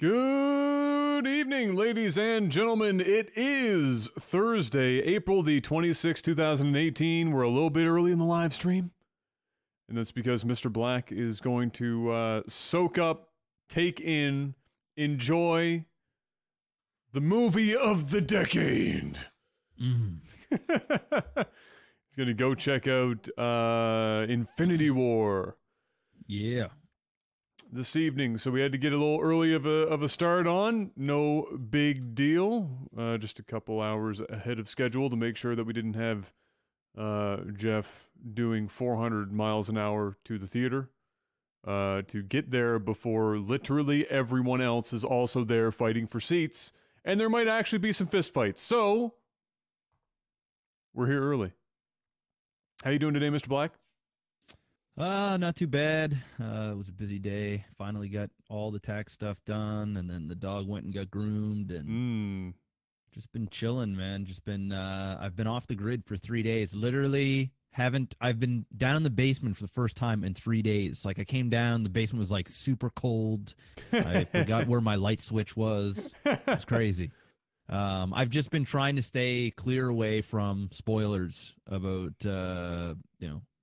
Good evening, ladies and gentlemen. It is Thursday, April the 26th, 2018. We're a little bit early in the live stream. And that's because Mr. Black is going to soak up, take in, enjoy the movie of the decade. He's going to go check out Infinity War. Yeah. This evening, so we had to get a little early of a start on. No big deal. Just a couple hours ahead of schedule to make sure that we didn't have Jeff doing 400 miles an hour to the theater to get there before literally everyone else is also there fighting for seats, and there might actually be some fistfights. So we're here early. How you doing today, Mr. Black? Not too bad. It was a busy day. Finally got all the tax stuff done, and then the dog went and got groomed, and just been chilling, man. Just been, I've been off the grid for 3 days. Literally I've been down in the basement for the first time in 3 days. Like, I came down, the basement was like super cold. I forgot where my light switch was. It's crazy. I've just been trying to stay clear away from spoilers about,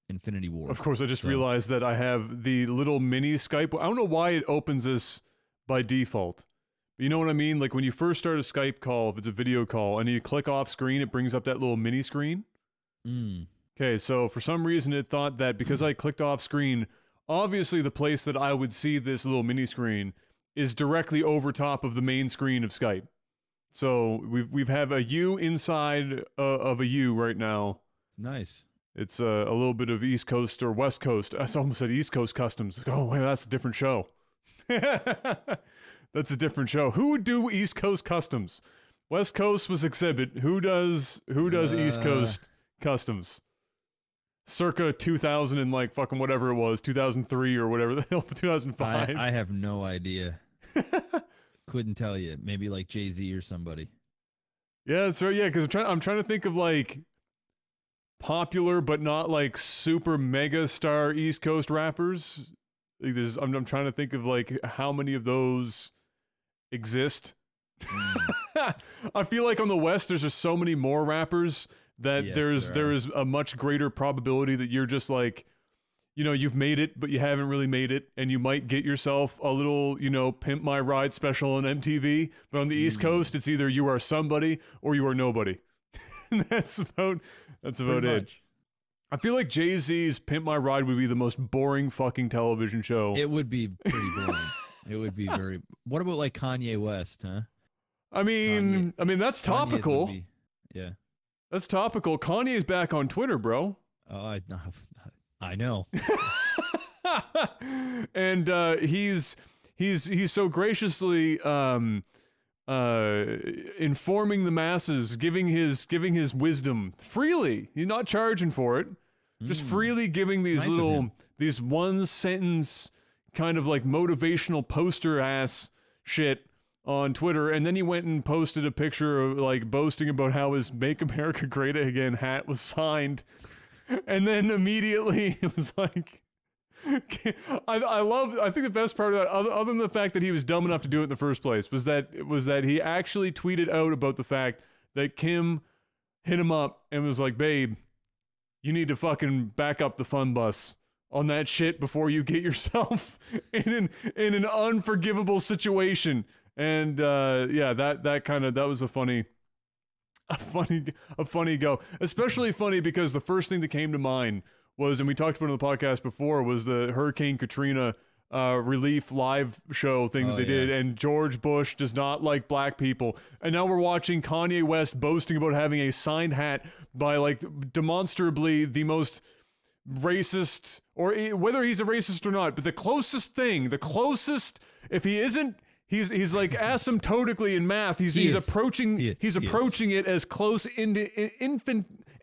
Infinity War. Of course, I just realized that I have the little mini Skype. I don't know why it opens this by default. But you know what I mean? Like when you first start a Skype call, if it's a video call, and you click off screen, it brings up that little mini screen. Okay, so for some reason it thought that because I clicked off screen, obviously the place that I would see this little mini screen is directly over top of the main screen of Skype. So we've have a U inside of a U right now. Nice. It's a little bit of East Coast or West Coast. I almost said East Coast Customs. Oh, wait, that's a different show. That's a different show. Who would do East Coast Customs? West Coast was Exhibit. Who does East Coast Customs? Circa 2000 and like fucking whatever it was, 2003 or whatever the hell, 2005. I have no idea. Couldn't tell you. Maybe like Jay-Z or somebody. Yeah, that's right. Yeah, because I'm trying to think of like popular but not like super mega star East Coast rappers. Like I'm trying to think of like how many of those exist. I feel like on the West there's just so many more rappers that there is a much greater probability that you're just like, you know, you've made it but you haven't really made it, and you might get yourself a little, you know, Pimp My Ride special on MTV. But on the East Coast it's either you are somebody or you are nobody. That's about it. I feel like Jay-Z's Pimp My Ride would be the most boring fucking television show. It would be pretty boring. It would be very... What about like Kanye West, huh? I mean that's topical. Yeah. That's topical. Kanye's back on Twitter, bro. Oh, I know. And he's so graciously informing the masses, giving his wisdom freely. He's not charging for it, just freely giving these these one sentence kind of like motivational poster ass shit on Twitter. And then he went and posted a picture of like boasting about how his "Make America Great Again" hat was signed, and then immediately it was like, I think the best part of that, other than the fact that he was dumb enough to do it in the first place, was that he actually tweeted out about the fact that Kim hit him up and was like, "Babe, you need to fucking back up the fun bus on that shit before you get yourself in an unforgivable situation." And yeah, that was a funny go, especially funny because the first thing that came to mind was, and we talked about it on the podcast before, was the Hurricane Katrina relief live show thing that they did, and George Bush does not like black people. And now we're watching Kanye West boasting about having a signed hat by like demonstrably the most racist, or whether he's a racist or not, but the closest, if he isn't, he's like asymptotically in math, he's approaching it as close,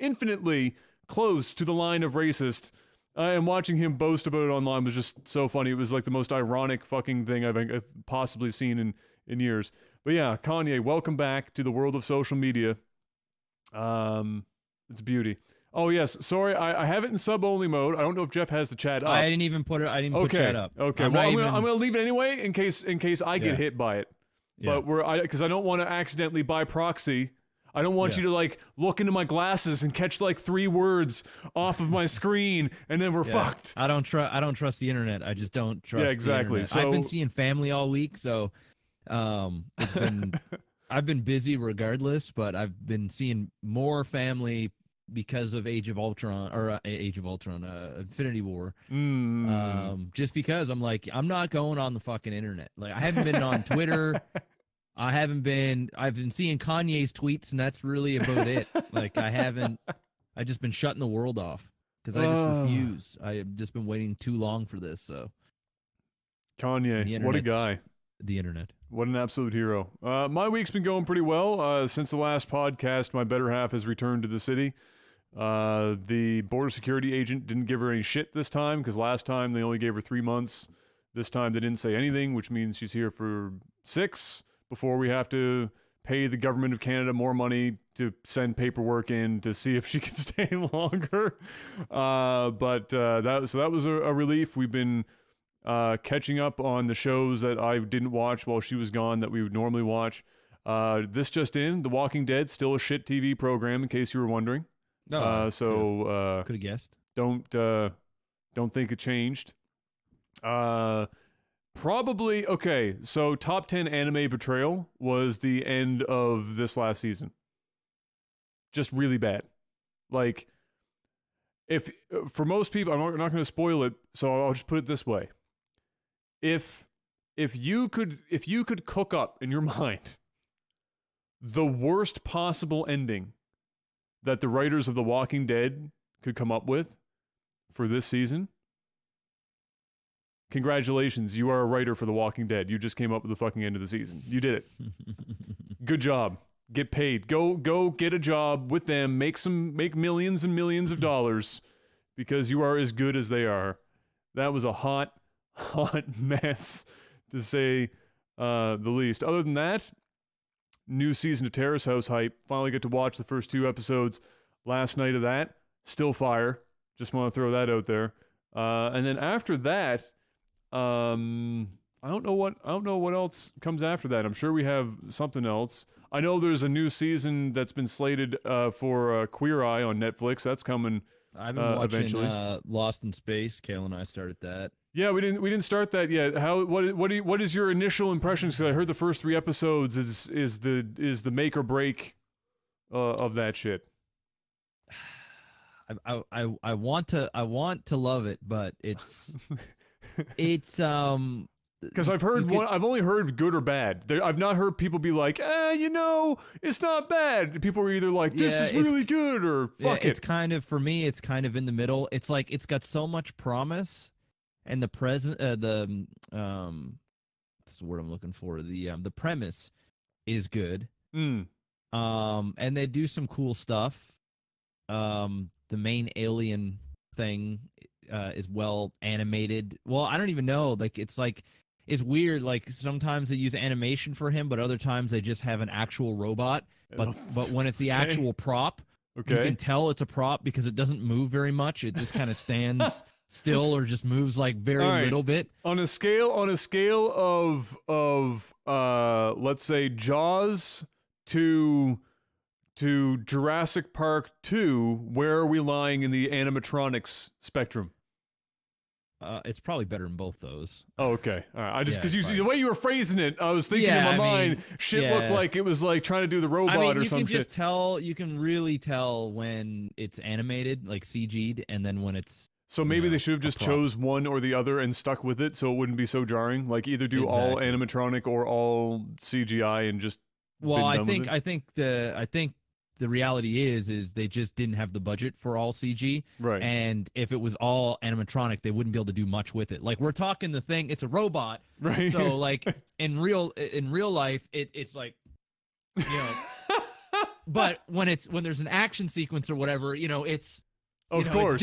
infinitely close to the line of racist. And watching him boast about it online was just so funny. It was like the most ironic fucking thing I've possibly seen in years. But yeah, Kanye, welcome back to the world of social media. It's a beauty. Oh yes, sorry, I have it in sub only mode. I don't know if Jeff has the chat up. I didn't even put it. I didn't put chat up. Okay, I'm gonna leave it anyway in case I get hit by it. Yeah. But because I don't want to accidentally by proxy. I don't want you to like look into my glasses and catch like 3 words off of my screen, and then we're fucked. I don't trust the internet. I just don't trust. Yeah, exactly. So I've been seeing family all week, so it's been I've been busy regardless, but I've been seeing more family because of Infinity War. Just because I'm like, I'm not going on the fucking internet. Like, I haven't been on Twitter. I've been seeing Kanye's tweets, and that's really about it. Like, I've just been shutting the world off because I just refuse. I've just been waiting too long for this. So Kanye, what a guy. The internet. What an absolute hero. My week's been going pretty well. Since the last podcast, my better half has returned to the city. The border security agent didn't give her any shit this time, because last time they only gave her 3 months. This time they didn't say anything, which means she's here for 6 before we have to pay the government of Canada more money to send paperwork in to see if she can stay longer. That was a relief. We've been catching up on the shows that I didn't watch while she was gone that we would normally watch. This just in, The Walking Dead, still a shit TV program, in case you were wondering. No, could have guessed. Don't think it changed. Probably, okay, so top 10 anime betrayal was the end of this last season. Just really bad. Like, for most people, I'm not going to spoil it, so I'll just put it this way. If you could cook up in your mind the worst possible ending that the writers of The Walking Dead could come up with for this season, congratulations, you are a writer for The Walking Dead. You just came up with the fucking end of the season. You did it. Good job. Get paid. Go get a job with them. Make millions and millions of dollars, because you are as good as they are. That was a hot mess, to say the least. Other than that, new season of Terrace House hype. Finally get to watch the first 2 episodes last night of that. Still fire. Just want to throw that out there. And then after that, I don't know what else comes after that. I'm sure we have something else. I know there's a new season that's been slated for Queer Eye on Netflix. That's coming. I've been watching Lost in Space. Kale and I started that. Yeah, we didn't start that yet. What is your initial impressions? Because I heard the first 3 episodes is the make or break of that shit. I want to love it, but it's because I've only heard good or bad. I've not heard people be like, it's not bad. People are either like, this is really good, or fuck it. It's kind of, for me, it's kind of in the middle. It's like, it's got so much promise, and the what's the word I'm looking for? The premise is good. And they do some cool stuff. The main alien thing is well animated. Well, I don't even know. Like, it's weird. Like, sometimes they use animation for him, but other times they just have an actual robot. But when it's the actual prop, you can tell it's a prop because it doesn't move very much. It just kind of stands still, or just moves like very little bit. On a scale of let's say Jaws to Jurassic Park 2, where are we lying in the animatronics spectrum? It's probably better than both those. Oh, okay. All right. I just, because the way you were phrasing it, I was thinking in my mind, looked like it was like trying to do the robot or something. You can really tell when it's animated, like CG'd, and then when it's. So maybe they should have just chose one or the other and stuck with it, so it wouldn't be so jarring. Like, either do all animatronic or all CGI and just. Well, I think the reality is they just didn't have the budget for all CG. Right. And if it was all animatronic, they wouldn't be able to do much with it. Like, we're talking the thing, it's a robot. Right. So, like, in real life, it's like, but when there's an action sequence or whatever, it's. Of course, it's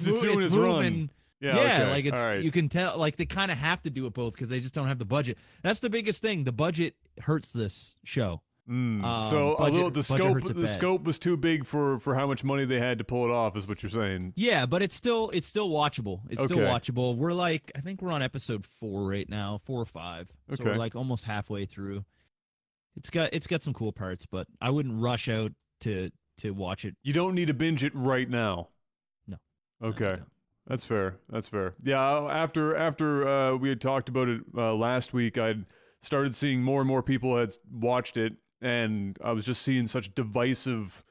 doing its run. Like, you can tell, like, they kind of have to do it both because they just don't have the budget. That's the biggest thing. The budget hurts this show. So the budget scope was too big for how much money they had to pull it off, is what you're saying. Yeah, but it's still watchable. It's still watchable. We're like, I think we're on episode 4 right now, 4 or 5. So we're like almost halfway through. It's got some cool parts, but I wouldn't rush out to watch it. You don't need to binge it right now. No. Okay. No. That's fair. That's fair. Yeah, after we had talked about it last week, I'd started seeing more and more people had watched it, and I was just seeing such divisive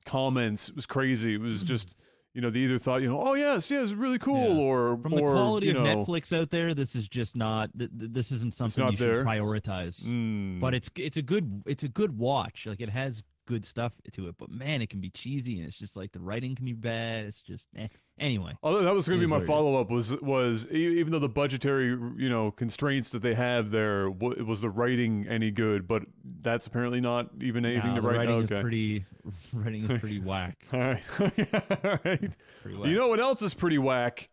comments. It was crazy. It was just, they either thought, oh yes, it's really cool, or from the quality of Netflix out there, this is just not. This isn't something you should prioritize. But it's a good watch. Like, it has good stuff to it, but man, it can be cheesy, and it's just like the writing can be bad. It's just anyway. Although that was going to be my follow-up, was even though the budgetary constraints that they have there, was the writing any good? But that's apparently not even anything to write. Writing is pretty whack. All right. All right. You know what else is pretty whack?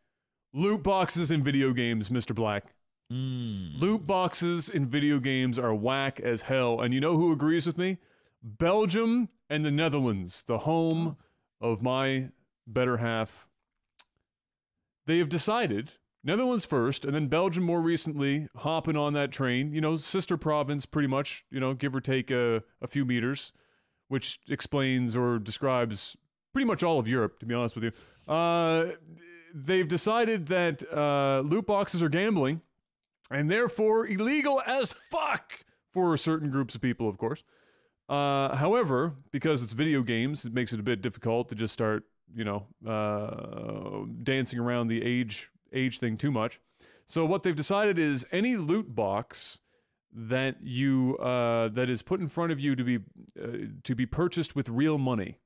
Loot boxes in video games, Mr. Black. Loot boxes in video games are whack as hell, and you know who agrees with me? Belgium and the Netherlands, the home of my better half. They have decided, Netherlands first, and then Belgium more recently, hopping on that train, sister province pretty much, give or take a few meters, which explains or describes pretty much all of Europe, to be honest with you. They've decided that loot boxes are gambling, and therefore illegal as fuck for certain groups of people, of course. However, because it's video games, it makes it a bit difficult to just start, dancing around the age thing too much. So what they've decided is any loot box that that is put in front of you to be purchased with real money,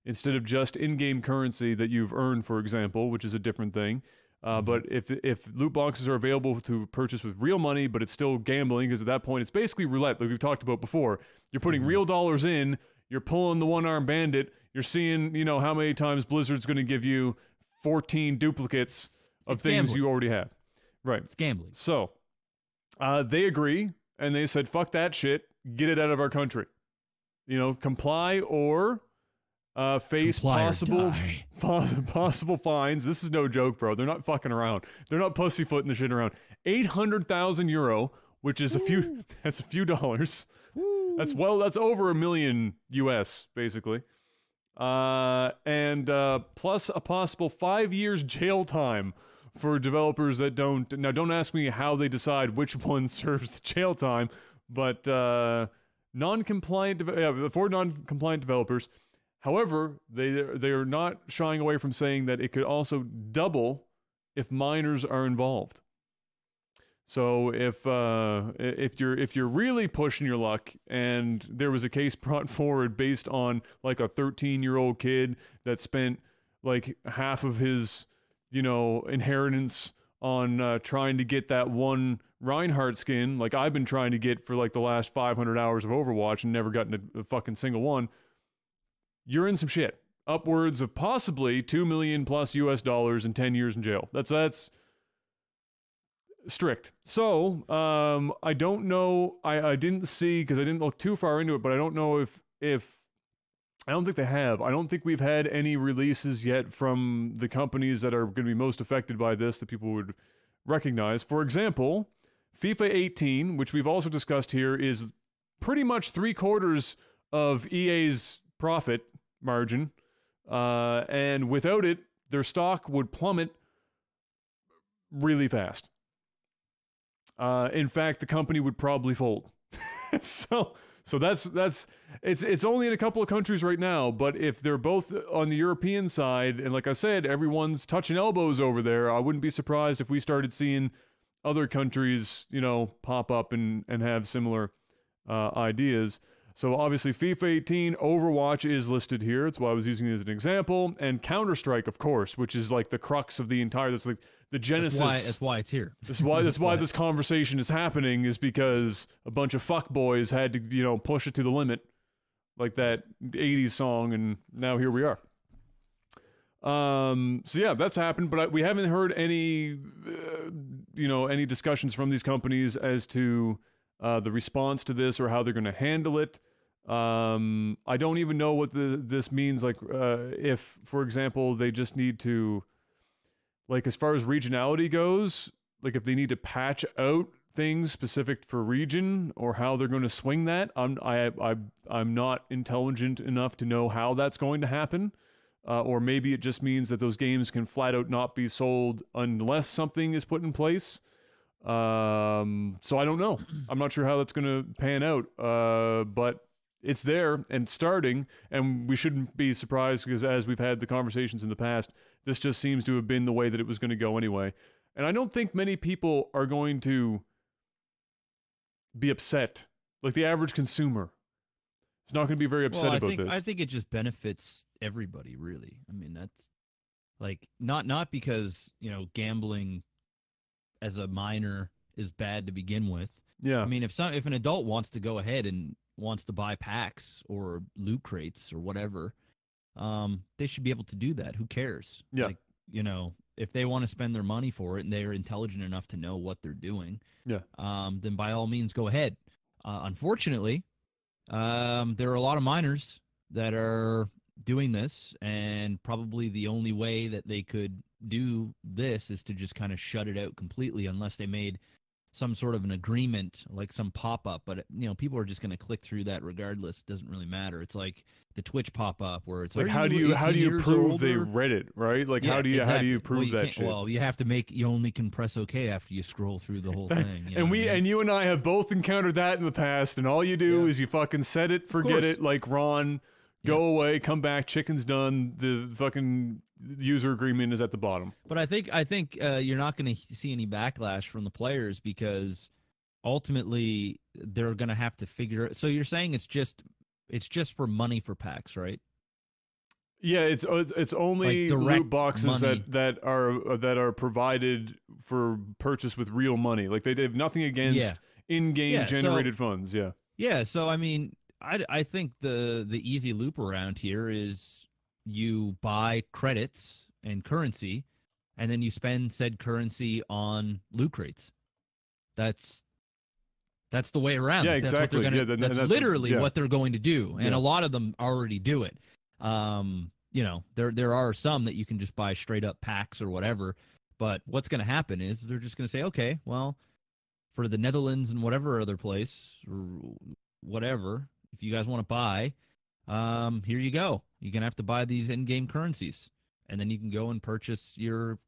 instead of just in-game currency that you've earned, for example, which is a different thing. But if loot boxes are available to purchase with real money, but it's still gambling, because at that point it's basically roulette, like we've talked about before. You're putting real dollars in, you're pulling the one-armed bandit, you're seeing, how many times Blizzard's going to give you 14 duplicates of things you already have. Right. It's gambling. So, they agree, and they said, fuck that shit, get it out of our country. Comply or... face possible fines. This is no joke, bro. They're not fucking around. They're not pussyfooting the shit around. 800,000 euro, which is that's a few dollars. That's over $1 million US, basically. And plus a possible 5 years jail time for developers that don't. Now, don't ask me how they decide which one serves the jail time, but for non-compliant developers. However, they are not shying away from saying that it could also double if minors are involved. So if you're really pushing your luck, and there was a case brought forward based on like a 13-year-old kid that spent like half of his inheritance on trying to get that one Reinhardt skin, like I've been trying to get for like the last 500 hours of Overwatch and never gotten a fucking single one. You're in some shit. Upwards of possibly $2 million plus US dollars and 10 years in jail. That's strict. So, I don't know. I didn't see, because I didn't look too far into it, but I don't know if I don't think they have. I don't think we've had any releases yet from the companies that are going to be most affected by this that people would recognize. For example, FIFA 18, which we've also discussed here, is pretty much 3/4 of EA's profit margin, and without it, their stock would plummet really fast. In fact, the company would probably fold. So that's it's only in a couple of countries right now, but if they're both on the European side, and like I said, everyone's touching elbows over there, I wouldn't be surprised if we started seeing other countries, pop up and have similar ideas. So obviously FIFA 18, Overwatch is listed here. That's why I was using it as an example. And Counter-Strike, of course, which is like the crux of the entire, that's like the genesis. That's why it's here. That's why this conversation is happening, is because a bunch of fuckboys had to, push it to the limit. Like that 80s song, and now here we are. So yeah, that's happened, but we haven't heard any, any discussions from these companies as to the response to this or how they're going to handle it. I don't even know what this means. Like, if, for example, they just need to, like, as far as regionality goes, like if they need to patch out things specific for region or how they're going to swing that. I'm not intelligent enough to know how that's going to happen. Or maybe it just means that those games can flat out not be sold unless something is put in place. So I don't know. I'm not sure how that's going to pan out. But it's there and starting, and we shouldn't be surprised because as we've had the conversations in the past, this just seems to have been the way that it was going to go anyway. And I don't think many people are going to be upset. Like the average consumer is not going to be very upset about this. I think it just benefits everybody, really. I mean, that's like not because, you know, gambling as a minor is bad to begin with. Yeah. I mean, if an adult wants to go ahead and wants to buy packs or loot crates or whatever, they should be able to do that. Who cares? Yeah. Like, you know, if they want to spend their money for it and they're intelligent enough to know what they're doing, yeah, then by all means go ahead. Unfortunately, there are a lot of minors that are doing this, and probably the only way that they could do this is to just kind of shut it out completely, unless they made some sort of an agreement, like some pop-up. But, you know, people are just going to click through that regardless. It doesn't really matter. It's like the Twitch pop-up where it's like, how do you prove they read it, right? Like, yeah, how do you prove that shit? Well, you have to you only can press OK after you scroll through the whole thing. You know and you and I have both encountered that in the past, and all you do is you fucking set it, forget it, like Ron, go away, come back, chicken's done, the fucking user agreement is at the bottom. But I think you're not going to see any backlash from the players because ultimately they're going to have to figure it. So you're saying it's just for money for packs, right? Yeah, it's only like loot boxes money. that are provided for purchase with real money. Like they have nothing against in-game generated funds. Yeah. Yeah, so I mean, I think the easy loop around here is you buy credits and currency, and then you spend said currency on loot crates. That's the way around. Yeah, it. exactly. That's literally what they're going to do, and a lot of them already do it. You know, there are some that you can just buy straight up packs or whatever, but what's going to happen is they're just going to say, okay, well, for the Netherlands and whatever other place or whatever, if you guys want to buy, here you go. You're going to have to buy these in-game currencies, and then you can go and purchase your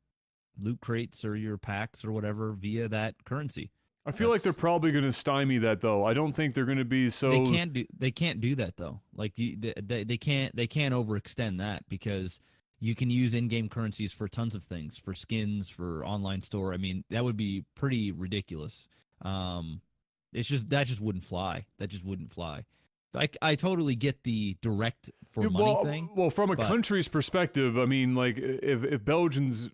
loot crates or your packs or whatever via that currency. I feel like they're probably going to stymie that, though. I don't think they're going to be so. They can't do that though. Like they can't overextend that because you can use in-game currencies for tons of things, for skins, for online store. I mean, that would be pretty ridiculous. That just wouldn't fly. That just wouldn't fly. I totally get the direct for money thing. Well, from a country's perspective, I mean, like if Belgium's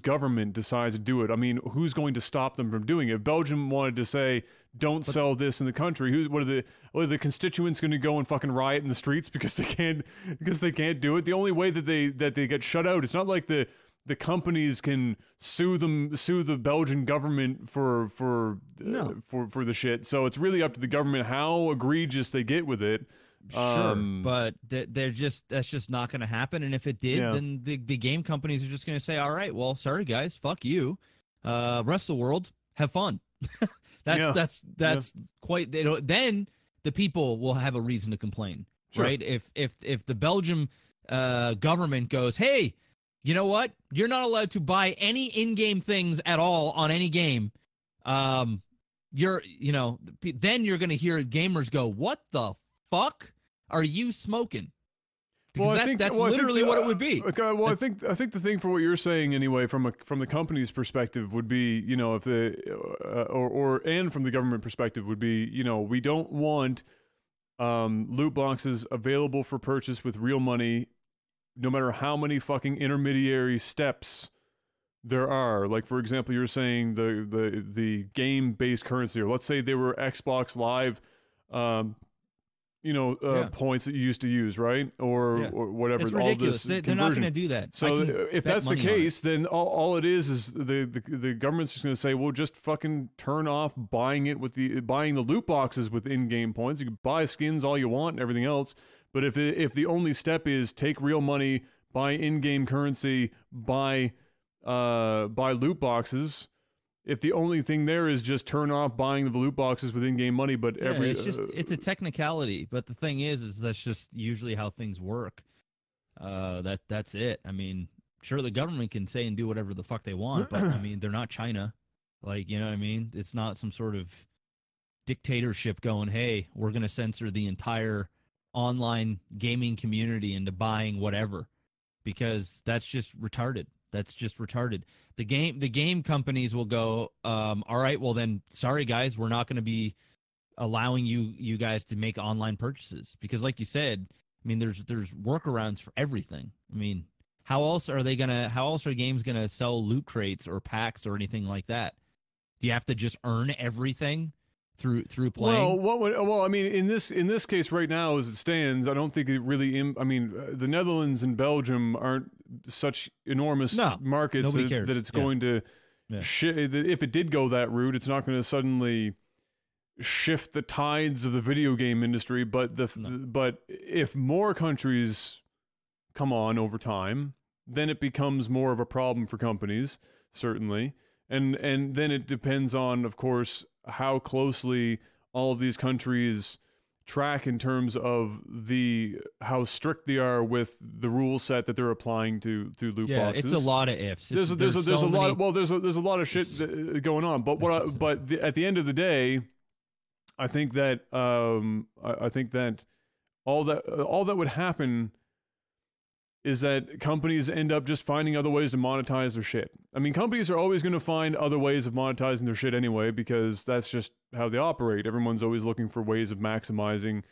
government decides to do it, I mean, who's going to stop them from doing it? If Belgium wanted to say, "Don't sell this in the country," what are the constituents going to go and fucking riot in the streets because they can't do it? The only way that they get shut out, it's not like the companies can sue the Belgian government for the shit. So it's really up to the government how egregious they get with it. Sure, but that's just not going to happen. And if it did, then the game companies are just going to say, "All right, well, sorry guys, fuck you. Rest of the world, have fun." That's quite. Then the people will have a reason to complain, right? If the Belgium government goes, "Hey, you know what? You're not allowed to buy any in-game things at all on any game." Then you're going to hear gamers go, "What the fuck are you smoking?" Because that's literally what it would be. Okay, well, I think the thing for what you're saying anyway, from the company's perspective, would be, you know, if and from the government perspective would be, you know, we don't want loot boxes available for purchase with real money, no matter how many fucking intermediary steps there are. Like, for example, you're saying the game-based currency, or let's say they were Xbox Live points that you used to use, right? Or whatever. It's ridiculous. All this They're not going to do that. So if that's the case, then all it is the government's just going to say, well, just fucking turn off buying the loot boxes with in-game points. You can buy skins all you want and everything else. But if the only step is take real money, buy in-game currency, buy loot boxes. If the only thing there is just turn off buying the loot boxes with in-game money, but it's a technicality. But the thing is that's just usually how things work. That's it. I mean, sure, the government can say and do whatever the fuck they want, but I mean, they're not China. Like, you know what I mean? It's not some sort of dictatorship going, hey, we're gonna censor the entire online gaming community into buying whatever, because that's just retarded. That's just retarded. The game companies will go, all right, well then, sorry guys, we're not going to be allowing you guys to make online purchases, because like you said, I mean, there's workarounds for everything. I mean, how else are games gonna sell loot crates or packs or anything like that? Do you have to just earn everything through playing? Well, I mean, in this case right now, as it stands, I don't think it really. I mean, the Netherlands and Belgium aren't such enormous markets that it's going to. If it did go that route, it's not going to suddenly shift the tides of the video game industry. But but if more countries come on over time, then it becomes more of a problem for companies, certainly. And then it depends on, of course, how closely all of these countries track in terms of how strict they are with the rule set that they're applying to loot boxes. Yeah, it's a lot of ifs. There's a lot of shit going on. But at the end of the day, I think that all that would happen is that companies end up just finding other ways to monetize their shit. I mean, companies are always going to find other ways of monetizing their shit anyway, because that's just how they operate. Everyone's always looking for ways of maximizing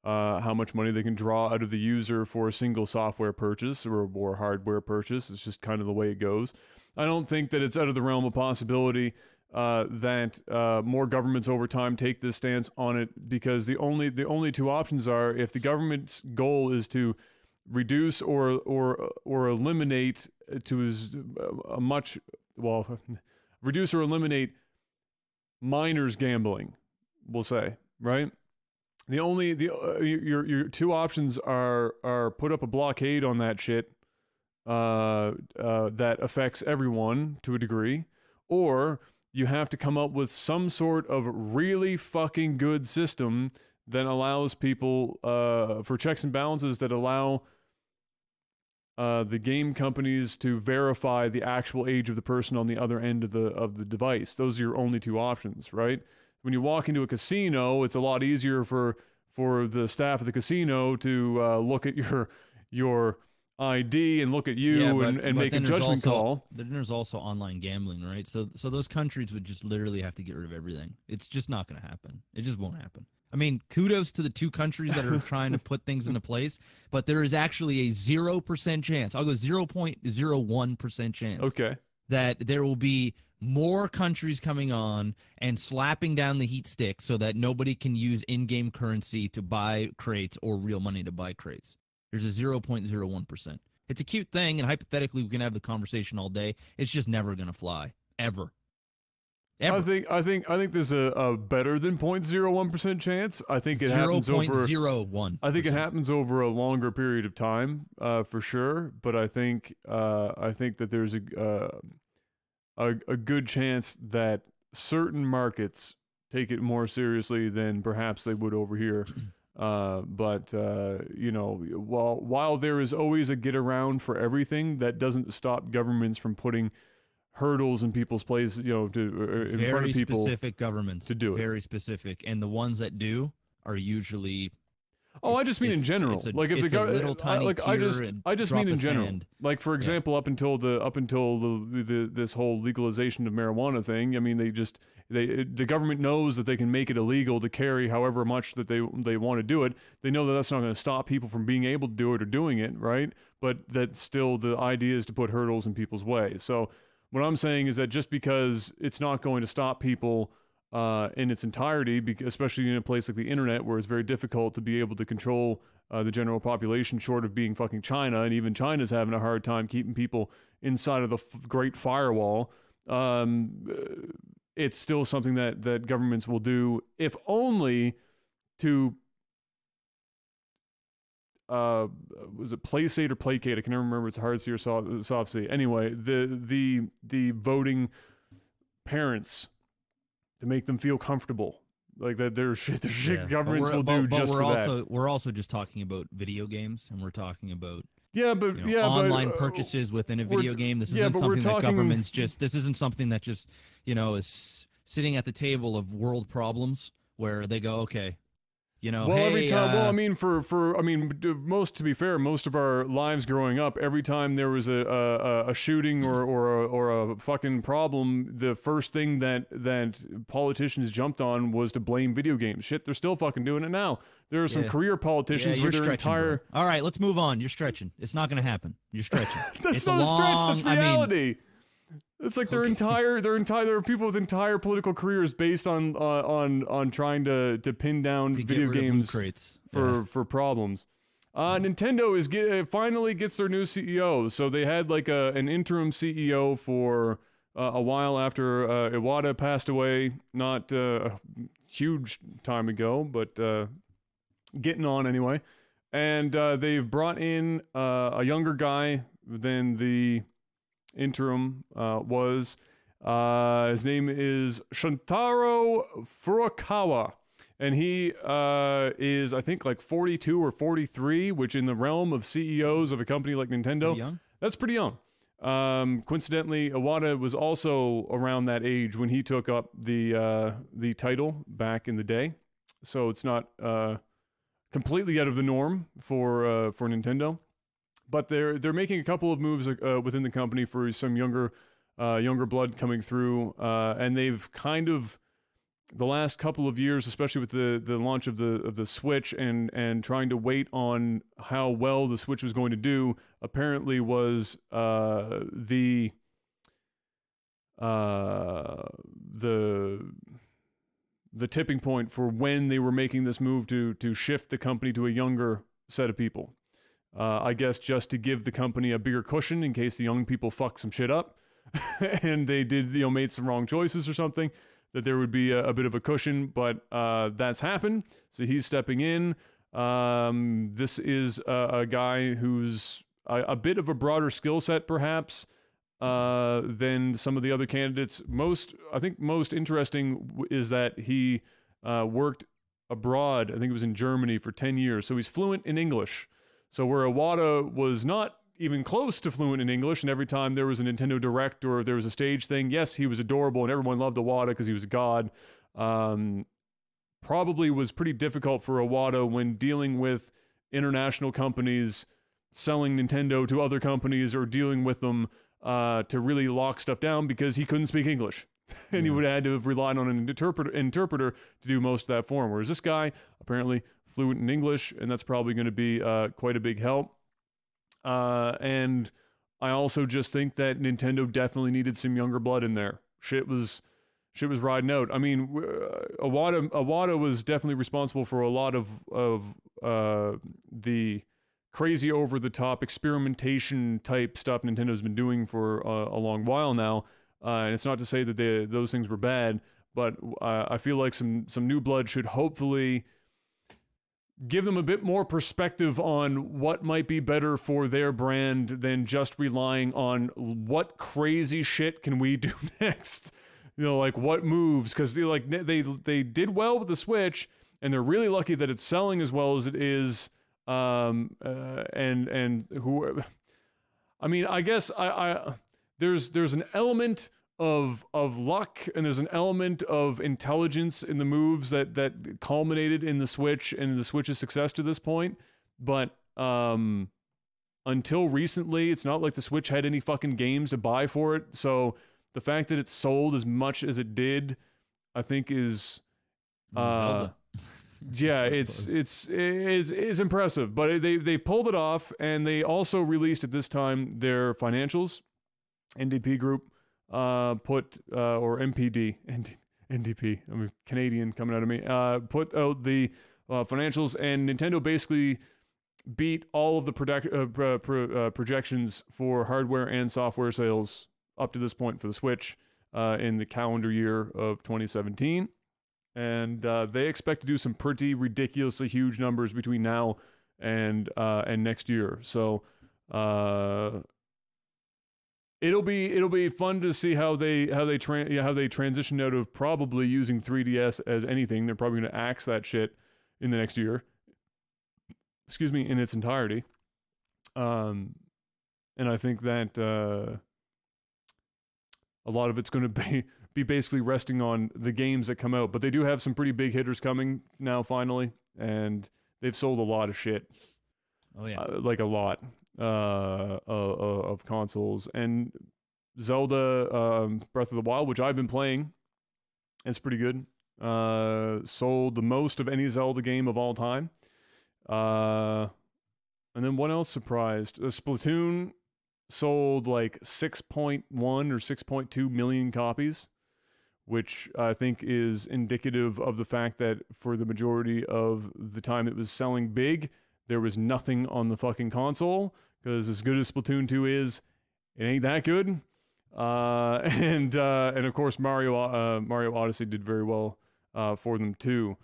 how much money they can draw out of the user for a single software purchase or hardware purchase. It's just kind of the way it goes. I don't think that it's out of the realm of possibility that more governments over time take this stance on it, because the only two options are, if the government's goal is to reduce or eliminate reduce or eliminate minors gambling, we'll say, right? Your two options are put up a blockade on that shit that affects everyone to a degree, or you have to come up with some sort of really fucking good system that allows people for checks and balances that allow the game companies to verify the actual age of the person on the other end of the device. Those are your only two options, right? When you walk into a casino, it's a lot easier for the staff of the casino to look at your ID and look at you and make a judgment call. Then there's also online gambling, right? So those countries would just literally have to get rid of everything. It's just not going to happen. It just won't happen. I mean, kudos to the two countries that are trying to put things into place, but there is actually a 0% chance. I'll go 0.01% chance. Okay. That there will be more countries coming on and slapping down the heat stick so that nobody can use in-game currency to buy crates or real money to buy crates. There's a 0.01%. It's a cute thing, and hypothetically we can have the conversation all day. It's just never going to fly. Ever. I think there's a better than 0.01% chance. I think it happens over 0.01. I think it happens over a longer period of time, for sure. But I think that there's a good chance that certain markets take it more seriously than perhaps they would over here. But while there is always a get around for everything, that doesn't stop governments from putting hurdles in people's place, in front of people. Very specific governments to do it. Very specific, and the ones that do are usually. I just mean in general. Like if the little tiny I just mean in general. Like for example, up until this whole legalization of marijuana thing. I mean, the government knows that they can make it illegal to carry however much that they want to do it. They know that that's not going to stop people from being able to do it or doing it, right? But that still the idea is to put hurdles in people's way. So what I'm saying is that just because it's not going to stop people in its entirety, especially in a place like the internet where it's very difficult to be able to control the general population, short of being fucking China, and even China's having a hard time keeping people inside of the Great Firewall. It's still something that governments will do, if only to was it placate or placate? I can never remember. It's hard C or soft C. Anyway, the voting parents to make them feel comfortable, like that there's shit governments will do just for that. We're also just talking about video games, and we're talking about but online purchases within a video game. This isn't something that governments just. This isn't something that just is sitting at the table of world problems where they go, okay. Well, hey, every time. Well, I mean, to be fair, most of our lives growing up, every time there was a shooting or a fucking problem, the first thing that politicians jumped on was to blame video games. Shit, they're still fucking doing it now. There are some career politicians with their entire. Bro. All right, let's move on. You're stretching. It's not going to happen. You're stretching. That's not a stretch. That's reality. It's like there are people with entire political careers based on trying to pin down video games for problems. Nintendo finally gets their new CEO. So they had like an interim CEO for a while after Iwata passed away, not a huge time ago, but getting on anyway. And they've brought in a younger guy than the interim was. His name is Shuntaro Furukawa, and he is, I think, like 42 or 43, which in the realm of CEOs of a company like Nintendo, that's pretty young. Coincidentally, Iwata was also around that age when he took up the title back in the day, so it's not completely out of the norm for Nintendo. But they're making a couple of moves within the company for some younger blood coming through, and they've kind of the last couple of years, especially with the launch of the Switch and trying to wait on how well the Switch was going to do, apparently was the tipping point for when they were making this move to shift the company to a younger set of people. I guess just to give the company a bigger cushion in case the young people fuck some shit up and they did, made some wrong choices or something, that there would be a bit of a cushion, but that's happened. So he's stepping in. This is a guy who's a bit of a broader skill set, perhaps, than some of the other candidates. I think most interesting is that he worked abroad. I think it was in Germany for 10 years. So he's fluent in English. So where Iwata was not even close to fluent in English, and every time there was a Nintendo Direct or there was a stage thing, yes, he was adorable and everyone loved Iwata because he was a god. Probably was pretty difficult for Iwata when dealing with international companies selling Nintendo to other companies or dealing with them to really lock stuff down because he couldn't speak English. And he would have had to have relied on an interpreter to do most of that for him. Whereas this guy, apparently fluent in English, and that's probably going to be quite a big help. And I also just think that Nintendo definitely needed some younger blood in there. Shit was riding out. I mean, Iwata was definitely responsible for a lot of the crazy over-the-top experimentation type stuff Nintendo's been doing for a long while now. And it's not to say that those things were bad, but I feel like some new blood should hopefully give them a bit more perspective on what might be better for their brand than just relying on what crazy shit can we do next. Like what moves, because they did well with the Switch, and they're really lucky that it's selling as well as it is. I guess there's an element of luck, and there's an element of intelligence in the moves that culminated in the Switch and the Switch's success to this point. But until recently, it's not like the Switch had any fucking games to buy for it. So the fact that it sold as much as it did, I think is Zelda. Yeah, it's impressive, but they pulled it off, and they also released at this time their financials. NDP Group or MPD, NDP. I'm a Canadian coming out of me. Put out the financials, and Nintendo basically beat all of the projections for hardware and software sales up to this point for the Switch in the calendar year of 2017. And they expect to do some pretty ridiculously huge numbers between now and next year. So it'll be fun to see how they transition out of probably using 3DS as anything. They're probably going to axe that shit in the next year. Excuse me, in its entirety. And I think that a lot of it's going to be basically resting on the games that come out. But they do have some pretty big hitters coming now, finally, and they've sold a lot of shit. Oh yeah, like a lot of consoles. And Zelda Breath of the Wild, which I've been playing, it's pretty good. Sold the most of any Zelda game of all time. And then what else surprised? Splatoon sold like 6.1 or 6.2 million copies, which I think is indicative of the fact that for the majority of the time it was selling big, there was nothing on the fucking console, because as good as Splatoon 2 is, it ain't that good. And of course Mario Odyssey did very well for them too.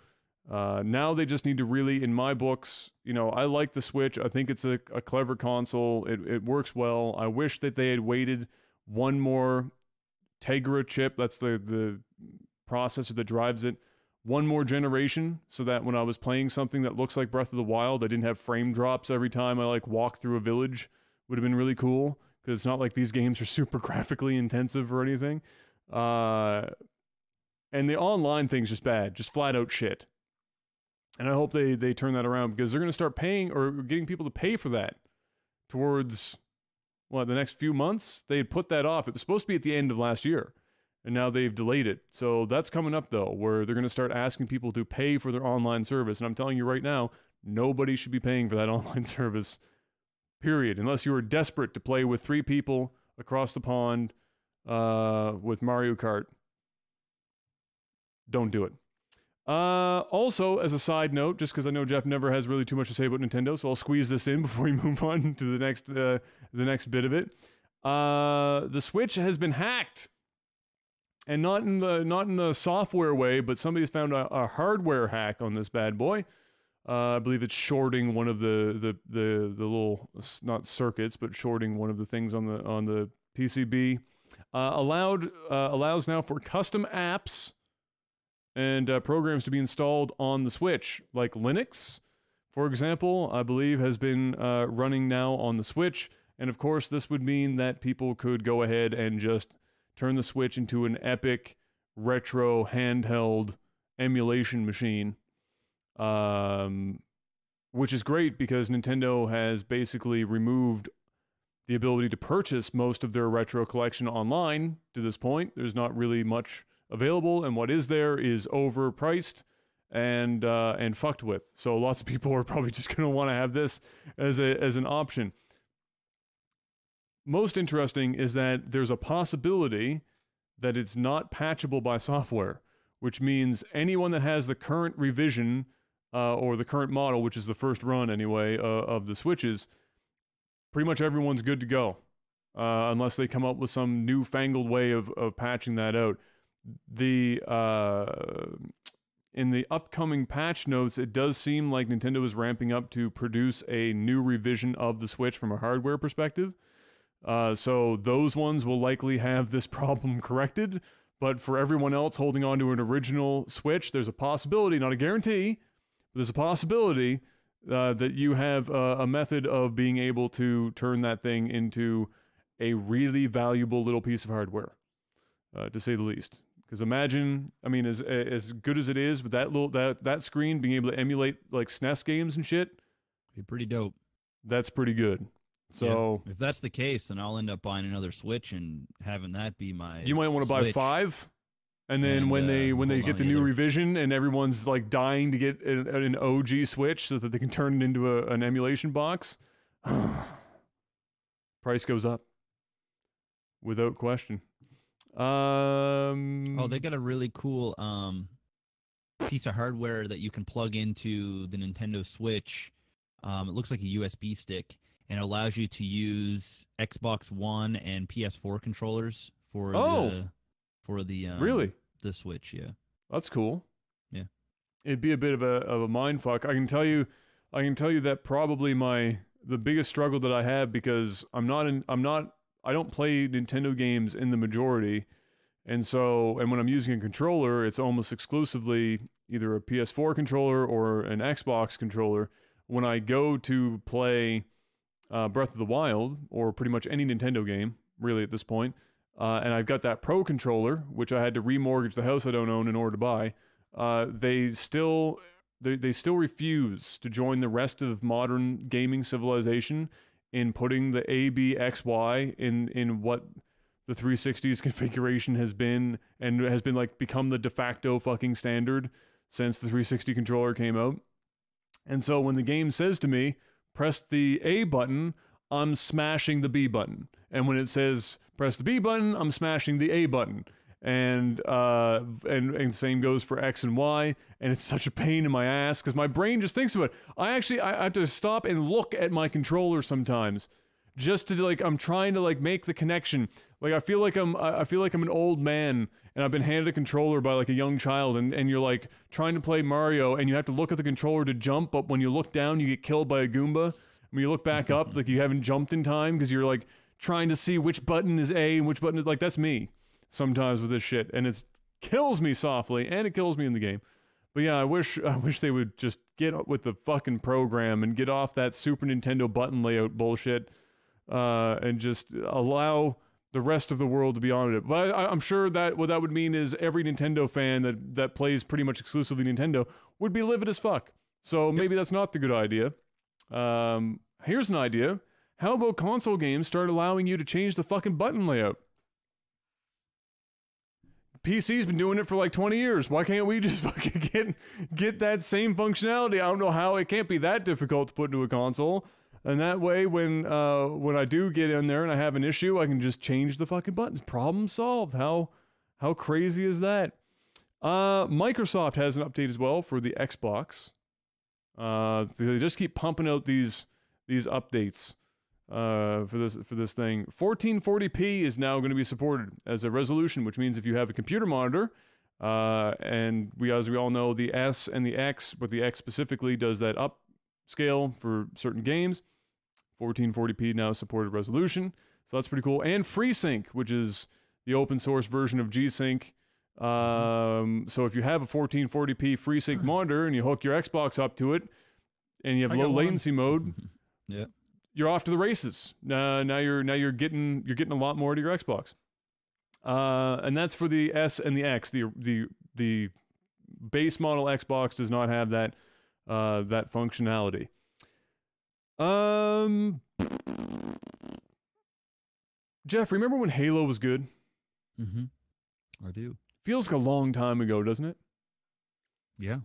Now they just need to really, in my books, I like the Switch. I think it's a clever console. It works well. I wish that they had waited one more Tegra chip, that's the processor that drives it, one more generation, so that when I was playing something that looks like Breath of the Wild, I didn't have frame drops every time I walk through a village. Would have been really cool, because it's not like these games are super graphically intensive or anything. And the online thing's just bad, just flat out shit. And I hope they turn that around, because they're going to start paying or getting people to pay for that towards, the next few months. They had put that off. It was supposed to be at the end of last year, and now they've delayed it. So that's coming up, though, where they're going to start asking people to pay for their online service. And I'm telling you right now, nobody should be paying for that online service, period, unless you are desperate to play with 3 people across the pond with Mario Kart. Don't do it. Also, as a side note, just because I know Jeff never has really too much to say about Nintendo, so I'll squeeze this in before we move on to the next bit of it. The Switch has been hacked, and not in the software way, but somebody's found a hardware hack on this bad boy. I believe it's shorting one of the little, not circuits, but shorting one of the things on the PCB. Allows now for custom apps and programs to be installed on the Switch, like Linux, for example, I believe has been running now on the Switch. And of course, this would mean that people could go ahead and just turn the Switch into an epic retro handheld emulation machine, which is great, because Nintendo has basically removed the ability to purchase most of their retro collection online to this point. There's not really much available, and what is there is overpriced and fucked with. So lots of people are probably just going to want to have this as an option. Most interesting is that there's a possibility that it's not patchable by software, which means anyone that has the current revision or the current model, which is the first run anyway of the Switches, pretty much everyone's good to go, unless they come up with some newfangled way of patching that out. In the upcoming patch notes, it does seem like Nintendo is ramping up to produce a new revision of the Switch from a hardware perspective. So those ones will likely have this problem corrected. But for everyone else holding on to an original Switch, there's a possibility, not a guarantee, but there's a possibility that you have a method of being able to turn that thing into a really valuable little piece of hardware, to say the least. Because imagine, as good as it is with that screen being able to emulate like SNES games and shit, be pretty dope. That's pretty good. So if that's the case, then I'll end up buying another Switch and having that be my. You might want to buy 5, and then when they get the new revision and everyone's like dying to get an OG Switch so that they can turn it into an emulation box, price goes up without question. Oh, they got a really cool piece of hardware that you can plug into the Nintendo Switch. It looks like a USB stick, and it allows you to use Xbox One and PS4 controllers for the really? the Switch. Yeah, That's cool. Yeah, it'd be a bit of a mind fuck. I can tell you that probably the biggest struggle that I have, because I don't play Nintendo games in the majority, and when I'm using a controller, it's almost exclusively either a PS4 controller or an Xbox controller. When I go to play Breath of the Wild, or pretty much any Nintendo game, really at this point, and I've got that Pro controller, which I had to remortgage the house I don't own in order to buy, they still refuse to join the rest of modern gaming civilization in putting the A, B, X, Y in what the 360's configuration has been, and has been like become the de facto fucking standard since the 360 controller came out. And so when the game says to me, press the A button, I'm smashing the B button. And when it says press the B button, I'm smashing the A button. And same goes for X and Y, and it's such a pain in my ass because my brain just thinks about it. I have to stop and look at my controller sometimes, just to I'm trying to make the connection. I feel like I'm an old man, and I've been handed a controller by a young child, and you're trying to play Mario, and you have to look at the controller to jump, but when you look down, you get killed by a Goomba. When you look back up, you haven't jumped in time because you're trying to see which button is A and which button is that's me sometimes with this shit, and it kills me softly, and it kills me in the game. But yeah, I wish they would just get with the fucking program and get off that Super Nintendo button layout bullshit, and just allow the rest of the world to be on it. But I'm sure that what that would mean is every Nintendo fan that plays pretty much exclusively Nintendo would be livid as fuck. So maybe that's not the good idea. Here's an idea. How about console games start allowing you to change the fucking button layout? PC's been doing it for 20 years. Why can't we just fucking get that same functionality? I don't know how. It can't be that difficult to put into a console. And that way, when I do get in there and I have an issue, I can just change the fucking buttons. Problem solved. How crazy is that? Microsoft has an update as well for the Xbox. They just keep pumping out these updates for this thing. 1440p is now going to be supported as a resolution, which means if you have a computer monitor, and as we all know, the S and the X, but the X specifically does that upscale for certain games. 1440p now supported resolution, so that's pretty cool. And Freesync, which is the open source version of G-Sync. So if you have a 1440p FreeSync monitor and you hook your Xbox up to it, and you have low latency mode, yeah, you're off to the races. Now you're getting a lot more to your Xbox. And that's for the S and the X. The base model Xbox does not have that functionality. Jeff, remember when Halo was good? I do. Feels like a long time ago, doesn't it? Yeah.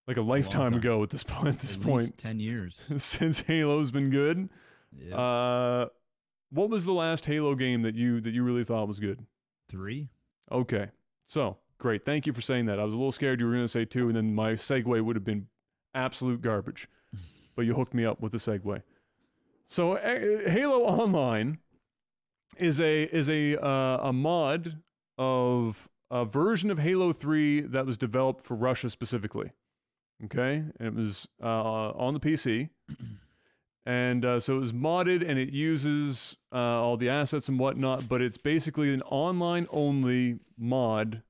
Like a lifetime ago at this point. At least 10 years. Since Halo's been good. Yeah. What was the last Halo game that you really thought was good? 3. Okay. So, great. Thank you for saying that. I was a little scared you were going to say 2, and then my segue would have been absolute garbage. But you hooked me up with the segue. So, Halo Online is a mod of a version of Halo 3 that was developed for Russia specifically. Okay? And it was on the PC. And so it was modded, and it uses all the assets and whatnot, but it's basically an online-only mod,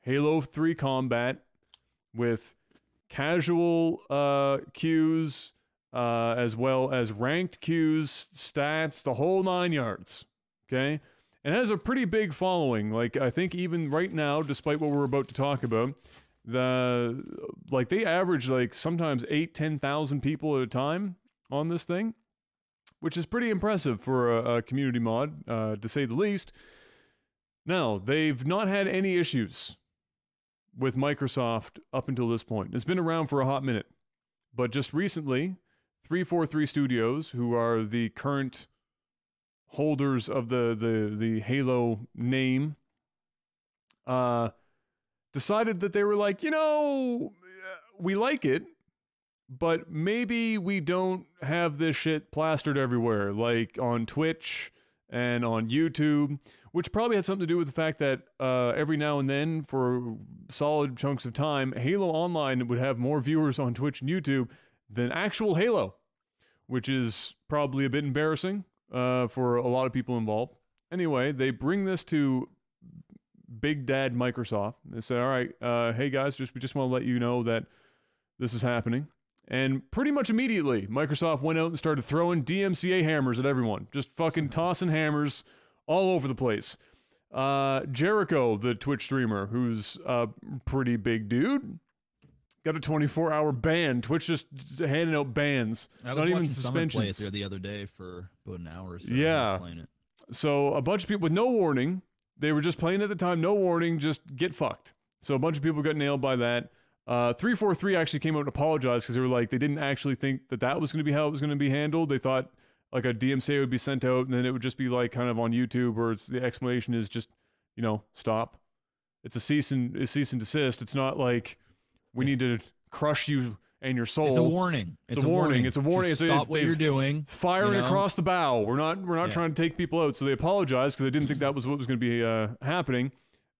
Halo 3 combat, with casual queues, as well as ranked queues, stats, the whole 9 yards. Okay? And it has a pretty big following. I think even right now, despite what we're about to talk about, they average sometimes 8,000-10,000 people at a time on this thing, which is pretty impressive for a community mod, to say the least. Now, they've not had any issues with Microsoft up until this point. It's been around for a hot minute. But just recently, 343 Studios, who are the current holders of the Halo name, decided that they were like, you know, we like it, but maybe we don't have this shit plastered everywhere, like on Twitch and on YouTube, which probably had something to do with the fact that every now and then, for solid chunks of time, Halo Online would have more viewers on Twitch and YouTube than actual Halo, which is probably a bit embarrassing for a lot of people involved. Anyway, they bring this to Big Dad Microsoft. They say, all right, hey guys, we just want to let you know that this is happening. And pretty much immediately, Microsoft went out and started throwing DMCA hammers at everyone. Just fucking tossing hammers all over the place. Jericho, the Twitch streamer, who's a pretty big dude, got a 24-hour ban. Twitch just handing out bans, not even suspensions. Play it there the other day for about an hour or so. Yeah. Playing it. So a bunch of people with no warning, they were just playing at the time, no warning, just get fucked. So a bunch of people got nailed by that. 343 actually came out and apologized because they were like, they didn't actually think that that was going to be how it was going to be handled. They thought like a DMCA would be sent out and then it would just be like kind of on YouTube, or the explanation is just, you know, stop. It's a cease and desist. It's not like we need to crush you and your soul. It's a warning. It's a warning. It's a warning. Just stop what you're doing. Firing across the bow. We're not trying to take people out. So they apologized because they didn't think that was what was going to be happening.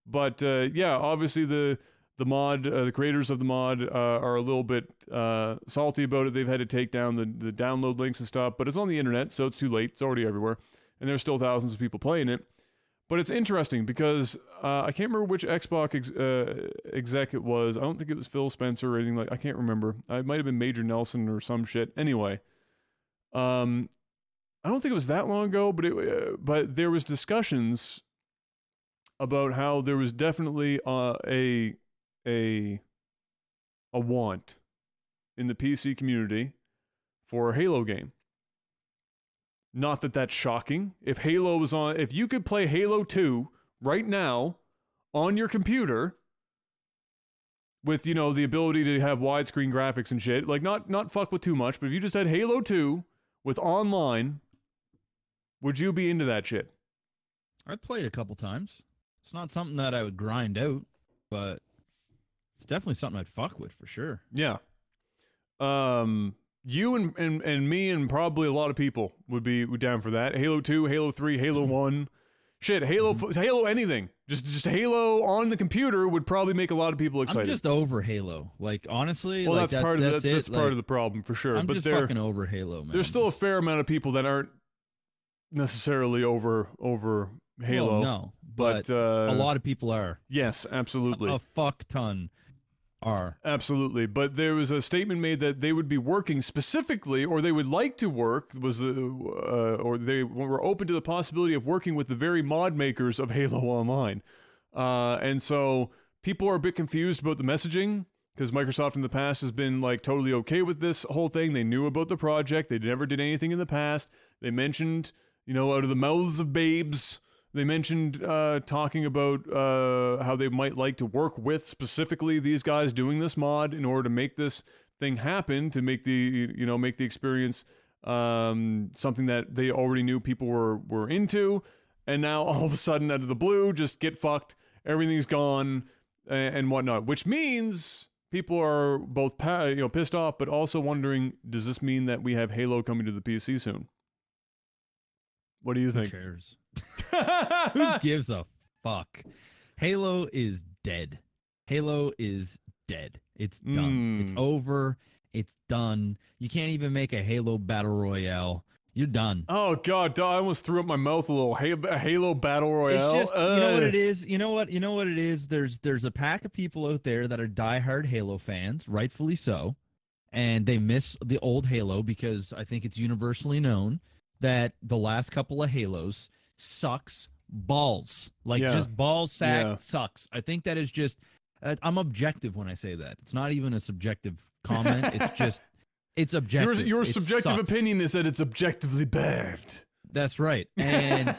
But yeah, obviously the mod, the creators of the mod are a little bit salty about it. They've had to take down the download links and stuff, but it's on the internet, so it's too late. It's already everywhere, and there's still thousands of people playing it. But it's interesting because I can't remember which Xbox exec it was. I don't think it was Phil Spencer or anything like. I can't remember. It might have been Major Nelson or some shit. Anyway, I don't think it was that long ago, but there was discussions about how there was definitely a want in the PC community for a Halo game. Not that that's shocking. If Halo was on, if you could play Halo 2 right now on your computer with, you know, the ability to have widescreen graphics and shit, like not fuck with too much, but if you just had Halo 2 with online, would you be into that shit? I've played a couple times. It's not something that I would grind out, but it's definitely something I'd fuck with for sure. Yeah. You and me and probably a lot of people would be down for that. Halo 2, Halo 3, Halo 1. Shit, Halo anything. Just Halo on the computer would probably make a lot of people excited. I'm just over Halo. Like, honestly, well, like, that's part of the problem for sure. I'm just fucking over Halo, man. There's still a fair amount of people that aren't necessarily over Halo. Well, no, but a lot of people are. Yes, absolutely. A fuck ton are. Absolutely. But there was a statement made that they would be working specifically, or they would like to work, or they were open to the possibility of working with the very mod makers of Halo Online. And so people are a bit confused about the messaging, because Microsoft in the past has been like totally okay with this whole thing. They knew about the project. They never did anything in the past. They mentioned, you know, out of the mouths of babes, they mentioned talking about how they might like to work with specifically these guys doing this mod in order to make this thing happen, to make the experience something that they already knew people were into. And now all of a sudden, out of the blue, just get fucked. Everything's gone and whatnot. Which means people are both pissed off, but also wondering, does this mean that we have Halo coming to the PC soon? What do you think? Who cares? Who gives a fuck? Halo is dead. Halo is dead. It's done. It's over. It's done. You can't even make a Halo Battle Royale. You're done. Oh God, I almost threw up my mouth a little. Halo Battle Royale. It's just, you know what it is? You know what it is? There's a pack of people out there that are diehard Halo fans, rightfully so, and they miss the old Halo because I think it's universally known that the last couple of Halos sucks balls. Like, just ball sack sucks. I think that is just, I'm objective when I say that. It's not even a subjective comment. It's just, it's objective. Your subjective opinion is that it's objectively bad. That's right. And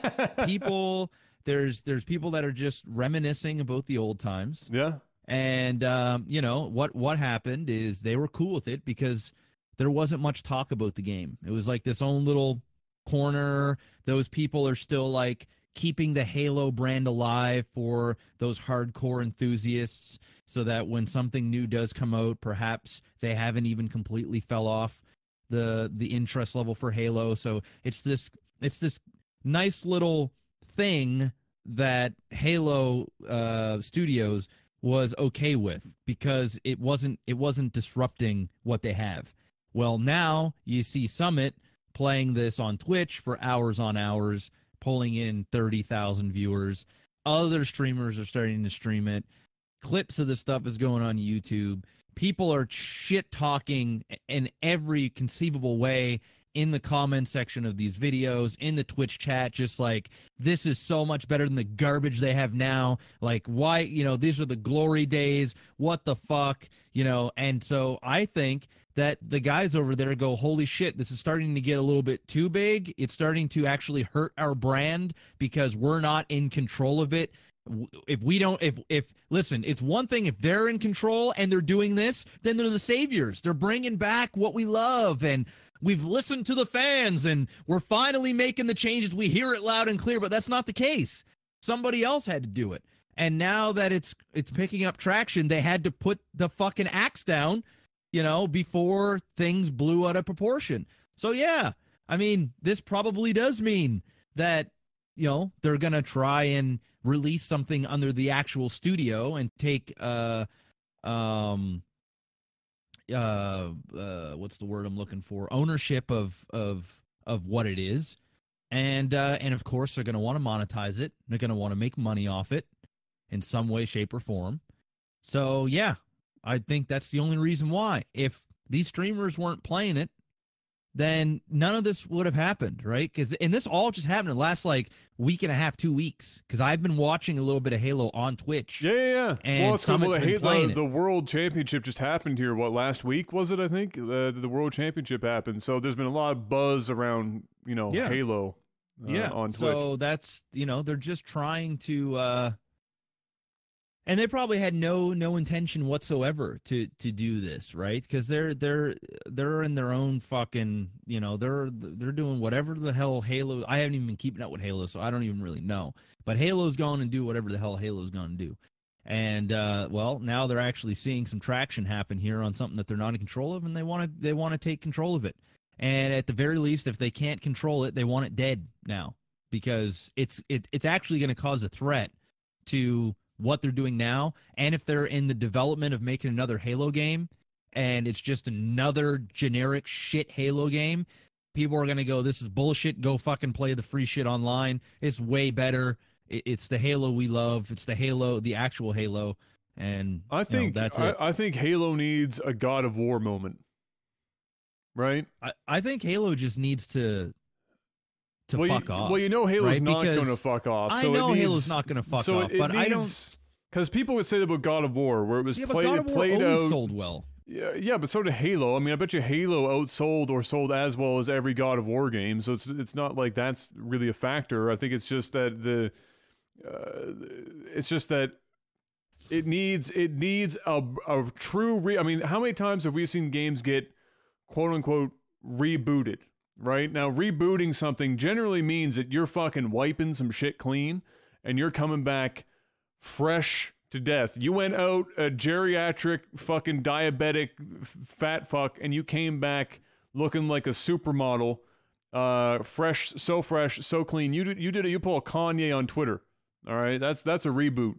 people, there's people that are just reminiscing about the old times. Yeah. And, you know, what happened is they were cool with it because there wasn't much talk about the game. It was like this own little corner. Those people are still like keeping the Halo brand alive for those hardcore enthusiasts so that when something new does come out, perhaps they haven't even completely fell off the interest level for Halo. So it's this nice little thing that Halo Studios was okay with because it wasn't disrupting what they have. Well, now you see Summit playing this on Twitch for hours on hours, pulling in 30,000 viewers. Other streamers are starting to stream it. Clips of this stuff is going on YouTube. People are shit talking in every conceivable way in the comment section of these videos, in the Twitch chat, just like, this is so much better than the garbage they have now. Like, why, these are the glory days. What the fuck, And so I think that the guys over there go, holy shit, this is starting to get a little bit too big. It's starting to actually hurt our brand because we're not in control of it. If we don't, listen, it's one thing if they're in control and they're doing this, then they're the saviors. They're bringing back what we love, and we've listened to the fans, and we're finally making the changes. We hear it loud and clear, but that's not the case. Somebody else had to do it. And now that it's picking up traction, they had to put the fucking axe down, before things blew out of proportion. So yeah, I mean, this probably does mean that, they're going to try and release something under the actual studio and take, what's the word I'm looking for? Ownership of what it is. And of course they're going to want to monetize it. They're going to want to make money off it in some way, shape, or form. So yeah, I think that's the only reason why. If these streamers weren't playing it, then none of this would have happened, right? And this all just happened in the last week and a half, 2 weeks. Because I've been watching a little bit of Halo on Twitch. Yeah. And the World Championship just happened here. What, last week was it? I think the World Championship happened. So there's been a lot of buzz around Halo. On Twitch. So that's they're just trying to. And they probably had no intention whatsoever to do this, right? Because they're in their own fucking, they're doing whatever the hell Halo. I haven't even been keeping up with Halo, so I don't even really know. But Halo's going to do whatever the hell Halo's going to do. And well, now they're actually seeing some traction happen here on something that they're not in control of, and they want to take control of it. And at the very least, if they can't control it, they want it dead now, because it's actually going to cause a threat to what they're doing now. And if they're in the development of making another Halo game and it's just another generic shit Halo game, people are going to go, this is bullshit. Go fucking play the free shit online. It's way better. It's the Halo we love. It's the Halo, the actual Halo. And I think that's it. I think Halo needs a God of War moment. Right? I think Halo just needs to fuck off. Well, Halo's right? not going to fuck off. I know Halo's not going to fuck off, but I don't. Because people would say that about God of War, where it was played out. Sold well. Yeah, but so did Halo. I mean, I bet you Halo outsold or sold as well as every God of War game. So it's not like that's really a factor. I think it's just that it needs a true. I mean, how many times have we seen games get quote unquote rebooted? Right? Now, rebooting something generally means that you're fucking wiping some shit clean and you're coming back fresh to death. You went out a geriatric fucking diabetic fat fuck and you came back looking like a supermodel, fresh, so clean. You pull a Kanye on Twitter. All right? That's a reboot.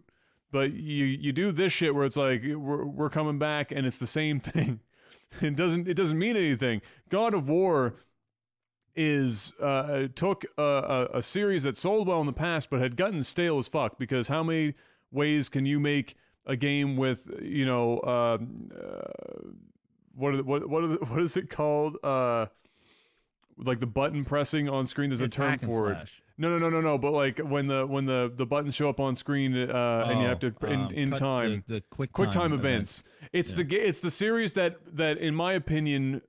But you do this shit where it's like we're coming back and it's the same thing. It doesn't mean anything. God of War took a series that sold well in the past but had gotten stale as fuck, because how many ways can you make a game with what is it called, like the button pressing on screen? There's a term for it. No, but like when the buttons show up on screen and you have to in time, the quick time events. It's the series that in my opinion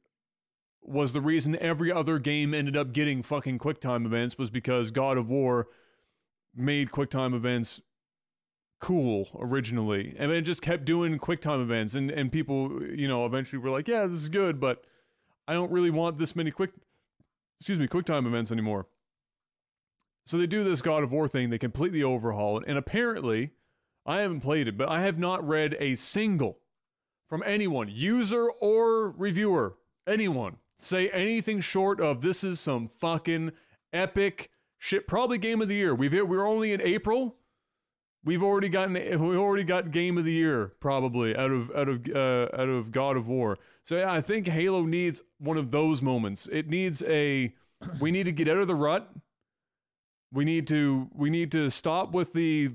was the reason every other game ended up getting fucking QuickTime events, was because God of War made QuickTime events cool originally, and then it just kept doing QuickTime events, and people eventually were like, yeah, this is good, but I don't really want this many QuickTime events anymore. So they do this God of War thing. They completely overhaul it. And apparently, I haven't played it, but I have not read a single from anyone, user or reviewer, anyone, say anything short of this is some fucking epic shit. Probably game of the year. We're only in April. We've already got game of the year probably out of God of War. So yeah, I think Halo needs one of those moments. We need to get out of the rut. We need to stop with the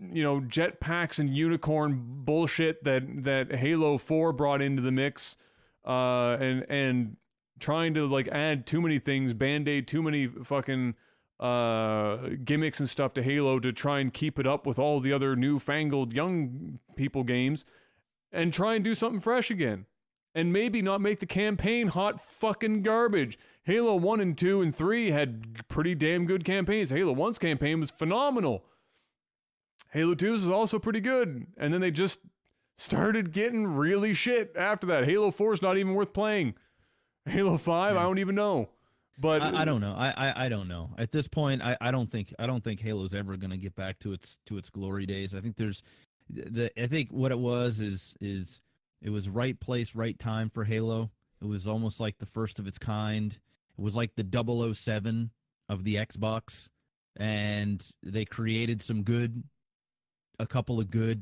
jetpacks and unicorn bullshit that Halo 4 brought into the mix, and trying to like add too many things, band-aid too many fucking gimmicks and stuff to Halo to try and keep it up with all the other newfangled young people games, and try and do something fresh again. And maybe not make the campaign hot fucking garbage. Halo 1 and 2 and 3 had pretty damn good campaigns. Halo 1's campaign was phenomenal. Halo 2's is also pretty good. And then they just started getting really shit after that. Halo 4's not even worth playing. Halo 5, I don't even know. But I don't know. I don't know. At this point, I don't think Halo's ever going to get back to its glory days. I think I think what it was is it was right place, right time for Halo. It was almost like the first of its kind. It was like the 007 of the Xbox, and they created a couple of good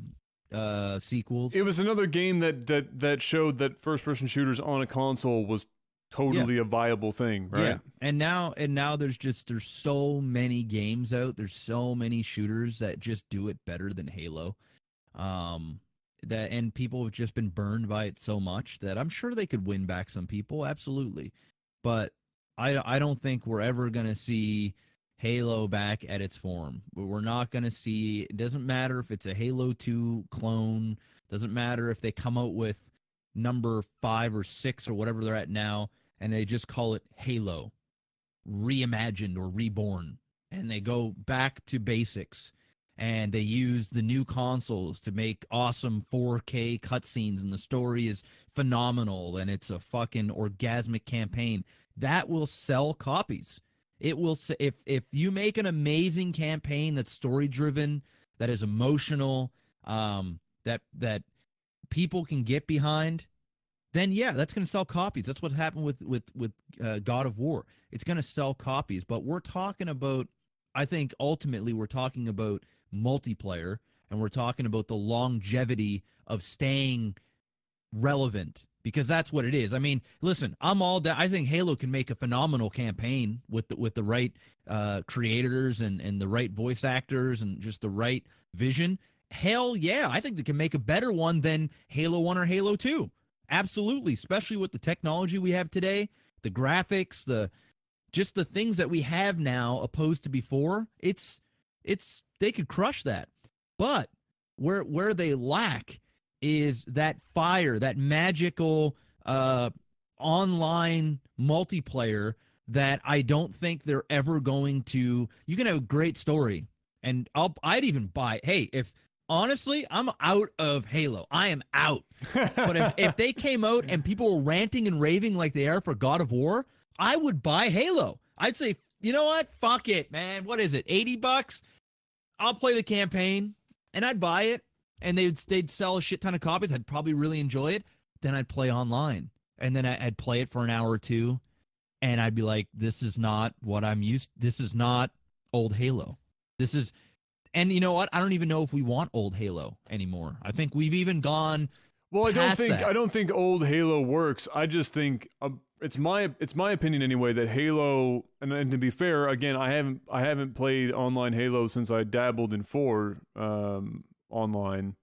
sequels. It was another game that showed that first-person shooters on a console was totally a viable thing, right? Yeah. And now there's so many games out. There's so many shooters that just do it better than Halo. And people have just been burned by it so much that I'm sure they could win back some people, absolutely. But I don't think we're ever gonna see Halo back at its form. We're not gonna see. It doesn't matter if it's a Halo 2 clone. Doesn't matter if they come out with number 5 or 6 or whatever they're at now, and they just call it Halo, reimagined or reborn, and they go back to basics. And they use the new consoles to make awesome 4K cutscenes, and the story is phenomenal, and it's a fucking orgasmic campaign. That will sell copies. It will. If you make an amazing campaign that's story driven, that is emotional, that people can get behind, then yeah, that's going to sell copies. That's what happened with God of War. It's going to sell copies. But we're talking about, I think ultimately we're talking about multiplayer, and we're talking about the longevity of staying relevant, because that's what it is. I mean, listen, I'm all down. I think Halo can make a phenomenal campaign with the right creators and the right voice actors and just the right vision. Hell yeah, I think they can make a better one than Halo 1 or Halo 2. Absolutely, especially with the technology we have today, the graphics, just the things that we have now opposed to before. They could crush that. But where they lack is that fire, that magical online multiplayer that I don't think they're ever going to. You can have a great story, and I'd even buy. Hey, honestly, I'm out of Halo. I am out. But if they came out and people were ranting and raving like they are for God of War, I would buy Halo. I'd say, you know what? Fuck it, man. What is it? $80? I'll play the campaign, and I'd buy it, and they'd sell a shit ton of copies. I'd probably really enjoy it. Then I'd play online, and then I'd play it for an hour or two, and I'd be like, this is not what I'm used. This is not old Halo. This is, and you know what? I don't even know if we want old Halo anymore. I think we've even gone. Well, I don't think old Halo works. I just think it's my opinion anyway that Halo, and to be fair, again, I haven't played online Halo since I dabbled in 4 online.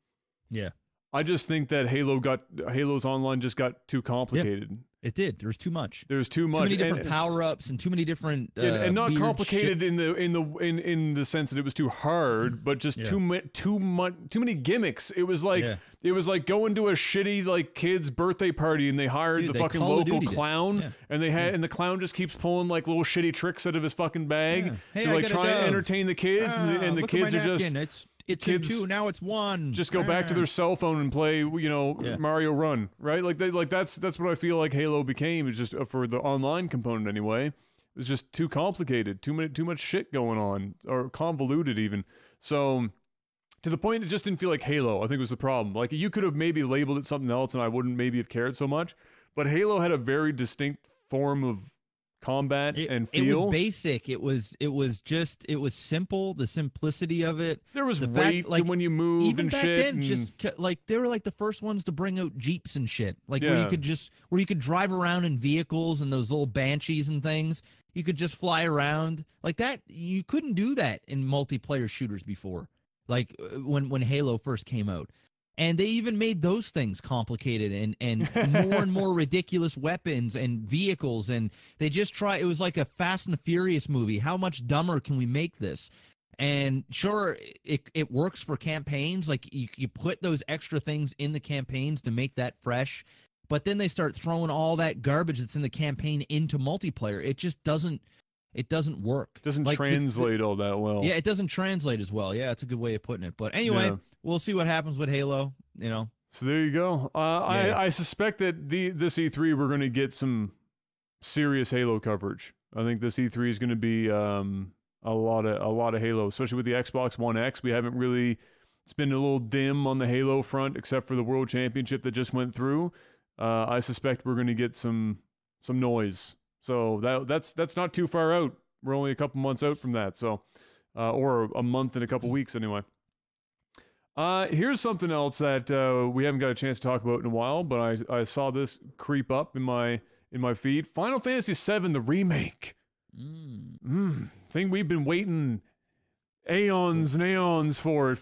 Yeah. I just think that Halo's online just got too complicated. Yep. It did. There was too much. There's too much. Too many different power-ups and too many different and not complicated shit. in the sense that it was too hard, but just too many gimmicks. It was like going to a shitty like kid's birthday party, and they hired the fucking local clown, and and the clown just keeps pulling like little shitty tricks out of his fucking bag to like try and entertain the kids, and the kids are just. It's kids 2, now it's 1. Just go back to their cell phone and play, Mario Run, right? That's what I feel like Halo became, is just for the online component anyway. was just too complicated, too much shit going on, or convoluted even. So to the point it just didn't feel like Halo, I think was the problem. Like you could have maybe labeled it something else and I wouldn't maybe have cared so much, but Halo had a very distinct form of combat and feel. It was basic. It was simple. The simplicity of it. There was weight like, when you moved even and back shit. Then, just like they were like the first ones to bring out Jeeps and shit. Like where you could drive around in vehicles and those little Banshees and things. You could just fly around like that. You couldn't do that in multiplayer shooters before. Like when Halo first came out. And they even made those things complicated and more and more ridiculous weapons and vehicles. And they just it was like a Fast and Furious movie. How much dumber can we make this? And sure, it works for campaigns. Like you put those extra things in the campaigns to make that fresh. But then they start throwing all that garbage that's in the campaign into multiplayer. It just doesn't work. It doesn't translate all that well. Yeah, it doesn't translate as well. Yeah, it's a good way of putting it. But anyway, we'll see what happens with Halo, you know. So there you go. I suspect that this E3 we're going to get some serious Halo coverage. I think this E3 is going to be a lot of Halo, especially with the Xbox One X. We haven't really. It's been a little dim on the Halo front, except for the World Championship that just went through. I suspect we're going to get some noise. So that's not too far out. We're only a couple months out from that. So, or a month and a couple weeks anyway. Here's something else that we haven't got a chance to talk about in a while, but I saw this creep up in my feed. Final Fantasy VII, the remake. Thing we've been waiting aeons and aeons for. It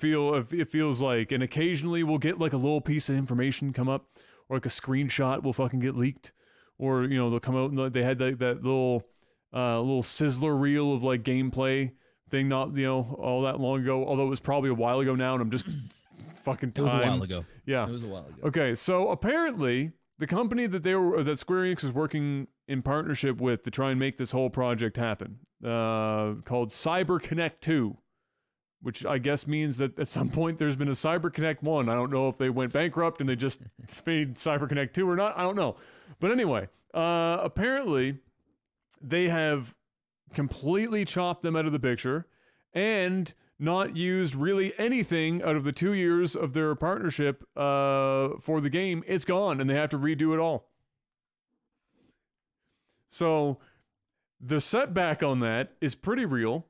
feels like, and occasionally we'll get like a little piece of information come up, or like a screenshot will fucking get leaked. Or, you know, they'll come out and they had that little sizzler reel of like gameplay thing, not, you know, all that long ago, although it was probably a while ago now, and I'm just fucking time. It was a while ago. Yeah. It was a while ago. Okay, so apparently the company that Square Enix was working in partnership with to try and make this whole project happen, called CyberConnect 2, which I guess means that at some point there's been a CyberConnect 1. I don't know if they went bankrupt and they just made CyberConnect 2 or not. I don't know. But anyway, apparently they have completely chopped them out of the picture and not used really anything out of the 2 years of their partnership for the game. It's gone, and they have to redo it all. So the setback on that is pretty real.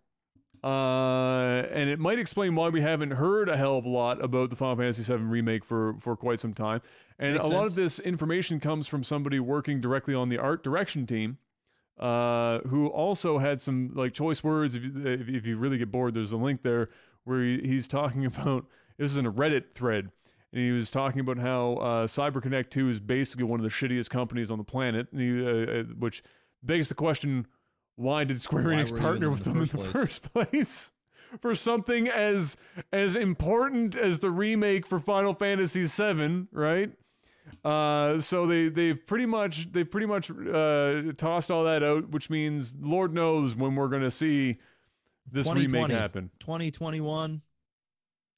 And it might explain why we haven't heard a hell of a lot about the Final Fantasy VII Remake for quite some time. And Makes a lot sense. of this information comes from somebody working directly on the art direction team, who also had some like choice words. If you really get bored, there's a link there where he's talking about, this is in a Reddit thread, and he was talking about how CyberConnect 2 is basically one of the shittiest companies on the planet, and which begs the question, why did Square Enix partner with them in the first place? For something as important as the remake for Final Fantasy VII, right? So they've pretty much tossed all that out, which means Lord knows when we're gonna see this remake happen. 2021,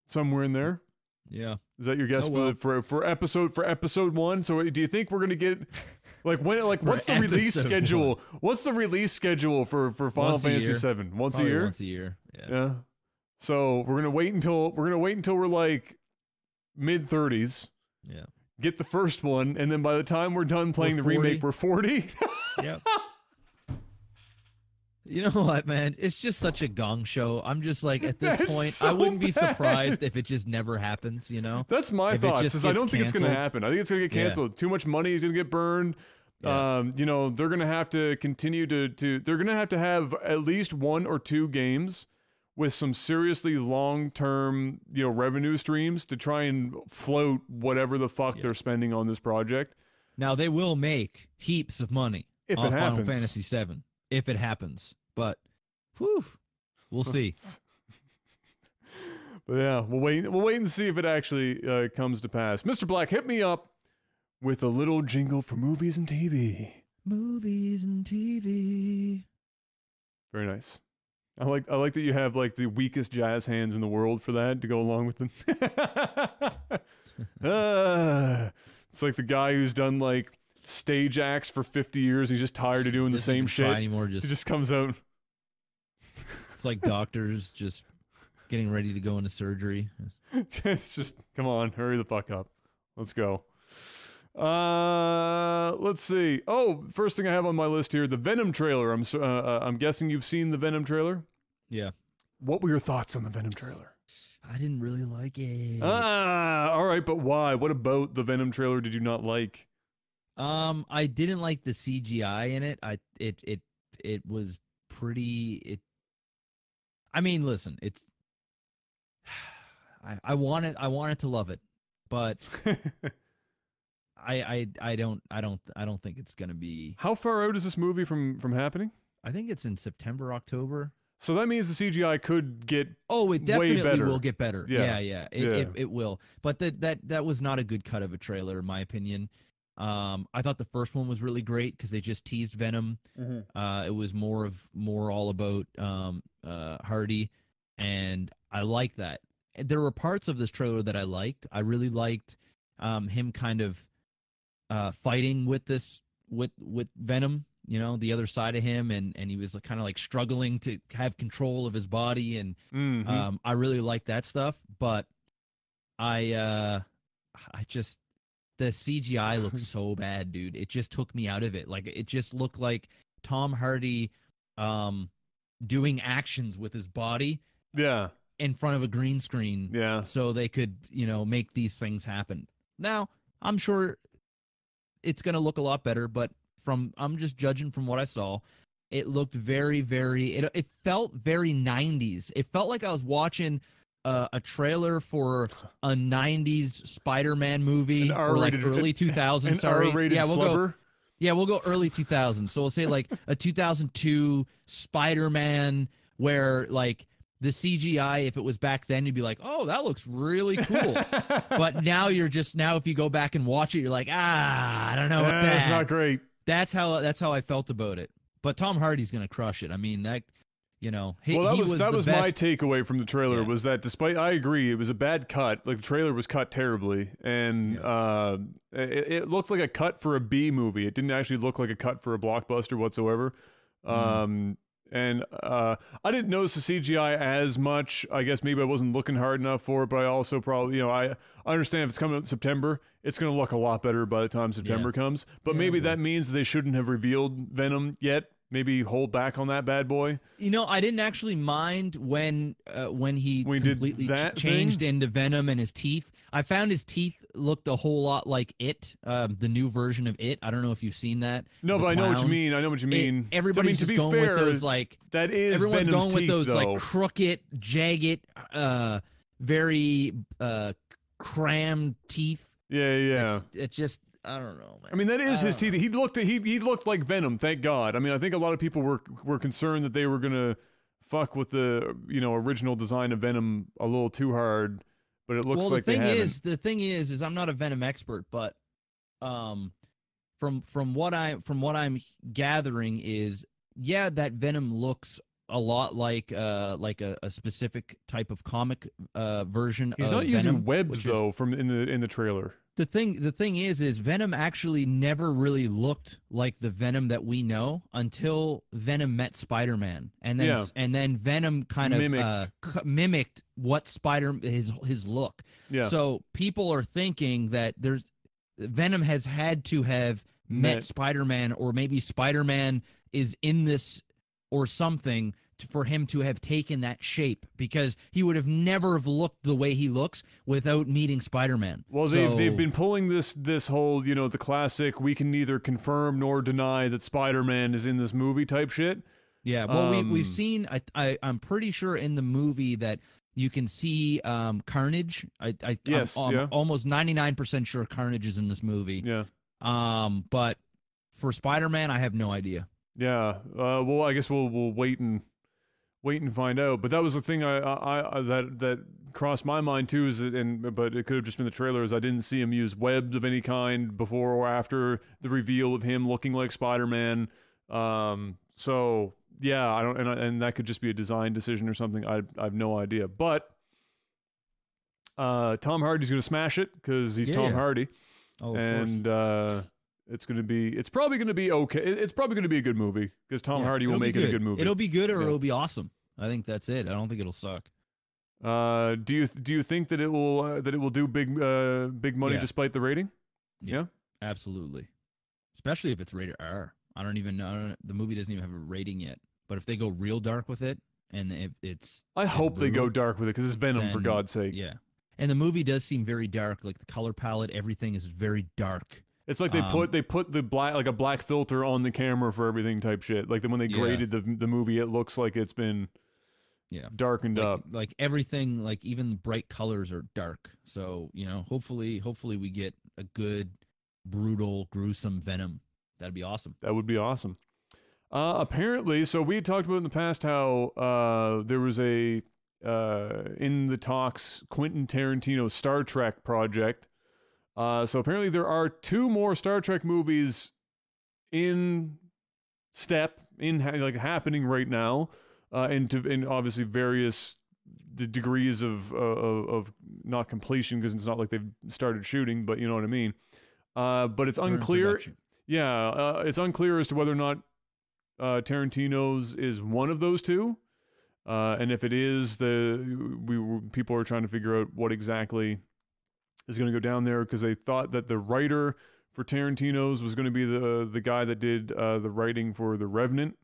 somewhere in there. Yeah. Is that your guess for episode 1? So do you think we're gonna get like when what's the release schedule? 1. What's the release schedule for Final Fantasy VII? Once a year. Once a year. Yeah. So we're gonna wait until we're like mid-30s. Yeah. Get the first one, and then by the time we're done playing the remake, we're 40. Yep. You know what, man? It's just such a gong show. I'm just like, at this point, so I wouldn't be bad. surprised if it just never happens, you know? That's my thoughts, is I don't think it's going to happen. I think it's going to get canceled. Too much money is going to get burned. Yeah. You know, they're going to have to continue to they're going to have at least 1 or 2 games with some seriously long-term, you know, revenue streams to try and float whatever the fuck they're spending on this project. Now, they will make heaps of money if on it Final happens. Fantasy VII, if it happens. But, whew, we'll see. But yeah, we'll wait and see if it actually comes to pass. Mr. Black, hit me up with a little jingle for movies and TV. Movies and TV. Very nice. I like that you have like the weakest jazz hands in the world for that to go along with them. It's like the guy who's done like stage acts for 50 years. He's just tired of doing the same shit. Anymore, he just comes out. It's like doctors just getting ready to go into surgery. It's just, come on, hurry the fuck up. Let's go. Let's see. Oh, first thing I have on my list here, the Venom trailer. I'm guessing you've seen the Venom trailer? Yeah. What were your thoughts on the Venom trailer? I didn't really like it. All right, but why? What about the Venom trailer did you not like? I didn't like the CGI in it. It was pretty. I mean, listen, it's. I wanted to love it, but I don't think it's gonna be. How far out is this movie from happening? I think it's in September, October. So that means the CGI could get it definitely way better. Will get better. Yeah. It will. But that was not a good cut of a trailer, in my opinion. I thought the first one was really great because they just teased Venom. It was more all about Hardy, and I like that. There were parts of this trailer that I liked. I really liked him kind of fighting with Venom. You know, the other side of him, and he was kind of like struggling to have control of his body, and I really like that stuff. But I just the CGI looks so bad, dude. It just took me out of it. Like it just looked like Tom Hardy doing actions with his body, in front of a green screen, so they could make these things happen. Now I'm sure it's gonna look a lot better, but I'm just judging from what I saw. It looked very, very. It felt very 90s. It felt like I was watching a trailer for a 90s Spider-Man movie, or like early 2000s. Sorry, we'll go early 2000s. So we'll say like a 2002 Spider-Man, where like the CGI, if it was back then, you'd be like, oh, that looks really cool. But now if you go back and watch it, you're like, I don't know. That's not great. That's how I felt about it. But Tom Hardy's gonna crush it. I mean, that was my takeaway from the trailer, was that despite, I agree, it was a bad cut. Like the trailer was cut terribly, and it looked like a cut for a B movie. It didn't actually look like a cut for a blockbuster whatsoever. And I didn't notice the CGI as much. I guess maybe I wasn't looking hard enough for it, but I also probably, I understand if it's coming out in September, it's going to look a lot better by the time September comes. But maybe that means they shouldn't have revealed Venom yet. Maybe hold back on that bad boy. I didn't actually mind when he completely changed into Venom and his teeth. I found his teeth looked a whole lot like It, the new version of It. I don't know if you've seen that. No, but I know what you mean. Everybody's just going with those like that is everyone's Venom's going with those teeth, like crooked, jagged, very crammed teeth. Yeah. It just. I don't know, man. I mean, that is his teeth. He looked like Venom. Thank God. I mean, I think a lot of people were concerned that they were gonna fuck with the original design of Venom a little too hard, but it looks like they haven't. The thing is I'm not a Venom expert, but from what I'm gathering is that Venom looks a lot like a specific type of comic version. He's not using Venom, webs though from in the trailer. The thing is Venom actually never really looked like the Venom that we know until Venom met Spider-Man, and then Venom kind of mimicked what his look. Yeah. So people are thinking that Venom has had to have met Spider-Man, or maybe Spider-Man is in this or something for him to have taken that shape, because he would have never have looked the way he looks without meeting Spider-Man. Well, they've been pulling this whole, the classic, we can neither confirm nor deny that Spider-Man is in this movie type shit. Yeah, well, we've seen, I'm pretty sure in the movie that you can see Carnage. I'm almost 99% sure Carnage is in this movie. Yeah. But for Spider-Man, I have no idea. Yeah. Well, I guess we'll wait and find out. But that was the thing that crossed my mind too. But it could have just been the trailer. I didn't see him use webs of any kind before or after the reveal of him looking like Spider-Man. So yeah, I don't, and that could just be a design decision or something. I have no idea. But Tom Hardy's gonna smash it because he's Tom Hardy. Oh, of course. It's probably gonna be okay. It's probably gonna be a good movie because Tom Hardy will make it a good movie. It'll be good or it'll be awesome. I think that's it. I don't think it'll suck. Do you think that it will do big money despite the rating? Yeah, absolutely. Especially if it's rated R. I don't even know. The movie doesn't even have a rating yet. But if they go real dark with it, and I hope they go dark with it because it's Venom, for God's sake. Yeah, and the movie does seem very dark. Like the color palette, everything is very dark. It's like they put the black, like a black filter on the camera for everything type shit. Like when they graded the movie, it looks like it's been darkened up. Like everything, like even bright colors are dark. So hopefully we get a good, brutal, gruesome Venom. That'd be awesome. That would be awesome. Apparently, so we had talked about in the past how there was a in the talks Quentin Tarantino Star Trek project. So apparently there are 2 more Star Trek movies happening right now, and obviously various degrees of not completion because it's not like they've started shooting, but you know what I mean. But it's unclear. Yeah, it's unclear as to whether or not Tarantino's is one of those 2, and if it is, people are trying to figure out what exactly is going to go down there because they thought that the writer for Tarantino's was going to be the guy that did the writing for The Revenant,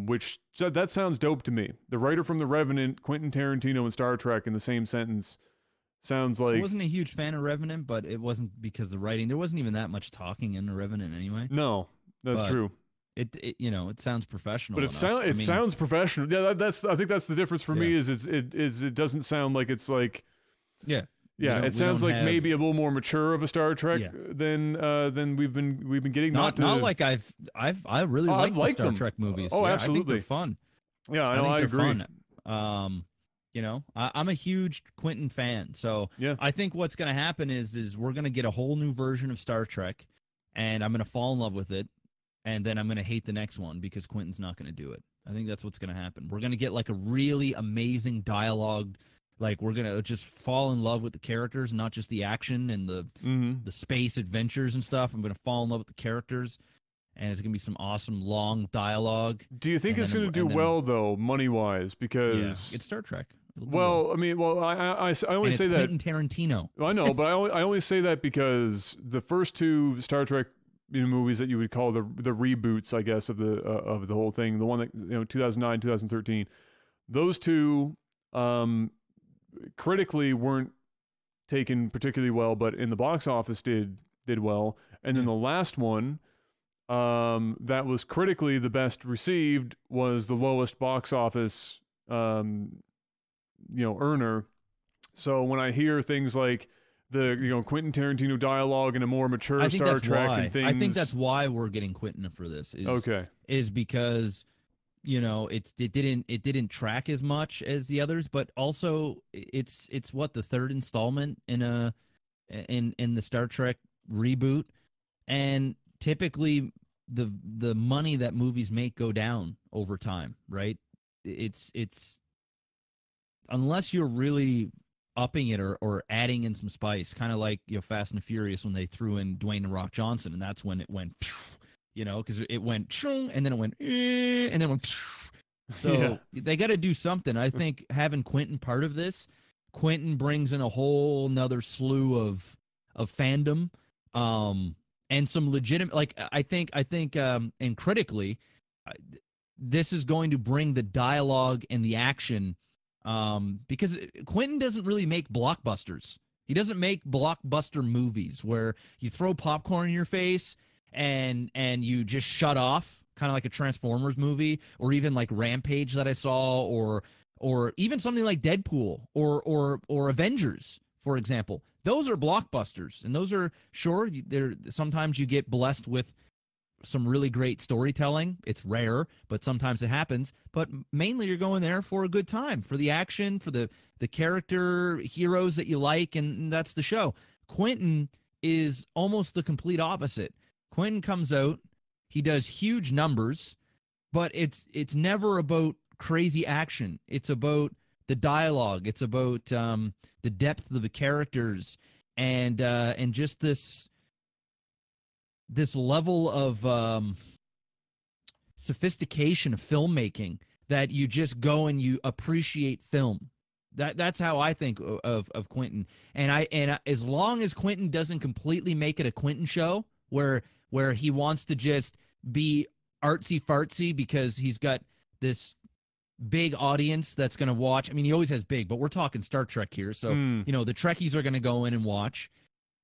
which that sounds dope to me. The writer from The Revenant, Quentin Tarantino, and Star Trek in the same sentence sounds like. I wasn't a huge fan of Revenant, but it wasn't because of the writing. There wasn't even that much talking in The Revenant anyway. No, that's true. It sounds professional. But it sounds professional. Yeah, I think that's the difference for me is it doesn't sound like it's like. Yeah. Yeah, it sounds like maybe a little more mature of a Star Trek than we've been getting. Not like I really like the Star Trek movies. Oh, absolutely, I think they're fun. Yeah, I agree. Fun. I'm a huge Quentin fan, so I think what's going to happen is we're going to get a whole new version of Star Trek, and I'm going to fall in love with it, and then I'm going to hate the next one because Quentin's not going to do it. I think that's what's going to happen. We're going to get like a really amazing dialogue. Like we're gonna just fall in love with the characters, not just the action and the space adventures and stuff. I'm gonna fall in love with the characters, and it's gonna be some awesome long dialogue. Do you think it's gonna do well though, money wise? Because it's Star Trek. I only say that Quentin Tarantino. I know, but I only say that because the first 2 Star Trek movies that you would call the reboots, I guess, of the whole thing, the one that 2009, 2013, those 2. Critically weren't taken particularly well, but in the box office did well. And then the last one that was critically the best received was the lowest box office earner. So when I hear things like the Quentin Tarantino dialogue and a more mature Star Trek and things, I think that's why we're getting Quentin for this. Is because it didn't track as much as the others, but also it's what the 3rd installment in the Star Trek reboot, and typically the money that movies make go down over time, right? It's unless you're really upping it or adding in some spice, kind of like Fast and Furious when they threw in Dwayne The Rock Johnson, and that's when it went. Because it went and then it went and then it went. So they got to do something. I think having Quentin part of this, Quentin brings in a whole nother slew of fandom, and some legitimate. Like I think, and critically, this is going to bring the dialogue and the action, because Quentin doesn't really make blockbusters. He doesn't make blockbuster movies where you throw popcorn in your face and you just shut off, kind of like a Transformers movie, or even like Rampage that I saw, or even something like Deadpool or Avengers, for example. Those are blockbusters, and those are sometimes you get blessed with some really great storytelling. It's rare, but sometimes it happens. But mainly you're going there for a good time, for the action, for the character heroes that you like, and that's the show. Quentin is almost the complete opposite. Quentin comes out, he does huge numbers, but it's never about crazy action. It's about the dialogue. It's about the depth of the characters, and just this this level of sophistication of filmmaking that you just go and you appreciate film. That's how I think of Quentin. And as long as Quentin doesn't completely make it a Quentin show where he wants to just be artsy fartsy because he's got this big audience that's going to watch. I mean, he always has big, but we're talking Star Trek here. So, you know, the Trekkies are going to go in and watch.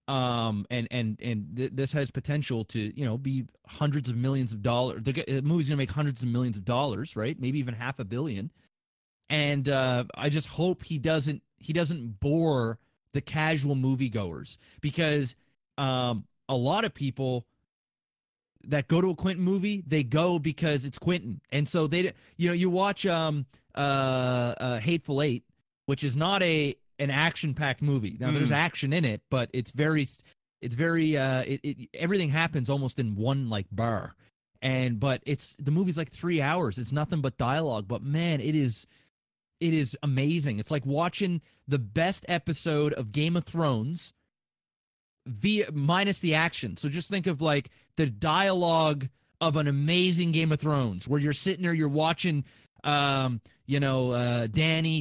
This has potential to, you know, be hundreds of millions of dollars. The movie's going to make hundreds of millions of dollars, right? Maybe even $500 million. And I just hope he doesn't bore the casual moviegoers, because a lot of people that go to a Quentin movie, they go because it's Quentin. And so they, you know, you watch Hateful Eight, which is not an action-packed movie. Now there's action in it, but it's very everything happens almost in one like bar. But the movie's like 3 hours. It's nothing but dialogue, but man, it is amazing. It's like watching the best episode of Game of Thrones minus the action. So just think of like the dialogue of an amazing Game of Thrones, where you're sitting there, you're watching, Danny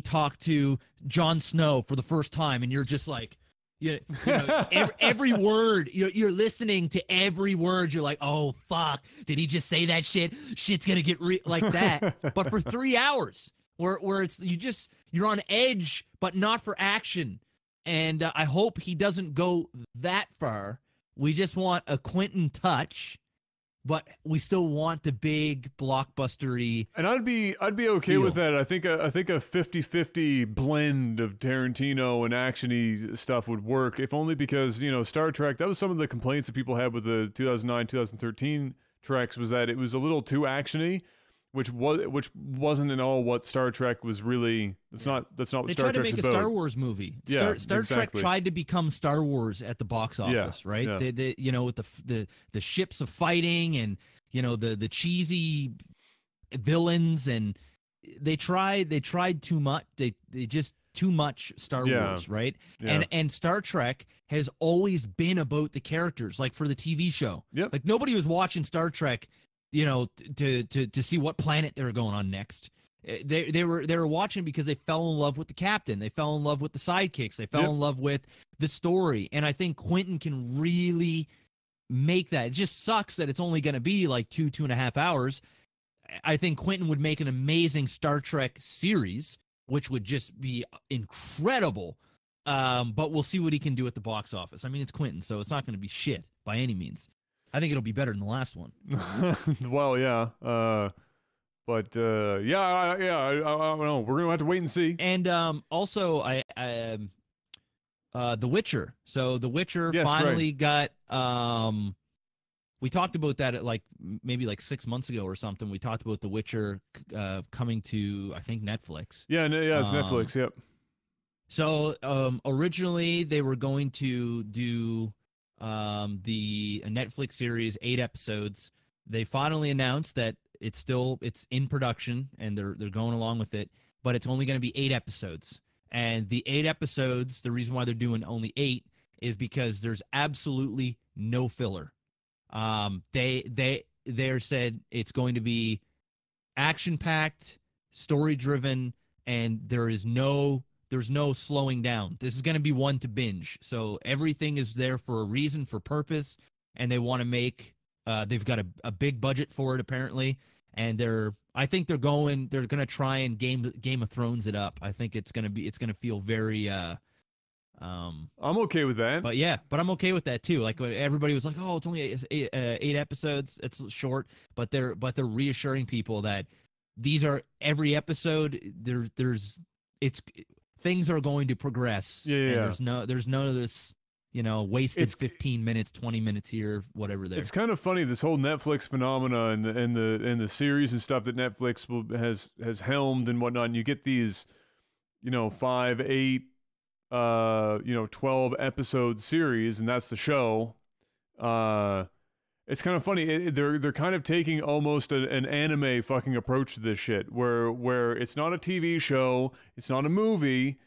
talk to Jon Snow for the first time, and you're just like, you know, every word, you're listening to every word. You're like, oh fuck, did he just say that shit? Shit's gonna get like that. But for 3 hours, where it's you're on edge, but not for action. And I hope he doesn't go that far. We just want a Quentin touch, but we still want the big blockbustery. And I'd be okay with that. I think a 50-50 blend of Tarantino and actiony stuff would work, if only because, you know, Star Trek, that was some of the complaints that people had with the 2009-2013 Treks, was that it was a little too actiony, which wasn't at all what Star Trek was really. That's not what Star Trek's about. They tried to make a Star Wars movie. Star Trek tried to become Star Wars at the box office, right? Yeah. They you know, with the ships of fighting, and you know, the cheesy villains, and they tried too much. They just too much Star Wars, right? Yeah. And Star Trek has always been about the characters, like for the TV show. Yep. Like nobody was watching Star Trek, you know, to see what planet they were going on next. They were watching because they fell in love with the captain. They fell in love with the sidekicks. They fell in love with the story. And I think Quentin can really make that. It just sucks that it's only going to be like 2.5 hours. I think Quentin would make an amazing Star Trek series, which would just be incredible. But we'll see what he can do at the box office. I mean, it's Quentin, so it's not going to be shit by any means. I think it'll be better than the last one. Well, yeah. I don't know. We're going to have to wait and see. And also, The Witcher. So The Witcher finally got... we talked about that at maybe 6 months ago or something. We talked about The Witcher coming to, I think, Netflix. Yeah, it's Netflix, yep. So originally they were going to do... the Netflix series, 8 episodes. They finally announced that it's in production and they're going along with it, but it's only going to be 8 episodes. And the 8 episodes, the reason why they're doing only 8 is because there's absolutely no filler. They said it's going to be action packed, story driven, and there's no slowing down. This is going to be one to binge. So everything is there for a reason, for purpose, and they want to make. They've got a big budget for it apparently, and I think they're going to try and Game of Thrones it up. I think it's going to feel very. I'm okay with that. But I'm okay with that too. Like everybody was like, oh, it's only 8 episodes. It's short, but they're reassuring people that these are every episode. Things are going to progress. Yeah. And there's none of this, wasted 15 minutes, 20 minutes here, whatever there. It's kind of funny, this whole Netflix phenomena and the series and stuff that Netflix has helmed and whatnot. And you get these, 5, 8, 12 episode series, and that's the show. It's kind of funny. They're kind of taking almost an anime fucking approach to this shit, where it's not a TV show, it's not a movie.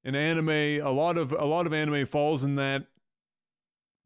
An anime, a lot of anime falls in that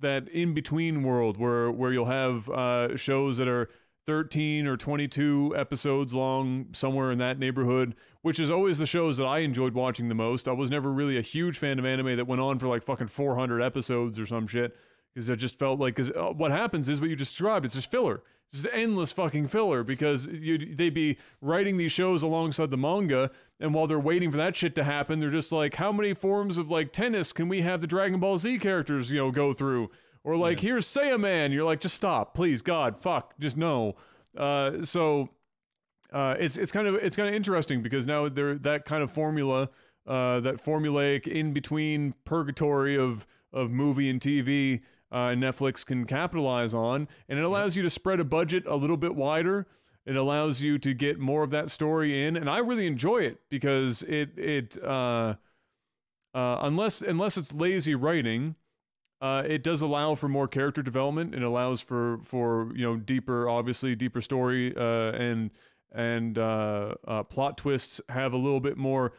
in between world where you'll have shows that are 13 or 22 episodes long, somewhere in that neighborhood, which is always the shows that I enjoyed watching the most. I was never really a huge fan of anime that went on for like fucking 400 episodes or some shit, because I just felt like, because what happens is what you just described, it's just filler. Just endless fucking filler, because they'd be writing these shows alongside the manga, and while they're waiting for that shit to happen, they're just like, how many forms of like tennis can we have the Dragon Ball Z characters, go through? Or like, here's Saiyaman. You're like, just stop, please, God, fuck, just no. So it's kind of interesting, because now that kind of formula, that formulaic in between purgatory of movie and TV, Netflix can capitalize on, and it allows you to spread a budget a little bit wider. It allows you to get more of that story in, and I really enjoy it, because unless it's lazy writing, it does allow for more character development. It allows for deeper story, and plot twists have a little bit more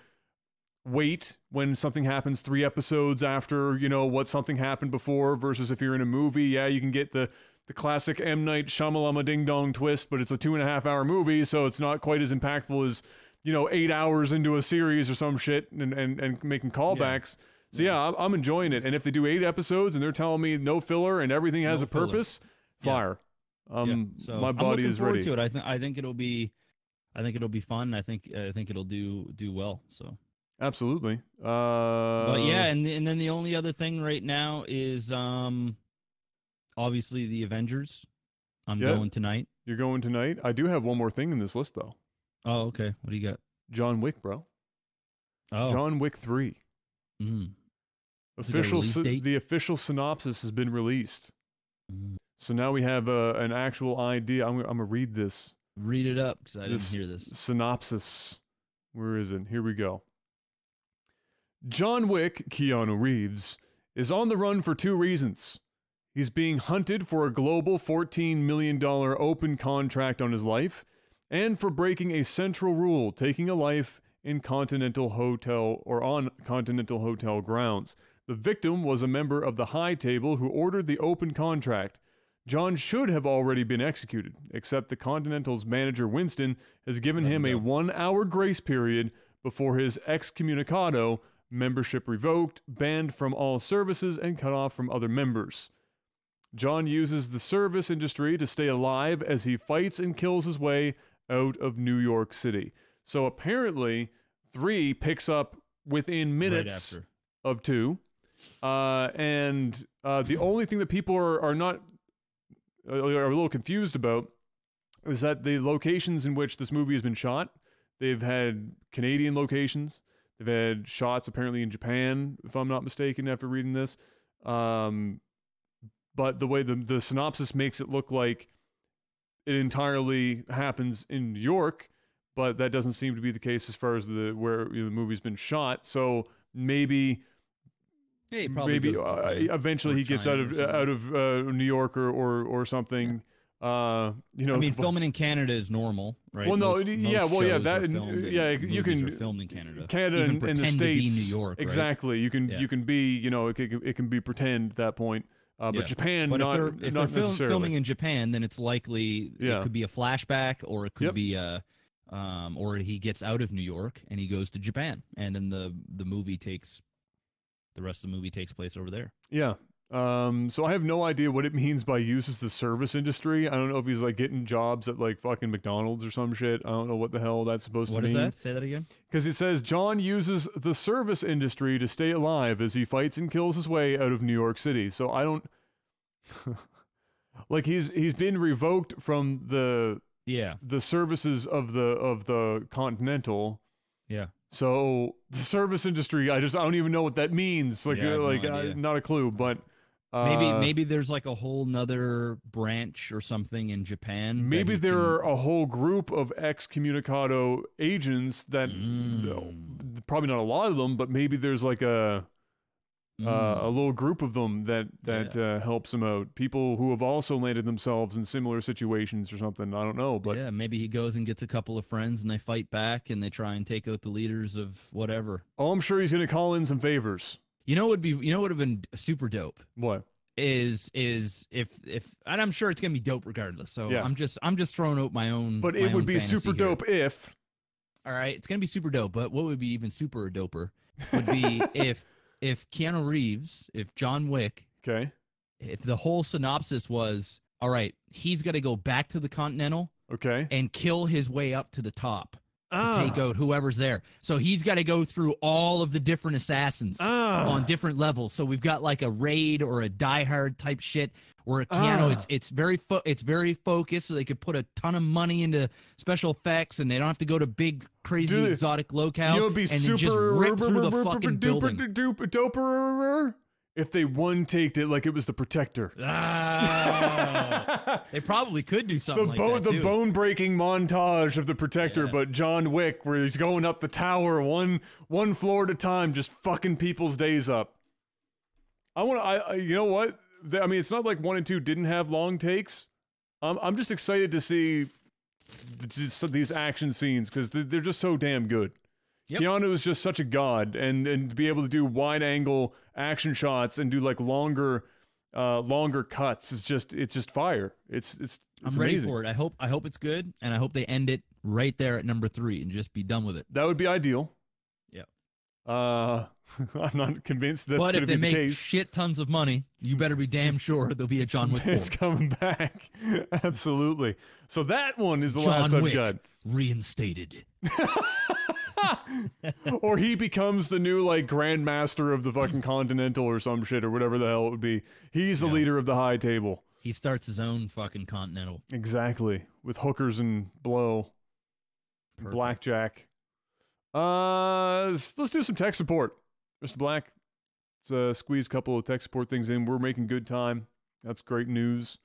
weight when something happens 3 episodes after what something happened before, versus if you're in a movie, you can get the classic M. Night Shyamalama ding dong twist, but it's a 2.5 hour movie, so it's not quite as impactful as 8 hours into a series or some shit, and making callbacks. So I'm enjoying it, and if they do 8 episodes and they're telling me no filler and everything has a purpose, fire. So my body is ready to it. I think it'll be fun. I think it'll do well. So absolutely. But yeah, and then the only other thing right now is obviously the Avengers. I'm going tonight. You're going tonight? I do have one more thing in this list though. Oh, okay. What do you got? John Wick, bro. Oh, John Wick 3. The official synopsis has been released. So now we have an actual idea. I'm gonna read this. Read it up, because I didn't hear this. Synopsis. Where is it? Here we go. John Wick, Keanu Reeves, is on the run for 2 reasons. He's being hunted for a global $14 million open contract on his life, and for breaking a central rule, taking a life on Continental Hotel grounds. The victim was a member of the High Table who ordered the open contract. John should have already been executed, except the Continental's manager Winston has given him a 1-hour grace period before his excommunicado, membership revoked, banned from all services, and cut off from other members. John uses the service industry to stay alive as he fights and kills his way out of New York City. So apparently, 3 picks up within minutes of 2. And the only thing that people are a little confused about is that the locations in which this movie has been shot, they've had Canadian locations. They've had shots apparently in Japan, if I'm not mistaken, after reading this. But the way the synopsis makes it look like it entirely happens in New York, but that doesn't seem to be the case as far as where the movie's been shot. So maybe eventually he gets out of New York or something. I mean, filming in Canada is normal, right? Well, no, most you can filmed in Canada. Canada and the States, to be New York, right? exactly. You can be, it can be pretend at that point. But Japan, but not if not they're necessarily. filming in Japan, then it's likely it could be a flashback, or it could be or he gets out of New York and he goes to Japan, and then the rest of the movie takes place over there. Yeah. So I have no idea what it means by uses the service industry. I don't know if he's like getting jobs at like fucking McDonald's or some shit. I don't know what the hell that's supposed to mean. What is that? Say that again. Because it says John uses the service industry to stay alive as he fights and kills his way out of New York City. So I don't like he's been revoked from the services of the Continental. Yeah. So the service industry, I don't even know what that means. Like not a clue, but maybe there's like a whole nother branch or something in Japan. Maybe there are a whole group of excommunicado agents that probably not a lot of them, but maybe there's like a little group of them that helps him out. People who have also landed themselves in similar situations or something. I don't know, but yeah, maybe he goes and gets a couple of friends and they fight back and they try and take out the leaders of whatever. Oh, I'm sure he's gonna call in some favors. You know what would have been super dope? What? is if and I'm sure it's gonna be dope regardless. So Yeah. I'm just throwing out my own. But my it own would be fantasy super here. dope if. All right, it's gonna be super dope. But what would be even super doper would be if Keanu Reeves, if John Wick, Okay. if the whole synopsis was, all right, he's got to go back to the Continental Okay. and kill his way up to the top to take out whoever's there. So he's got to go through all of the different assassins on different levels. So we've got like a raid or a Die Hard type shit where Keanu, it's very focused, so they could put a ton of money into special effects and they don't have to go to big crazy exotic locales. You know, it'd be and super then just rip through the fucking building. doper if they one-taked it like it was The Protector. They probably could do something like that The too. bone-breaking montage of The Protector, but John Wick, where he's going up the tower one floor at a time, just fucking people's days up. You know what? I mean, it's not like 1 and 2 didn't have long takes. I'm just excited to see these action scenes because they're just so damn good. Yep. Keanu is just such a god, and to be able to do wide angle action shots and do like longer cuts is just fire. It's I'm ready for it. I hope it's good, and I hope they end it right there at number 3 and just be done with it. That would be ideal. Yeah. I'm not convinced that's going to be the case. But if they make shit tons of money, you better be damn sure there'll be a John Wick 4. It's coming back. Absolutely. So that one is the last I've got. Reinstated. Or he becomes the new like grandmaster of the fucking Continental or some shit or whatever the hell it would be. He's the leader of the high table. He starts his own fucking Continental. Exactly. With hookers and blow. Perfect. Blackjack. Let's do some tech support. Mr. Black, let's squeeze a couple of tech support things in. We're making good time. That's great news.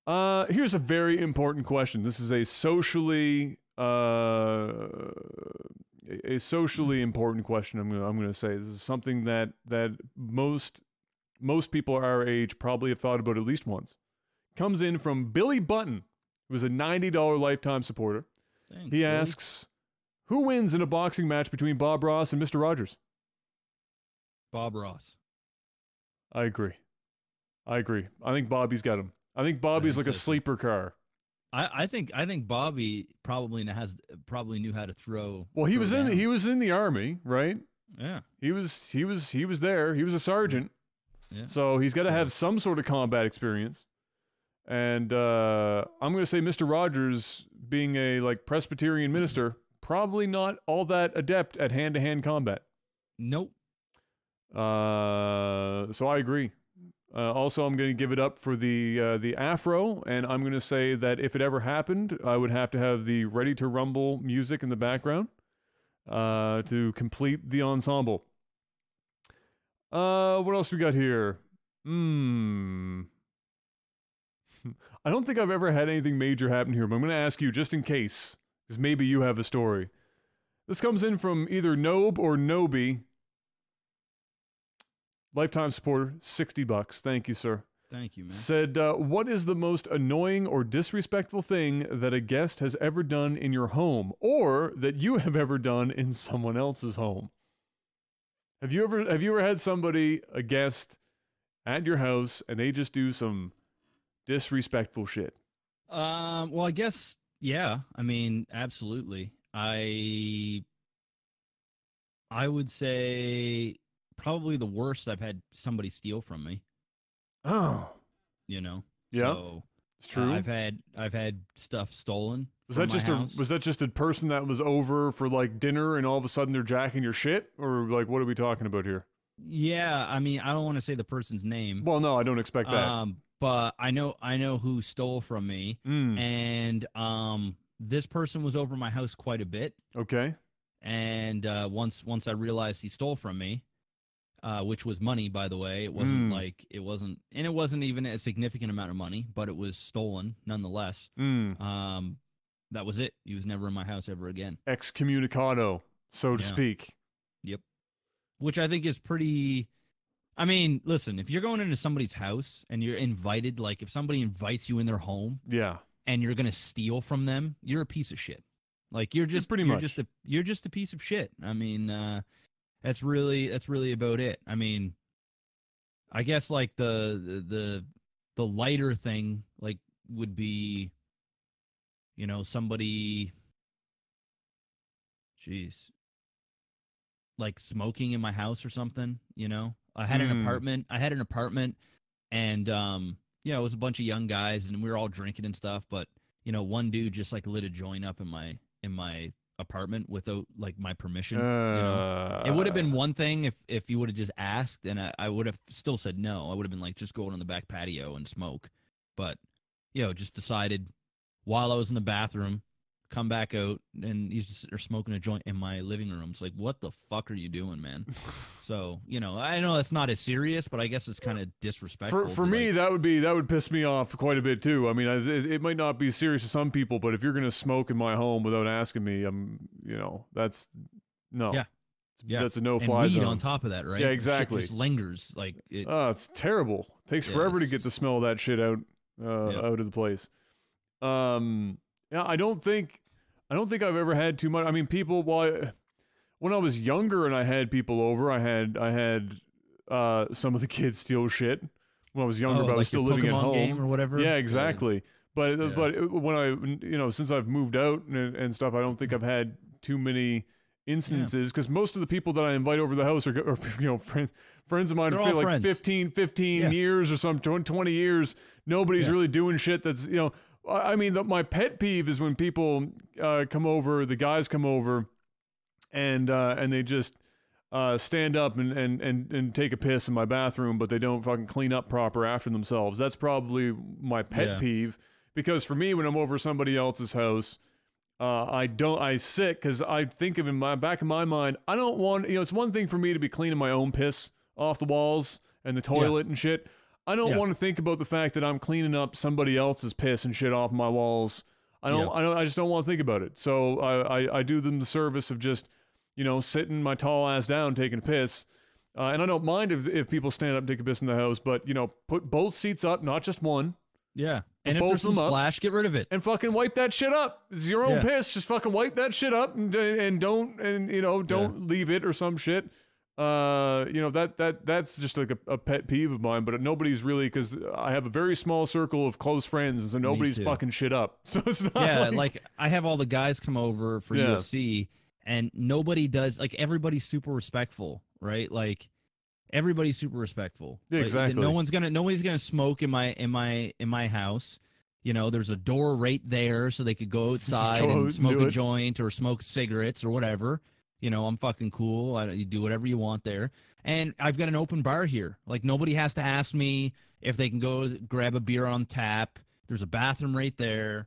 Here's a very important question. This is a socially important question. I'm gonna say this is something that most people our age probably have thought about at least once. Comes in from Billy Button, who is a $90 lifetime supporter. Thanks, he Billy. asks, who wins in a boxing match between Bob Ross and Mr. Rogers? Bob Ross. I agree. I think Bobby's got him. I think Bobby's like a sleeper car. I think Bobby probably knew how to throw. Well, he was in the army, right? Yeah. He was there. He was a sergeant. Yeah. So he's got to have some sort of combat experience. And I'm going to say Mr. Rogers, being a like Presbyterian minister, probably not all that adept at hand-to-hand combat. Nope. So I agree. Also, I'm going to give it up for the afro, and I'm going to say that if it ever happened, I would have to have the Ready to Rumble music in the background to complete the ensemble. What else we got here? I don't think I've ever had anything major happen here, but I'm going to ask you just in case, because maybe you have a story. This comes in from either Nob or Nobi. Lifetime supporter, $60. Thank you, sir. Thank you, man. Said, what is the most annoying or disrespectful thing that a guest has ever done in your home, or that you have ever done in someone else's home? Have you ever had a guest at your house, and they just do some disrespectful shit? Well, I guess, yeah. I mean, absolutely. I would say probably the worst I've had somebody steal from me. Oh. You know? Yeah. So, it's true. I've had stuff stolen. Was that just a person that was over for like dinner and all of a sudden they're jacking your shit? Or like what are we talking about here? Yeah, I mean, I don't want to say the person's name. Well, no, I don't expect that. But I know who stole from me. And this person was over my house quite a bit. Okay. And once I realized he stole from me, which was money, by the way, it wasn't it wasn't even a significant amount of money, but it was stolen nonetheless. That was it. He was never in my house ever again. Excommunicado, so to speak. Yep. Which I think is pretty. I mean, listen, if you're going into somebody's house and you're invited, like if somebody invites you in their home, and you're gonna steal from them, you're a piece of shit. Like you're just a piece of shit. I mean, that's really about it. I mean, I guess like the lighter thing like would be, you know, somebody, jeez, like smoking in my house or something. You know, I had an apartment. And you know, it was a bunch of young guys, and we were all drinking and stuff. But you know, one dude just like lit a joint up in my apartment without like my permission. You know, it would have been one thing if you would have just asked, and I would have still said no. I would have been like, just go out on the back patio and smoke. But you know, just decided while I was in the bathroom, come back out, and he's just there smoking a joint in my living room. It's like, what the fuck are you doing, man? So, you know, I know that's not as serious, but I guess it's kind of disrespectful. For me, like, that would piss me off quite a bit too. I mean, it might not be serious to some people, but if you're gonna smoke in my home without asking me, you know, that's no. Yeah. That's a no-fly zone. On top of that, right? Yeah, exactly. Shit just lingers like it. It's terrible. It takes forever to get the smell of that shit out of the place. Yeah, I don't think I've ever had too much. I mean, people. When I was younger and I had people over, I had some of the kids steal shit. When I was younger, but I was still living at home. Game or whatever. Yeah, exactly. But when since I've moved out and stuff, I don't think I've had too many instances, because most of the people that I invite over the house are you know, friends of mine who feel like 15 years or some 20 years. Nobody's really doing shit that's, you know. I mean, my pet peeve is when people come over, the guys come over, and they just stand up and take a piss in my bathroom, but they don't fucking clean up proper after themselves. That's probably my pet peeve, because for me, when I'm over somebody else's house, I sit, because I think of in my back of my mind, I don't want, you know, it's one thing for me to be cleaning my own piss off the walls and the toilet and shit. I don't want to think about the fact that I'm cleaning up somebody else's piss and shit off my walls. I just don't want to think about it. So I do them the service of just, you know, sitting my tall ass down, taking a piss. And I don't mind if people stand up and take a piss in the house, but, you know, put both seats up, not just one. Yeah. And if there's some splash, get rid of it. And fucking wipe that shit up. It's your own piss. Just fucking wipe that shit up and don't leave it or some shit. You know, that's just like a pet peeve of mine, but nobody's really, because I have a very small circle of close friends, and so nobody's fucking shit up. So it's not like I have all the guys come over for UFC, and nobody does, like, everybody's super respectful, right? Like everybody's super respectful. Yeah, exactly. Nobody's gonna smoke in my house. You know, there's a door right there, so they could go outside and smoke a joint or smoke cigarettes or whatever. You know, I'm fucking cool. You do whatever you want there. And I've got an open bar here. Like, nobody has to ask me if they can go grab a beer on tap. There's a bathroom right there.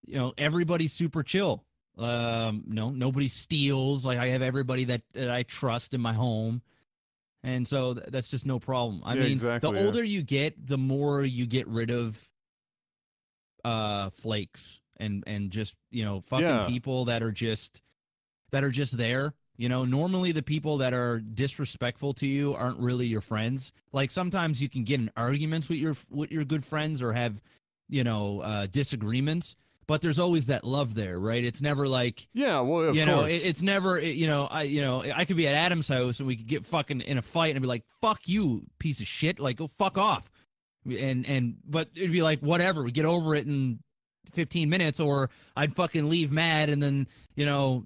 You know, everybody's super chill. Nobody steals. Like, I have everybody that I trust in my home. And so that's just no problem. I mean, the older you get, the more you get rid of flakes and just, you know, fucking people that are just there. You know, normally the people that are disrespectful to you aren't really your friends. Like, sometimes you can get in arguments with your good friends or have, you know, disagreements, but there's always that love there, right? It's never like, of course. It's never, I could be at Adam's house and we could get fucking in a fight and be like, fuck you, piece of shit. Like, go fuck off. But it'd be like, whatever, we get over it in 15 minutes, or I'd fucking leave mad, and then, you know,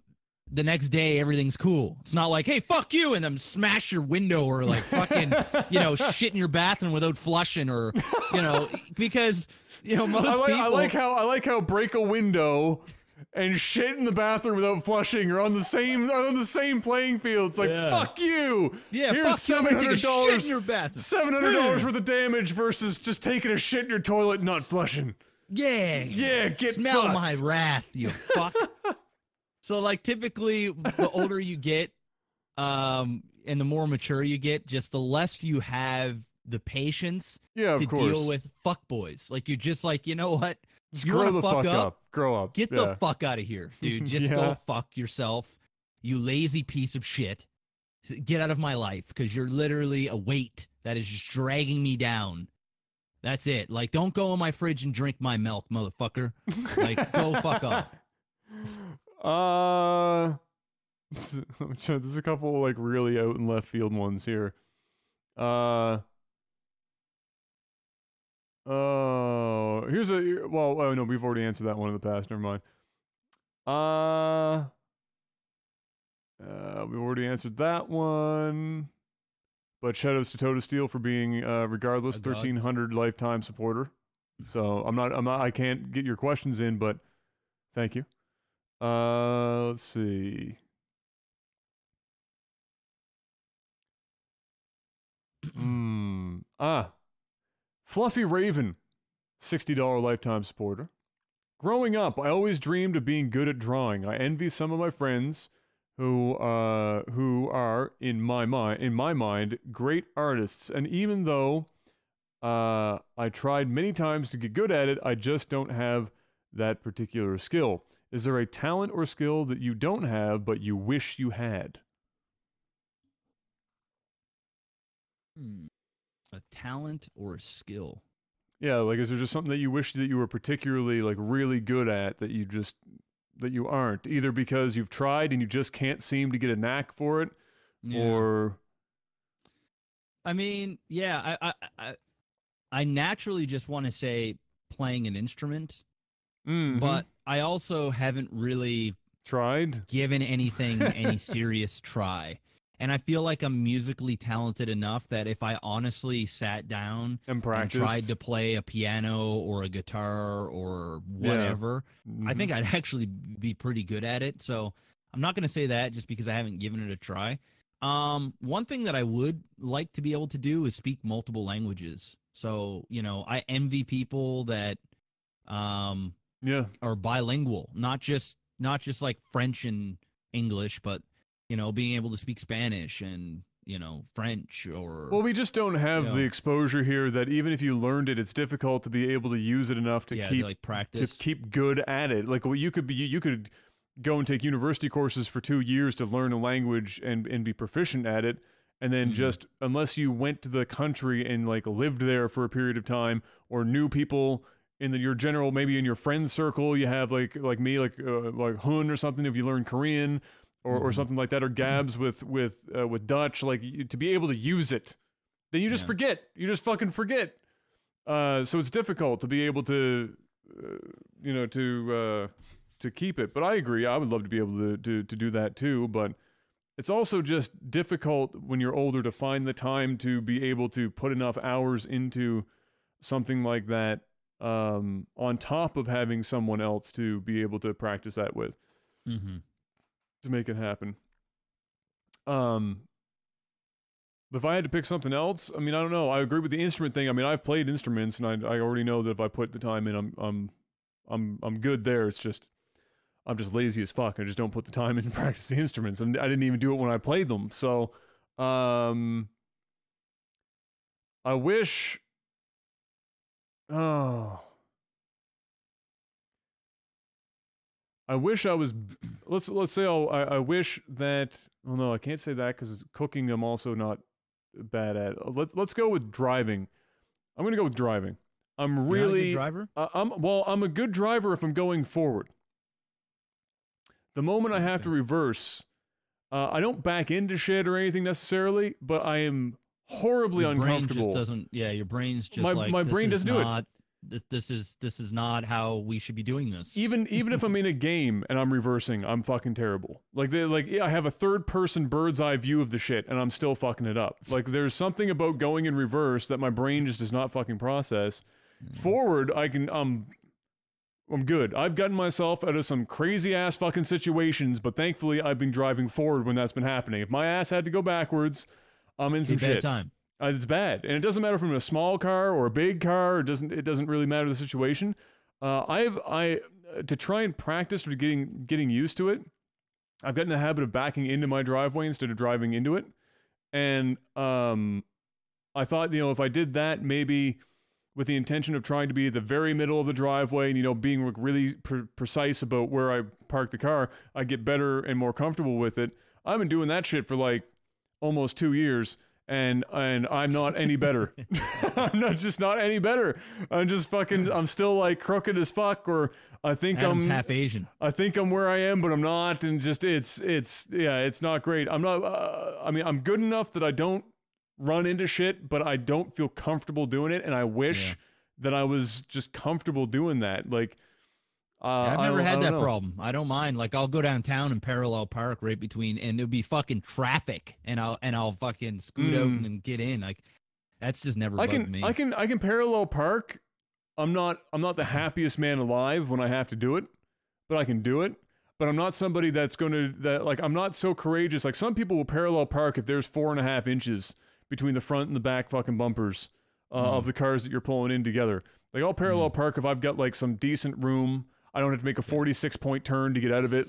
the next day everything's cool. It's not like, hey, fuck you, and then smash your window, or like fucking, you know, shit in your bathroom without flushing, or, you know, because, you know, most people. I like how break a window and shit in the bathroom without flushing are on the same playing field. It's like, fuck you. Yeah, here's $700 in your bathroom. $700 worth of damage versus just taking a shit in your toilet and not flushing. Yeah, smell fucked. My wrath, you fuck. So, like, typically, the older you get, and the more mature you get, just the less you have the patience to deal with fuckboys. Like, you're just like, you know what? Just grow the fuck up. Grow up. Get the fuck out of here, dude. Just go fuck yourself, you lazy piece of shit. Get out of my life, because you're literally a weight that is just dragging me down. That's it. Like, don't go in my fridge and drink my milk, motherfucker. Like, go fuck off. There's a couple like really out in left field ones here. Oh, here's a well. Oh no, we've already answered that one in the past. Never mind. We've already answered that one. But shoutouts to Total Steel for being, regardless, 1,300 lifetime supporter. So I can't get your questions in, but thank you. Let's see. Fluffy Raven, $60 lifetime supporter. Growing up, I always dreamed of being good at drawing. I envy some of my friends who are in my mind great artists. And even though I tried many times to get good at it, I just don't have that particular skill. Is there a talent or skill that you don't have but you wish you had? A talent or a skill? Yeah, like is there just something that you wish that you were particularly like really good at that you aren't, either because you've tried and you just can't seem to get a knack for it, or I mean, yeah, I naturally just want to say playing an instrument, but I also haven't really given anything any serious try. And I feel like I'm musically talented enough that if I honestly sat down and tried to play a piano or a guitar or whatever, I think I'd actually be pretty good at it. So I'm not going to say that just because I haven't given it a try. One thing that I would like to be able to do is speak multiple languages. So, you know, I envy people that are bilingual, not just like French and English, but you know, being able to speak Spanish and, you know, French or... Well, we just don't have the exposure here that even if you learned it, it's difficult to be able to use it enough to keep like practice. To keep good at it. Like, well, you could go and take university courses for 2 years to learn a language and be proficient at it, and then just, unless you went to the country and, like, lived there for a period of time or knew people in your general, maybe in your friend circle, you have, like me, like Hun or something, if you learn Korean... Or something like that, or Gabs with Dutch, like to be able to use it, then you just forget. You just fucking forget. So it's difficult to be able to, to keep it. But I agree. I would love to be able to do that too. But it's also just difficult when you're older to find the time to be able to put enough hours into something like that, on top of having someone else to be able to practice that with. To make it happen. If I had to pick something else, I mean, I don't know. I agree with the instrument thing. I mean, I've played instruments, and I already know that if I put the time in, I'm good there. It's just I'm just lazy as fuck. I just don't put the time in to practice the instruments, and I didn't even do it when I played them. So, I wish. Oh. I wish I was. Let's say I wish that. Oh no, I can't say that because cooking I'm also not bad at. Let's go with driving. I'm gonna go with driving. I'm really You're not a good driver. I'm a good driver if I'm going forward. The moment I have to reverse, I don't back into shit or anything necessarily, but I am horribly uncomfortable. Your brain's just my brain doesn't do it. This is not how we should be doing this. Even if I'm in a game and I'm reversing, I'm fucking terrible. I have a third person bird's eye view of the shit and I'm still fucking it up. Like there's something about going in reverse that my brain just does not fucking process. Forward, I'm good. I've gotten myself out of some crazy ass fucking situations, but thankfully I've been driving forward when that's been happening. If my ass had to go backwards, I'm in some shit. Bad time. It's bad, and it doesn't matter if I'm in a small car or a big car. It doesn't really matter the situation. To try and practice for getting used to it, I've gotten in the habit of backing into my driveway instead of driving into it, and I thought if I did that, maybe with the intention of trying to be at the very middle of the driveway and being really precise about where I park the car, I'd get better and more comfortable with it. I've been doing that shit for like almost 2 years. And I'm not any better. I'm not any better. I'm still like crooked as fuck, or I think Adam's half Asian. I think I'm where I am, but I'm not, and just it's not great. I'm not. I mean, I'm good enough that I don't run into shit, but I don't feel comfortable doing it, and I wish that I was just comfortable doing that. Like, I've never had that know. problem. I don't mind. Like, I'll go downtown and parallel park right between, and it'll be fucking traffic, and I'll fucking scoot out and get in. Like, that's just never bugged me. I can parallel park. I'm not the happiest man alive when I have to do it, but I can do it. But I'm not somebody that's like, I'm not so courageous. Like, some people will parallel park if there's 4.5 inches between the front and the back fucking bumpers of the cars that you're pulling in together. Like, I'll parallel park if I've got like some decent room. I don't have to make a 46-point turn to get out of it.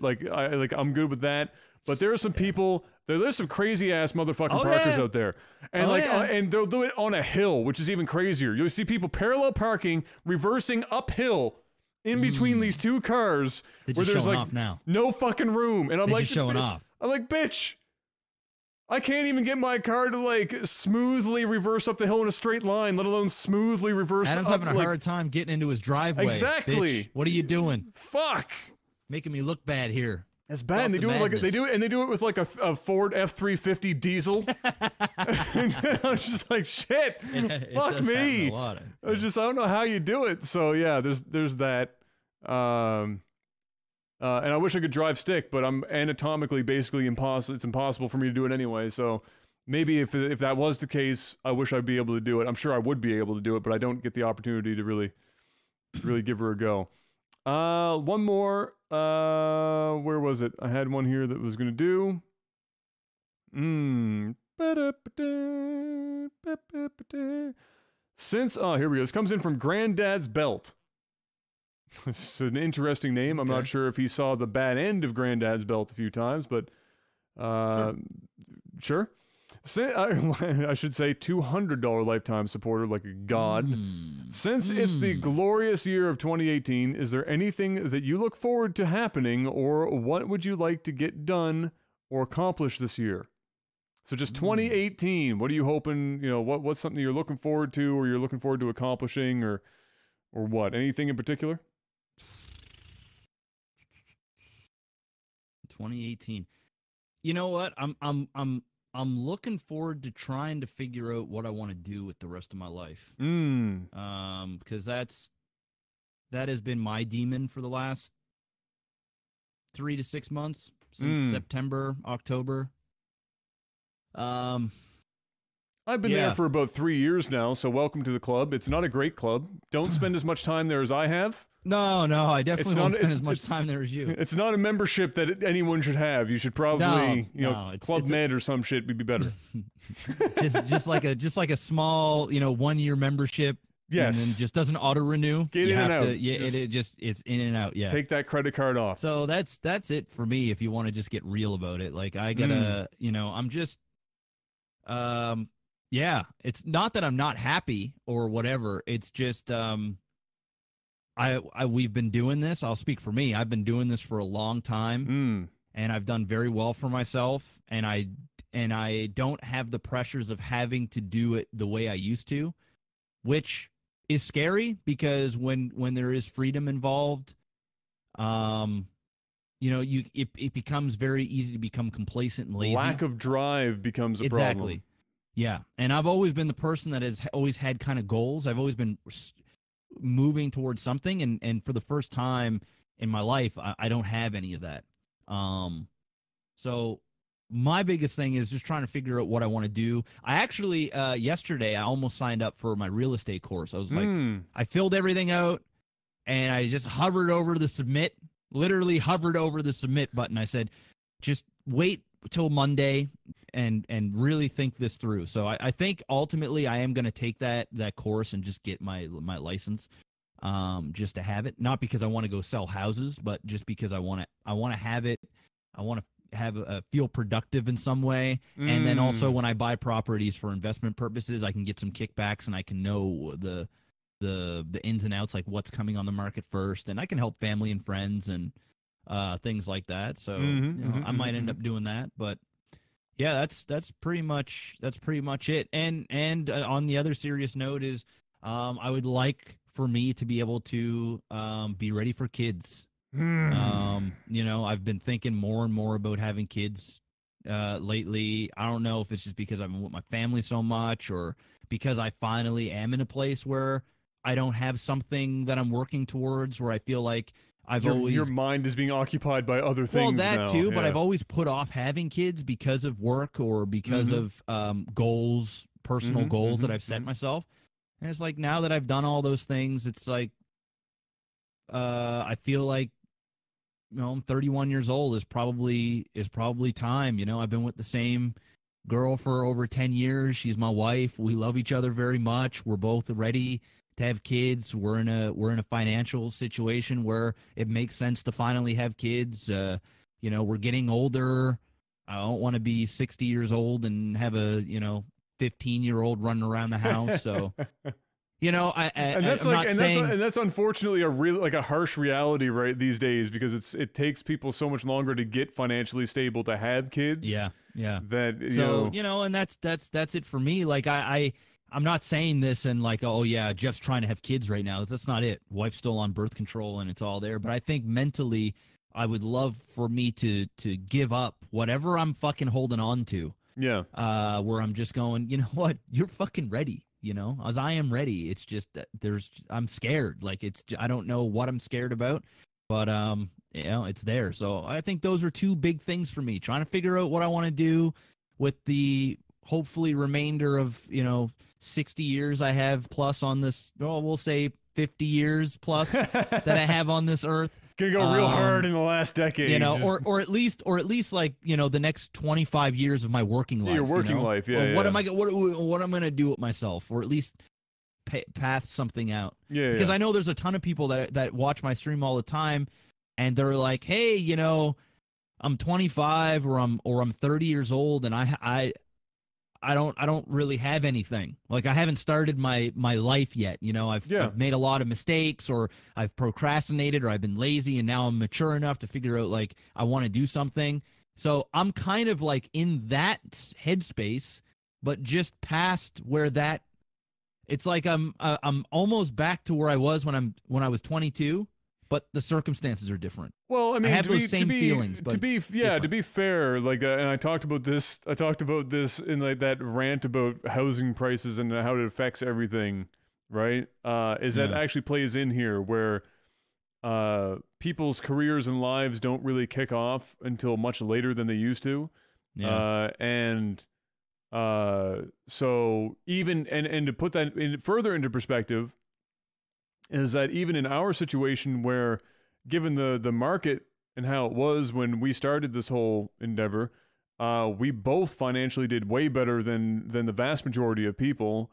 I'm good with that. But there are some people, there's some crazy ass motherfucking parkers out there, and and they'll do it on a hill, which is even crazier. You'll see people parallel parking, reversing uphill in between these two cars where there's like no fucking room, and I'm like, just showing off. I'm like, bitch, I can't even get my car to like smoothly reverse up the hill in a straight line, let alone smoothly reverse. Adam's having a hard time getting into his driveway. Exactly. Bitch. What are you doing? Fuck. Making me look bad here. That's bad. And they do it with like a Ford F-350 diesel. I was just like, shit. Fuck me. I don't know how you do it. So yeah, there's that. And I wish I could drive stick, but I'm anatomically basically impossible. It's impossible for me to do it anyway. So maybe if that was the case, I wish I'd be able to do it. I'm sure I would be able to do it, but I don't get the opportunity to really give her a go. One more. Where was it? I had one here that was gonna do. Since here we go. This comes in from Granddad's Belt. It's an interesting name. I'm not sure if he saw the bad end of Granddad's Belt a few times, but sure. I should say $200 lifetime supporter, like a god. Since it's the glorious year of 2018, is there anything that you look forward to happening, or what would you like to get done or accomplish this year? So just 2018, what are you hoping, what's something you're looking forward to, or you're looking forward to accomplishing, or what? Anything in particular? 2018. You know what? I'm looking forward to trying to figure out what I want to do with the rest of my life. Because that has been my demon for the last 3 to 6 months, since September, October. I've been there for about 3 years now, so welcome to the club. It's not a great club. Don't spend as much time there as I have. No, I definitely won't spend as much time there as you. It's not a membership that anyone should have. You should probably, Club Med or some shit would be better. just like a small, 1 year membership. Yes. And then just doesn't auto renew. Get in and out. It's in and out. Yeah. Take that credit card off. So that's it for me. If you want to just get real about it, like I gotta, I'm just, it's not that I'm not happy or whatever. It's just, we've been doing this. I'll speak for me. I've been doing this for a long time, and I've done very well for myself. And I don't have the pressures of having to do it the way I used to, which is scary, because when there is freedom involved, it becomes very easy to become complacent and lazy. Lack of drive becomes a problem. Exactly. Yeah. And I've always been the person that has always had kind of goals. I've always been moving towards something. And for the first time in my life, I don't have any of that. So my biggest thing is just trying to figure out what I want to do. I actually, yesterday, I almost signed up for my real estate course. I was like, I filled everything out and I just hovered over the submit, literally hovered over the submit button. I said, just wait till Monday and really think this through. So I think ultimately I am going to take that course and just get my license, just to have it. Not because I want to go sell houses, but just because I want to have it. I want to have feel productive in some way. And then also when I buy properties for investment purposes, I can get some kickbacks and I can know the ins and outs, like what's coming on the market first, and I can help family and friends and things like that. So I might end up doing that, but yeah, that's pretty much it. And on the other serious note is, I would like for me to be able to be ready for kids. I've been thinking more and more about having kids lately. I don't know if it's just because I'm with my family so much, or because I finally am in a place where don't have something that I'm working towards, where I feel like your mind is being occupied by other things. Well, that now. too, but Yeah. I've always put off having kids because of work or because of goals, personal goals that I've set myself. And it's like, now that I've done all those things, it's like I feel like, you know, I'm 31 years old is probably time. You know, I've been with the same girl for over 10 years. She's my wife. We love each other very much. We're both ready to have kids. We're in a financial situation where it makes sense to finally have kids. You know, we're getting older. I don't want to be 60 years old and have a, you know, 15-year-old running around the house. So, you know, that's unfortunately a real, like, a harsh reality right these days, because it takes people so much longer to get financially stable to have kids. Yeah. That you know, and that's it for me. Like I'm not saying this and like, oh yeah, Jeff's trying to have kids right now. That's not it. Wife's still on birth control and it's all there. But I think mentally, I would love for me to give up whatever I'm fucking holding on to. Yeah. Where I'm just going, you know what? You're fucking ready. You know, as I am ready. It's just that I'm scared. Like I don't know what I'm scared about, but you know, it's there. So I think those are two big things for me. Trying to figure out what I want to do with the hopefully remainder of, you know, 60 years I have plus on this. Well, we'll say 50 years plus that I have on this earth. Gonna go real hard in the last decade, you know, or at least like, you know, the next 25 years of my working life. Your working life, yeah. What am I? What I'm gonna do with myself, or at least path something out. Yeah, because I know there's a ton of people that watch my stream all the time, and they're like, hey, you know, I'm 25 or I'm 30 years old, and I don't really have anything. Like, I haven't started my life yet. You know, I've made a lot of mistakes, or I've procrastinated, or I've been lazy, and now I'm mature enough to figure out, like, I want to do something. So I'm kind of like in that headspace, but just past where that, it's like I'm almost back to where I was when I was 22. But the circumstances are different. Well, I mean, I have those same feelings. But to be fair, like, and I talked about this in like that rant about housing prices and how it affects everything, right? That actually plays in here, where people's careers and lives don't really kick off until much later than they used to, so even and to put that further into perspective, is that even in our situation, where given the market and how it was when we started this whole endeavor, we both financially did way better than the vast majority of people,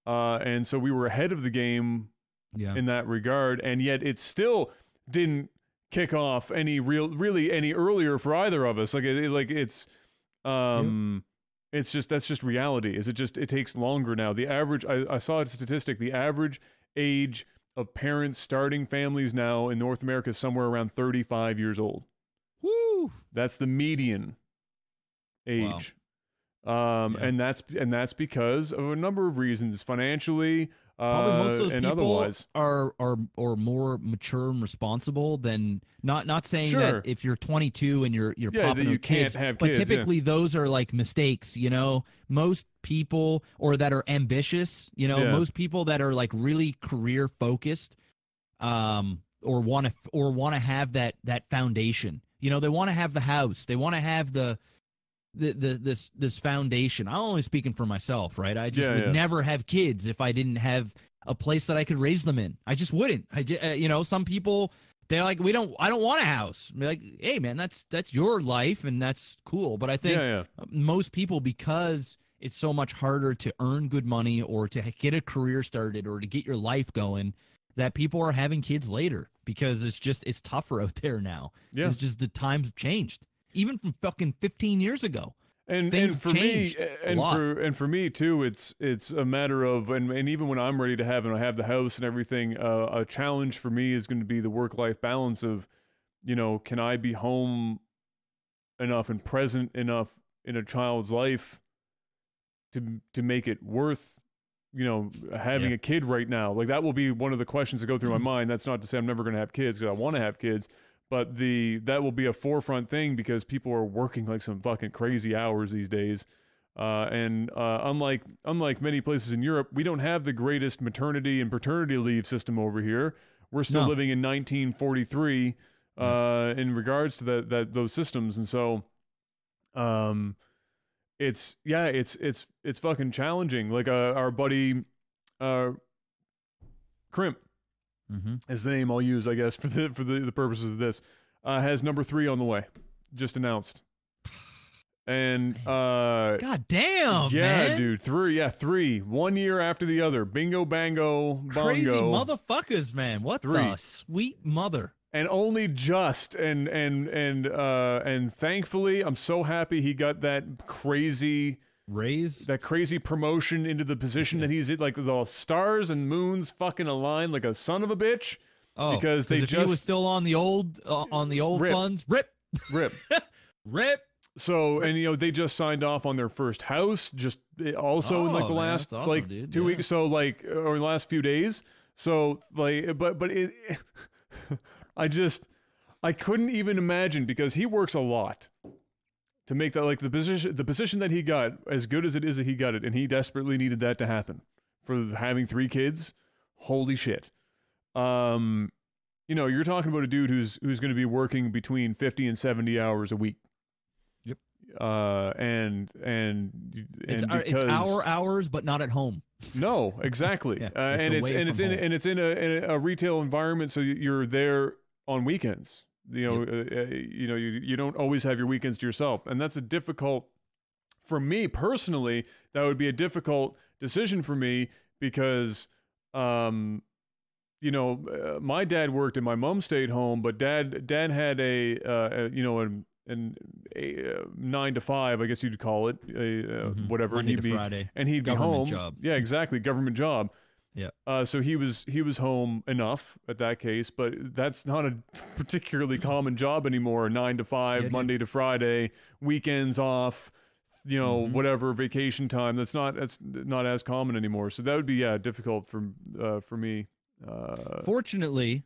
and so we were ahead of the game in that regard, and yet it still didn't kick off really any earlier for either of us. It's that's just reality. It takes longer now. The average, I saw a statistic, the average age of parents starting families now in North America is somewhere around 35 years old. Woo! That's the median age. Wow. And that's because of a number of reasons, financially, probably most of those and people otherwise are more mature and responsible than not saying that if you're 22 and you're popping out kids, but typically those are like mistakes, you know. Most people, or that are ambitious, you know, most people that are like really career focused, or want to have that foundation, you know, they want to have the house, they want to have this foundation. I'm only speaking for myself, right? I just would never have kids if I didn't have a place that I could raise them in. I just wouldn't. You know, some people, they're like, I don't want a house. Be like, hey man, that's your life and that's cool. But I think most people, because it's so much harder to earn good money or to get a career started or to get your life going, that people are having kids later because it's tougher out there now. Yeah. It's just the times have changed. Even from fucking 15 years ago. And for me too, it's a matter of, and even when I'm ready to have the house and everything, a challenge for me is going to be the work-life balance of, you know, can I be home enough and present enough in a child's life to make it worth, you know, having a kid right now? Like, that will be one of the questions that go through my mind. That's not to say I'm never going to have kids, because I want to have kids. But that will be a forefront thing, because people are working like some fucking crazy hours these days. And unlike many places in Europe, we don't have the greatest maternity and paternity leave system over here. We're still living in 1943 in regards to those systems, and so it's fucking challenging. Like our buddy Crimp is the name I'll use, I guess, for the purposes of this. Has number 3 on the way, just announced. And God damn, yeah, man. dude, 3, 1 year after the other. Bingo, bango, bongo. Crazy motherfuckers, man. What 3. the sweet mother. And only just and thankfully, I'm so happy he got that crazy raise, that crazy promotion into the position that he's in. Like the stars and moons fucking align like a son of a bitch. Oh, because they if just he was still on the old funds, rip. Rip. So, and they just signed off on their first house, just also in like the last awesome, like dude. 2 weeks, so like or in the last few days. So like, but it, I couldn't even imagine, because he works a lot to make that, like, the position that he got, as good as it is that he got it, and he desperately needed that to happen for having 3 kids. Holy shit. You're talking about a dude who's going to be working between 50 and 70 hours a week. Yep. It's our hours, but not at home. No, exactly. It's in a retail environment, so you're there on weekends. You don't always have your weekends to yourself, and that's a difficult, for me personally, that would be a difficult decision for me, because my dad worked and my mom stayed home, but dad had a 9 to 5, I guess you'd call it, whatever. Monday to Friday, and he'd be home. Job. Yeah, exactly, government job. Yeah. So he was home enough at that case, but that's not a particularly common job anymore. 9 to 5, Monday to Friday, weekends off, whatever, vacation time. That's not as common anymore. So that would be difficult for me. Fortunately,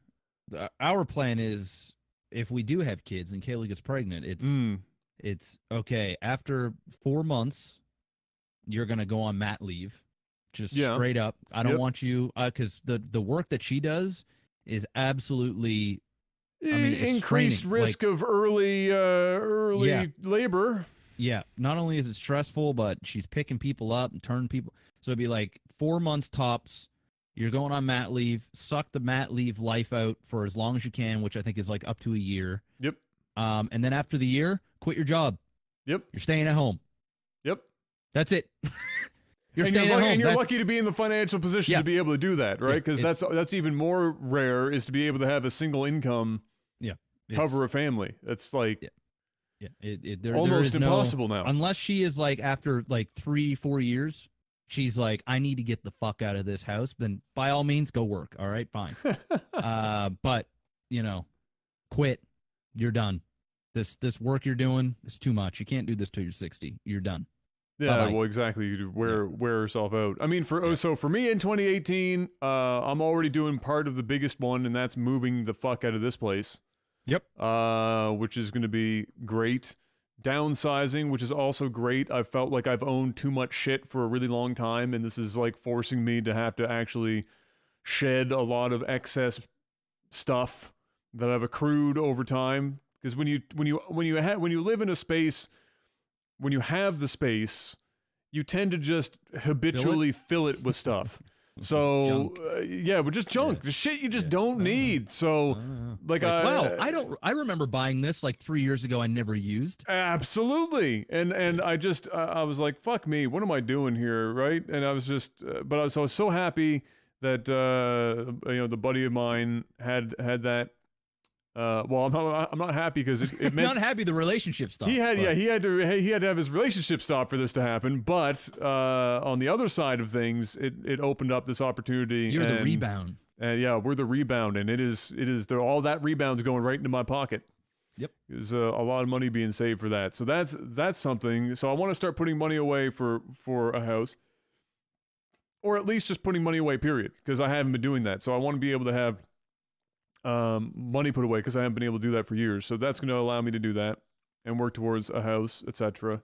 our plan is, if we do have kids and Kayla gets pregnant, it's okay. After 4 months, you're gonna go on mat leave. Just straight up. I don't want you, because the work that she does is absolutely, increased risk of early labor. Yeah. Not only is it stressful, but she's picking people up and turning people. So it'd be like 4 months tops. You're going on mat leave. Suck the mat leave life out for as long as you can, which I think is like up to a year. Yep. And then after the year, quit your job. Yep. You're staying at home. Yep. That's it. You're lucky to be in the financial position to be able to do that, right? Because that's even more rare, is to be able to have a single income cover a family. That's like almost impossible now. Unless she is like, after like 3-4 years, she's like, I need to get the fuck out of this house. Then by all means, go work. All right, fine. But quit. You're done. This work you're doing is too much. You can't do this till you're 60. You're done. Yeah, Bye-bye. well, exactly. You wear yourself out. I mean, so for me in 2018, I'm already doing part of the biggest one, and that's moving the fuck out of this place. Yep. Which is going to be great. Downsizing, which is also great. I felt like I've owned too much shit for a really long time, and this is like forcing me to have to actually shed a lot of excess stuff that I've accrued over time. Because when you live in a space, when you have the space, you tend to just habitually fill it with stuff. So but just junk, just shit you just don't need. So I remember buying this like 3 years ago. I never used. Absolutely, and I was like, fuck me, what am I doing here, right? And I was just, but I was so happy that the buddy of mine had that. Well, I'm not happy because it meant not happy the relationship stopped. He had to have his relationship stop for this to happen. But on the other side of things, it opened up this opportunity. You're the rebound. And we're the rebound, and it is all that rebound's going right into my pocket. Yep, there's a lot of money being saved for that. So that's something. So I want to start putting money away for a house, or at least just putting money away. Period, because I haven't been doing that. So I want to be able to have money put away, because I haven't been able to do that for years. So that's going to allow me to do that and work towards a house, etc.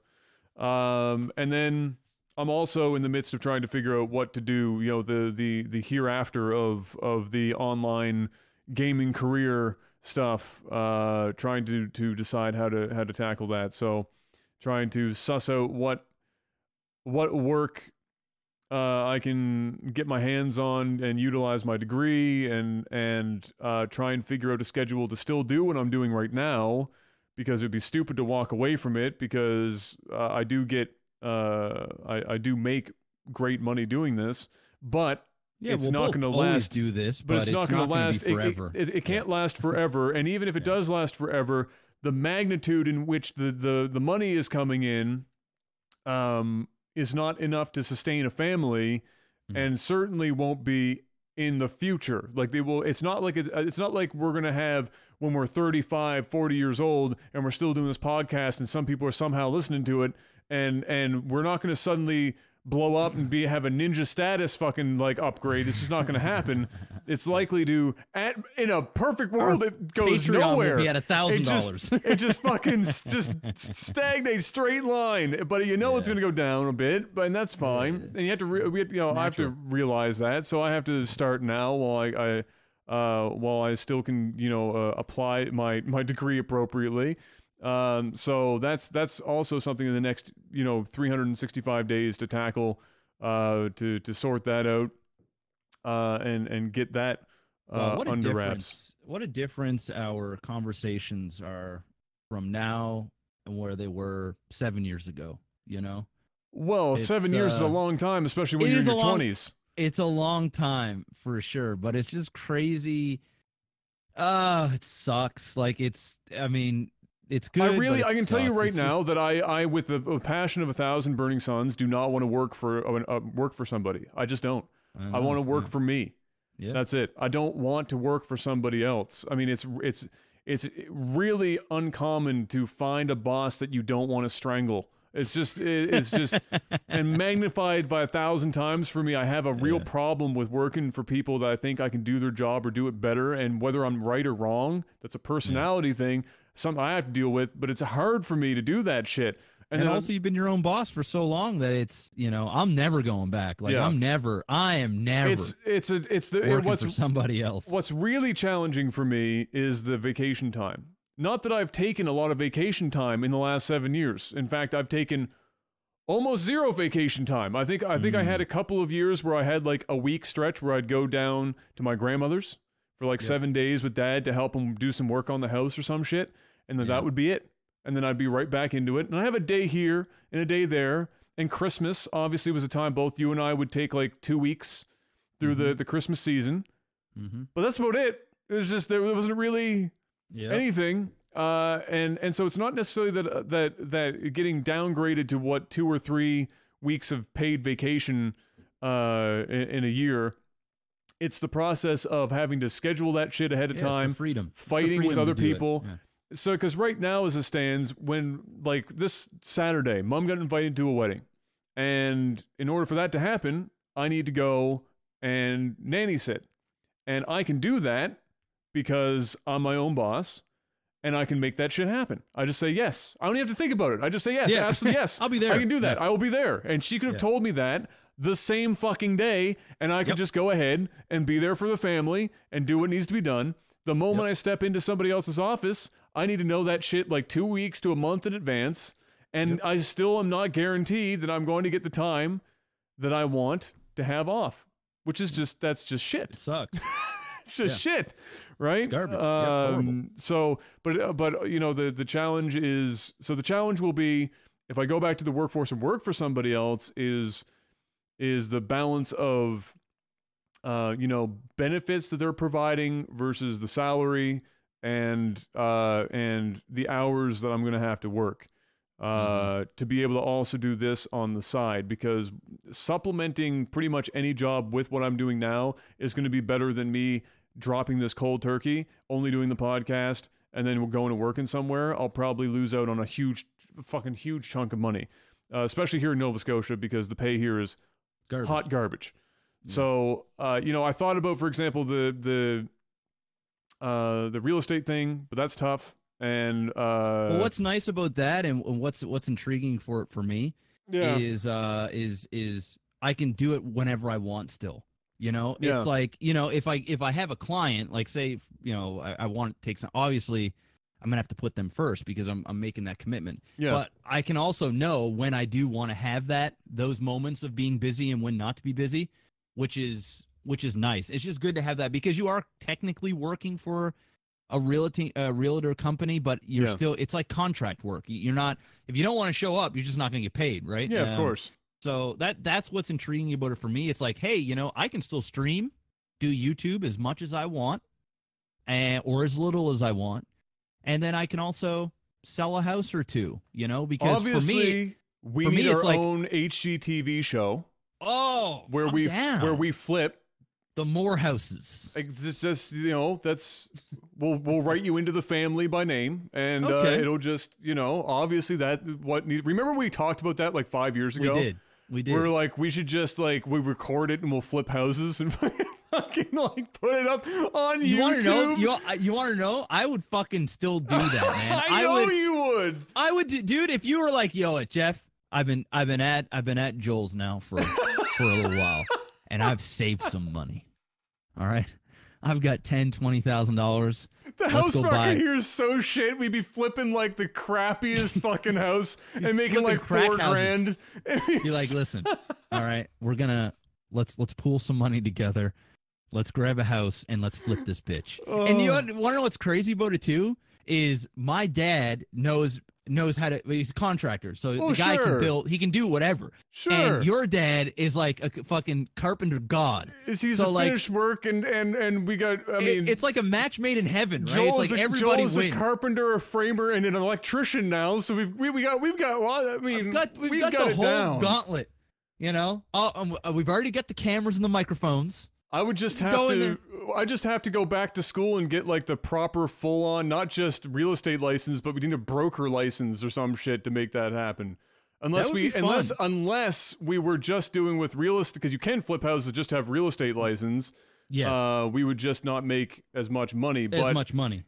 And then I'm also in the midst of trying to figure out what to do, you know, the hereafter of the online gaming career stuff, trying to decide how to tackle that. So trying to suss out what work I can get my hands on and utilize my degree, and try and figure out a schedule to still do what I'm doing right now, because it'd be stupid to walk away from it, because I do get I do make great money doing this, but it's not going to last. Do this, but it's not going to last forever. It can't last forever, and even if it does last forever, the magnitude in which the money is coming in is not enough to sustain a family, and certainly won't be in the future. Like they will. It's not like we're gonna have when we're 35, 40 years old, and we're still doing this podcast, and some people are somehow listening to it, and we're not gonna suddenly blow up and have a ninja status fucking like upgrade. This is not going to happen. It's likely to, in a perfect world, it goes Patreon nowhere. Will be at $1,000. It just fucking just stagnates, straight line. But you know it's going to go down a bit, and that's fine. And you have to, I have to realize that. So I have to start now while I still can, apply my degree appropriately. So that's also something in the next 365 days to tackle, to sort that out, and get that under wraps. What a difference our conversations are from now and where they were 7 years ago. Well, 7 years is a long time, especially when you're in your 20s. It's a long time for sure, but it's just crazy. It sucks. Like it's good. I can tell you right now that I with a passion of 1,000 burning suns, do not want to work for somebody. I just don't. I want to work for me. Yeah. That's it. I don't want to work for somebody else. I mean, it's really uncommon to find a boss that you don't want to strangle. It's just and magnified by 1,000 times for me. I have a real problem with working for people that I think I can do their job or do it better, and whether I'm right or wrong, that's a personality thing. Something I have to deal with, but it's hard for me to do that shit. And then also, you've been your own boss for so long that it's, I'm never going back. Like I am never. It's working for somebody else. What's really challenging for me is the vacation time. Not that I've taken a lot of vacation time in the last 7 years. In fact, I've taken almost zero vacation time. I think I had a couple of years where I had like a week stretch where I'd go down to my grandmother's for like 7 days with Dad to help him do some work on the house or some shit. And then that would be it. And then I'd be right back into it. And I have a day here and a day there. And Christmas, obviously, was a time both you and I would take like 2 weeks through the Christmas season. But that's about it. It was just, there wasn't really anything. And so it's not necessarily that getting downgraded to what 2 or 3 weeks of paid vacation in a year. It's the process of having to schedule that shit ahead of time. It's the freedom. Fighting with other people. So, because right now, as it stands, when like this Saturday, Mom got invited to a wedding, and in order for that to happen, I need to go and nanny sit, and I can do that because I'm my own boss, and I can make that shit happen. I just say yes. I don't even have to think about it. I just say yes, absolutely yes. I'll be there. I can do that. I will be there. And she could have told me that the same fucking day, and I could just go ahead and be there for the family and do what needs to be done. The moment I step into somebody else's office, I need to know that shit like 2 weeks to a month in advance, and I still am not guaranteed that I'm going to get the time that I want to have off, which is that's just shit. It sucks. It's just shit, right? It's garbage. It's horrible. So, but the challenge is, so the challenge will be, if I go back to the workforce and work for somebody else, is the balance of benefits that they're providing versus the salary and the hours that I'm going to have to work to be able to also do this on the side, because supplementing pretty much any job with what I'm doing now is going to be better than me dropping this cold turkey, only doing the podcast, and then we're going to working somewhere. I'll probably lose out on a fucking huge chunk of money, especially here in Nova Scotia, because the pay here is hot garbage. So, I thought about, for example, the real estate thing, but that's tough. And well, what's nice about that, and what's intriguing for me, is I can do it whenever I want. Still, it's like, if I have a client, like say, I want to take some. Obviously, I'm gonna have to put them first because I'm making that commitment. Yeah. But I can also know when I do want to have those moments of being busy and when not to be busy, which is nice. It's just good to have that because you are technically working for a realtor company, but you're still, it's like contract work. You're not, if you don't want to show up, you're just not going to get paid, right? Yeah, of course. So that's what's intriguing about it for me. It's like, hey, I can still stream, do YouTube as much as I want, or as little as I want, and then I can also sell a house or two, because obviously we need our own HGTV show. Oh, where we flip the more houses. It's just, that's, we'll write you into the family by name, and it'll just, obviously remember we talked about that like 5 years ago? We did. We're like, we should just like, we record it and we'll flip houses and fucking like put it up on YouTube. You want to know? I would fucking still do that, man. I know you would. I would, dude, if you were like, yo, Jeff, I've been at Joel's now for a little while, and I've saved some money. All right, I've got $10,000-$20,000. The house market here is so shit. We'd be flipping like the crappiest fucking house and making like $4,000. You're like, listen, all right, let's pool some money together. Let's grab a house and let's flip this bitch. And you want to know what's crazy about it too? Is my dad knows how to, he's a contractor, so the guy can build, he can do whatever. Sure. And your dad is like a fucking carpenter god. He's a finished work, and we got, I mean, it's like a match made in heaven, right? It's like everybody wins. Joel's a carpenter, a framer, and an electrician now, so we've got I mean, we've got the whole gauntlet, we've already got the cameras and the microphones. I just have to go back to school and get like the proper full-on, not just real estate license, but we need a broker license or some shit to make that happen. Unless we were just doing with real estate, because you can flip houses just have real estate license. Yes. We would just not make as much money.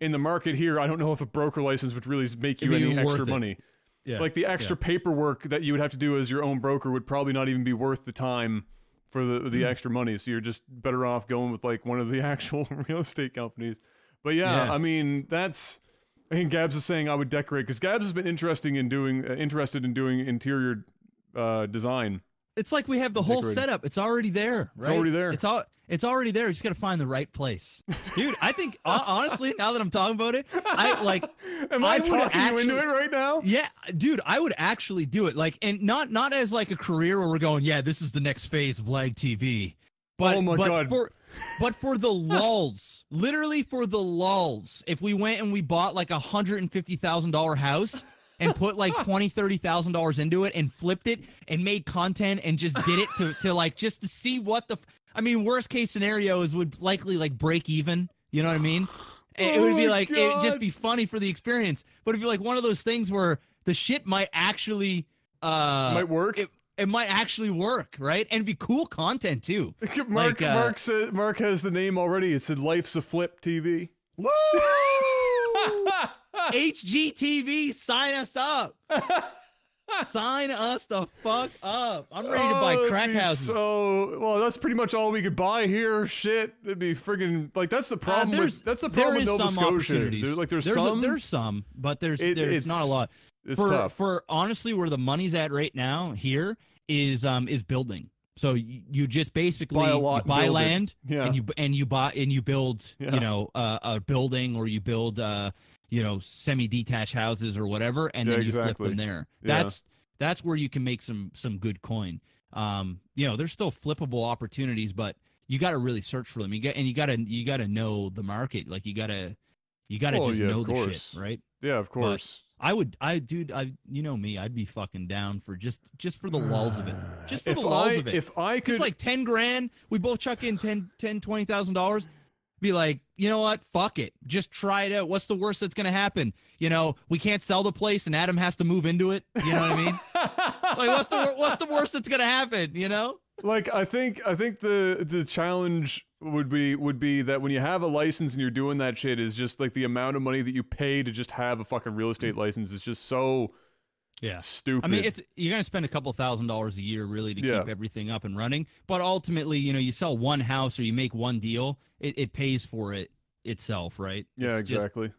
In the market here, I don't know if a broker license would really make you any extra money. Yeah. Like the extra paperwork that you would have to do as your own broker would probably not even be worth the time for the extra money, so you're just better off going with like one of the actual real estate companies. But I mean, I think Gabs is saying I would decorate, because Gabs has been interested in doing interior design. It's like we have the whole setup. It's already there. Right? It's already there. It's already there. You just got to find the right place, dude. I think honestly, now that I'm talking about it, Am I talking you into it right now? Yeah, dude, I would actually do it. Like, and not as like a career where we're going, yeah, this is the next phase of LAGTV. But, oh my God. But for the lulls, literally for the lulls, if we went and we bought like $150,000 house and put like $20,000-$30,000 into it and flipped it and made content and just did it to like, just to see what I mean, worst case scenario is would likely like break even. You know what I mean? It would be like, it would just be funny for the experience, but it'd be like one of those things where the shit might actually, might work. It might actually work, right? And be cool content too. Mark has the name already. It said Life's a Flip TV. Woo! HGTV, sign us up. Sign us the fuck up. I'm ready to buy crack houses. That's pretty much all we could buy here. Shit, it'd be friggin' like, that's the problem with Nova Scotia. There's some, but there's not a lot. It's tough. For honestly, where the money's at right now here is building. So you just basically buy land, and you build a building, or you build semi-detached houses or whatever, and then you flip them there. That's where you can make some good coin. There's still flippable opportunities, but you got to really search for them. You got to know the market. Like you got to just know the shit, right? Yeah, of course. But you know me, I'd be fucking down for just for the lulls of it. Just for the lulls of it. If I could, it's like 10 grand. We both chuck in $20,000. Be like, you know what? Fuck it. Just try it out. What's the worst that's gonna happen? We can't sell the place, and Adam has to move into it. You know what I mean? Like, what's the worst that's gonna happen? Like, I think the challenge would be that when you have a license and you're doing that shit is just like the amount of money that you pay to just have a fucking real estate license is just so stupid. I mean, you're gonna spend a couple $1,000s a year really to keep everything up and running, but ultimately, you know, you sell one house or you make one deal, it pays for itself, right? Yeah, it's exactly. Just,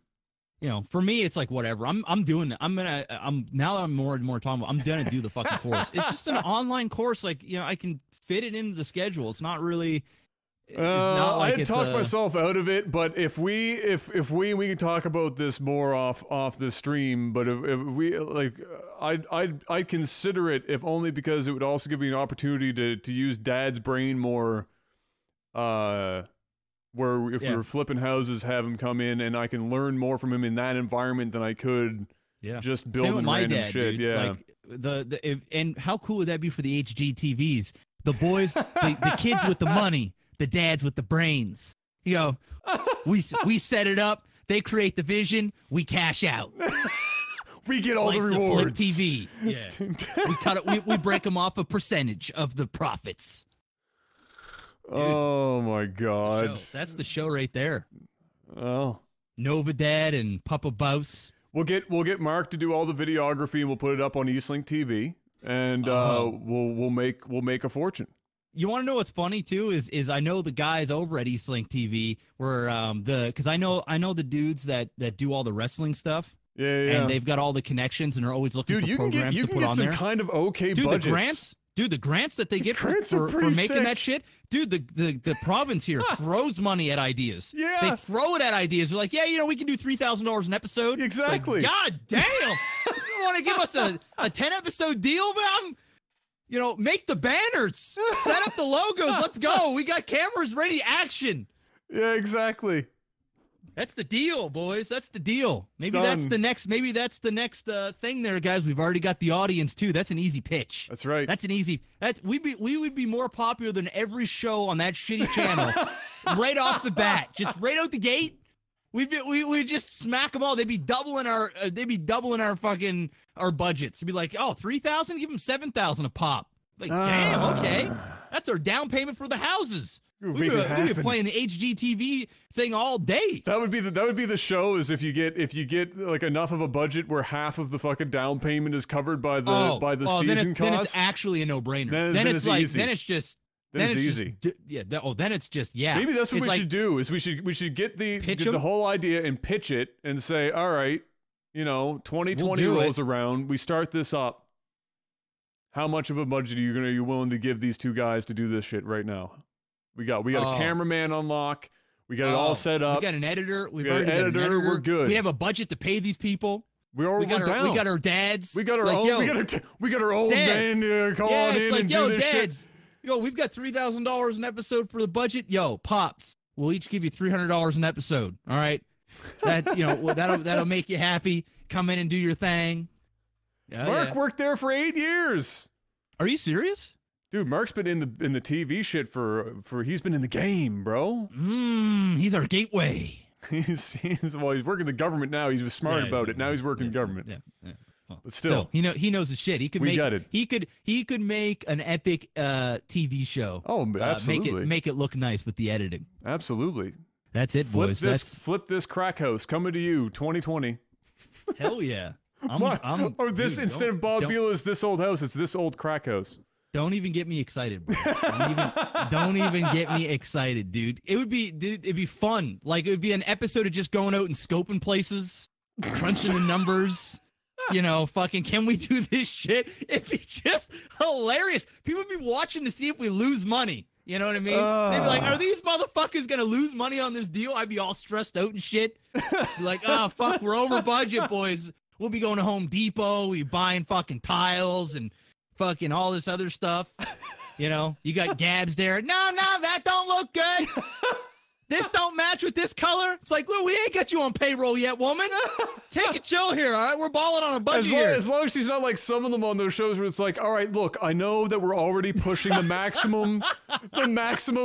you know, for me, it's like whatever. I'm doing it. I'm now that I'm more and more talking about, I'm gonna do the fucking course. It's just an online course, like, you know, I can fit it into the schedule. It's not really. I had talked myself out of it, but if we can talk about this more off the stream. But if we like, I'd consider it, if only because it would also give me an opportunity to use Dad's brain more. Where if we were flipping houses, have him come in and I can learn more from him in that environment than I could just building random shit. Dude. Yeah, like and how cool would that be for the HGTVs? The boys, the kids with the money. The dads with the brains. You know, we set it up. They create the vision. We cash out. We get all the rewards. Flip TV. Yeah, we cut it. We break them off a percentage of the profits. Dude, oh my god, that's the show right there. Oh, Nova Dad and Papa Bouse. We'll get Mark to do all the videography and we'll put it up on Eastlink TV and we'll make a fortune. You want to know what's funny too is I know the guys over at Eastlink TV were because I know the dudes that do all the wrestling stuff. Yeah. And they've got all the connections and are always looking for programs to put on there. Dude, you can get some kind of okay budgets. The grants that they get for making that shit. Dude, the province here throws money at ideas. Yeah. They throw it at ideas. They're like, yeah, you know, we can do $3,000 an episode. Exactly. Like, God damn. You want to give us a 10-episode deal, man? You know, make the banners, set up the logos. Let's go. We got cameras ready. Action. Yeah, exactly. That's the deal, boys. That's the deal. Maybe Done. that's the next. Maybe that's the next thing, there, guys. We've already got the audience too. That's an easy pitch. That's right. That's an easy. We would be more popular than every show on that shitty channel, right off the bat, just right out the gate. We'd just smack them all. They'd be doubling our fucking budgets. It'd be like, oh, 3,000, give them 7,000 a pop. Like, damn, okay, that's our down payment for the houses. We'd be playing the HGTV thing all day. That would be the show, is if you get like enough of a budget where half of the fucking down payment is covered by the season cost. Then it's actually a no-brainer. Then it's easy. Then it's just maybe that's what we should do. Is we should get the whole idea and pitch it and say, all right, you know, 2020 rolls around, we start this up. How much of a budget are you willing to give these two guys to do this shit right now? We got a cameraman on lock. We got it all set up. We got an editor. We've already got an editor. We're good. We have a budget to pay these people. We got our dads. We got our old man call on in and do this dads. shit. Yo, we've got $3,000 an episode for the budget. Yo, pops, we'll each give you $300 an episode. All right, that'll make you happy. Come in and do your thing. Mark worked there for 8 years. Are you serious? Dude, Mark's been in the TV shit for he's been in the game, bro. He's our gateway. He's working the government now. He was smart about it. Now he's working the government. Yeah. Well, but still, he knows his shit. He could make an epic TV show. Oh, absolutely. Make it look nice with the editing. Absolutely. That's it, boys. Flip this crack house coming to you, 2020. Hell yeah. Instead of Bob Vila's This Old House, it's This Old Crack House. Don't even get me excited, bro. Don't even get me excited, dude. It'd be fun. Like, it would be an episode of just going out and scoping places, crunching the numbers. You know, fucking, can we do this shit? It'd be just hilarious. People would be watching to see if we lose money. You know what I mean? They'd be like, are these motherfuckers gonna lose money on this deal? I'd be all stressed out and shit. Be like, oh, fuck, we're over budget, boys. We'll be going to Home Depot. We'll be buying fucking tiles and fucking all this other stuff. You know, you got Gabs there. No, that don't look good. This don't match with this color. It's like, well, we ain't got you on payroll yet, woman. Take a chill here, all right? We're balling on a budget here. As long as she's not like some of them on those shows where it's like, all right, look, I know that we're already pushing the maximum,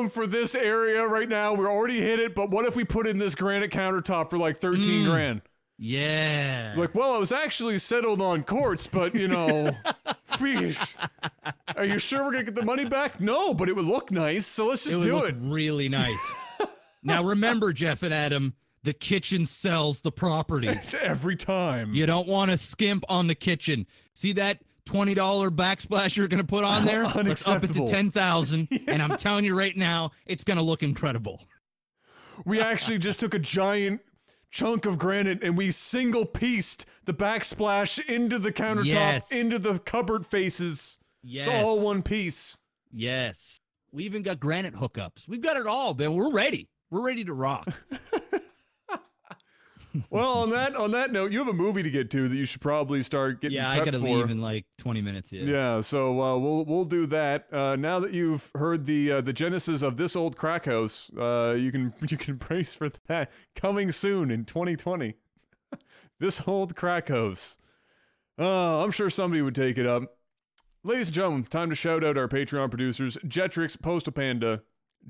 for this area right now. We're already hit it, but what if we put in this granite countertop for like 13 grand? Yeah. Like, well, I was actually settled on quartz, but, you know, Are you sure we're gonna get the money back? No, but it would look nice, so let's just do it. Really nice. Now remember, Jeff and Adam, the kitchen sells the properties every time. You don't want to skimp on the kitchen. See that $20 backsplash you're going to put on there? Let's up it to $10,000, yeah. And I'm telling you right now, it's going to look incredible. We actually just took a giant chunk of granite and we single-pieced the backsplash into the countertop, into the cupboard faces. Yes. It's all one piece. Yes. We even got granite hookups. We've got it all, man. We're ready. We're ready to rock. Well, on that note, you have a movie to get to that you should probably start getting. Yeah, I gotta leave in like 20 minutes. Yeah. So we'll do that. Now that you've heard the genesis of This Old Crack House, you can brace for that coming soon in 2020. This Old Crack House. I'm sure somebody would take it up. Ladies and gentlemen, time to shout out our Patreon producers: Jetrix, Postal Panda,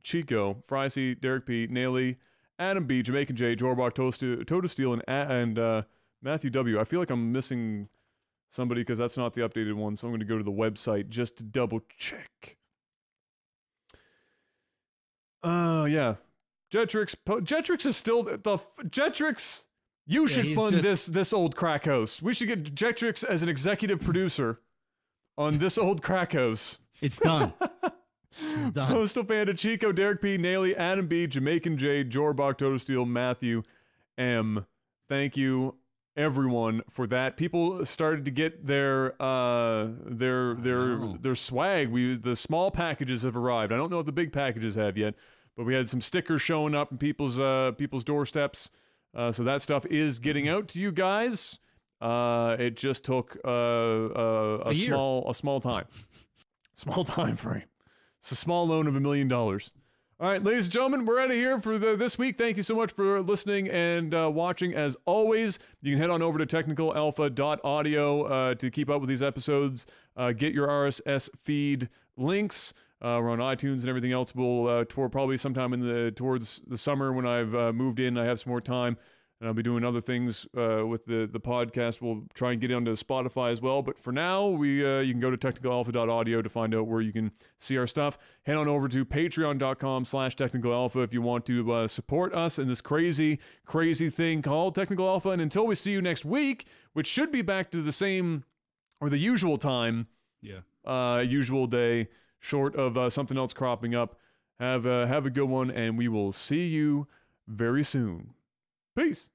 Chico, Fricy, Derek P, Naily, Adam B, Jamaican J, Jorbach, Toto Steel, and Matthew W. I feel like I'm missing somebody because that's not the updated one, so I'm going to go to the website just to double check. Yeah. Jetrix is still Jetrix. You should fund this old crack house. We should get Jetrix as an executive producer on This Old Crack House. It's done. Postal Panda, Chico, Derek P, Naily, Adam B, Jamaican J, Jorbach, Toto Steel, Matthew M. Thank you, everyone, for that. People started to get their swag. The small packages have arrived. I don't know if the big packages have yet, but we had some stickers showing up in people's doorsteps. So that stuff is getting out to you guys. It just took a small time. Small time frame. It's a small loan of $1 million. All right, ladies and gentlemen, we're out of here for this week. Thank you so much for listening and watching. As always, you can head on over to technicalalpha.audio to keep up with these episodes. Get your RSS feed links. We're on iTunes and everything else. We'll probably sometime towards the summer when I've moved in, I have some more time. And I'll be doing other things with the podcast. We'll try and get onto Spotify as well. But for now, you can go to technicalalpha.audio to find out where you can see our stuff. Head on over to patreon.com/technicalalpha if you want to support us in this crazy, crazy thing called Technical Alpha. And until we see you next week, which should be back to the same or the usual time, usual day, short of something else cropping up. Have a good one, and we will see you very soon. Peace.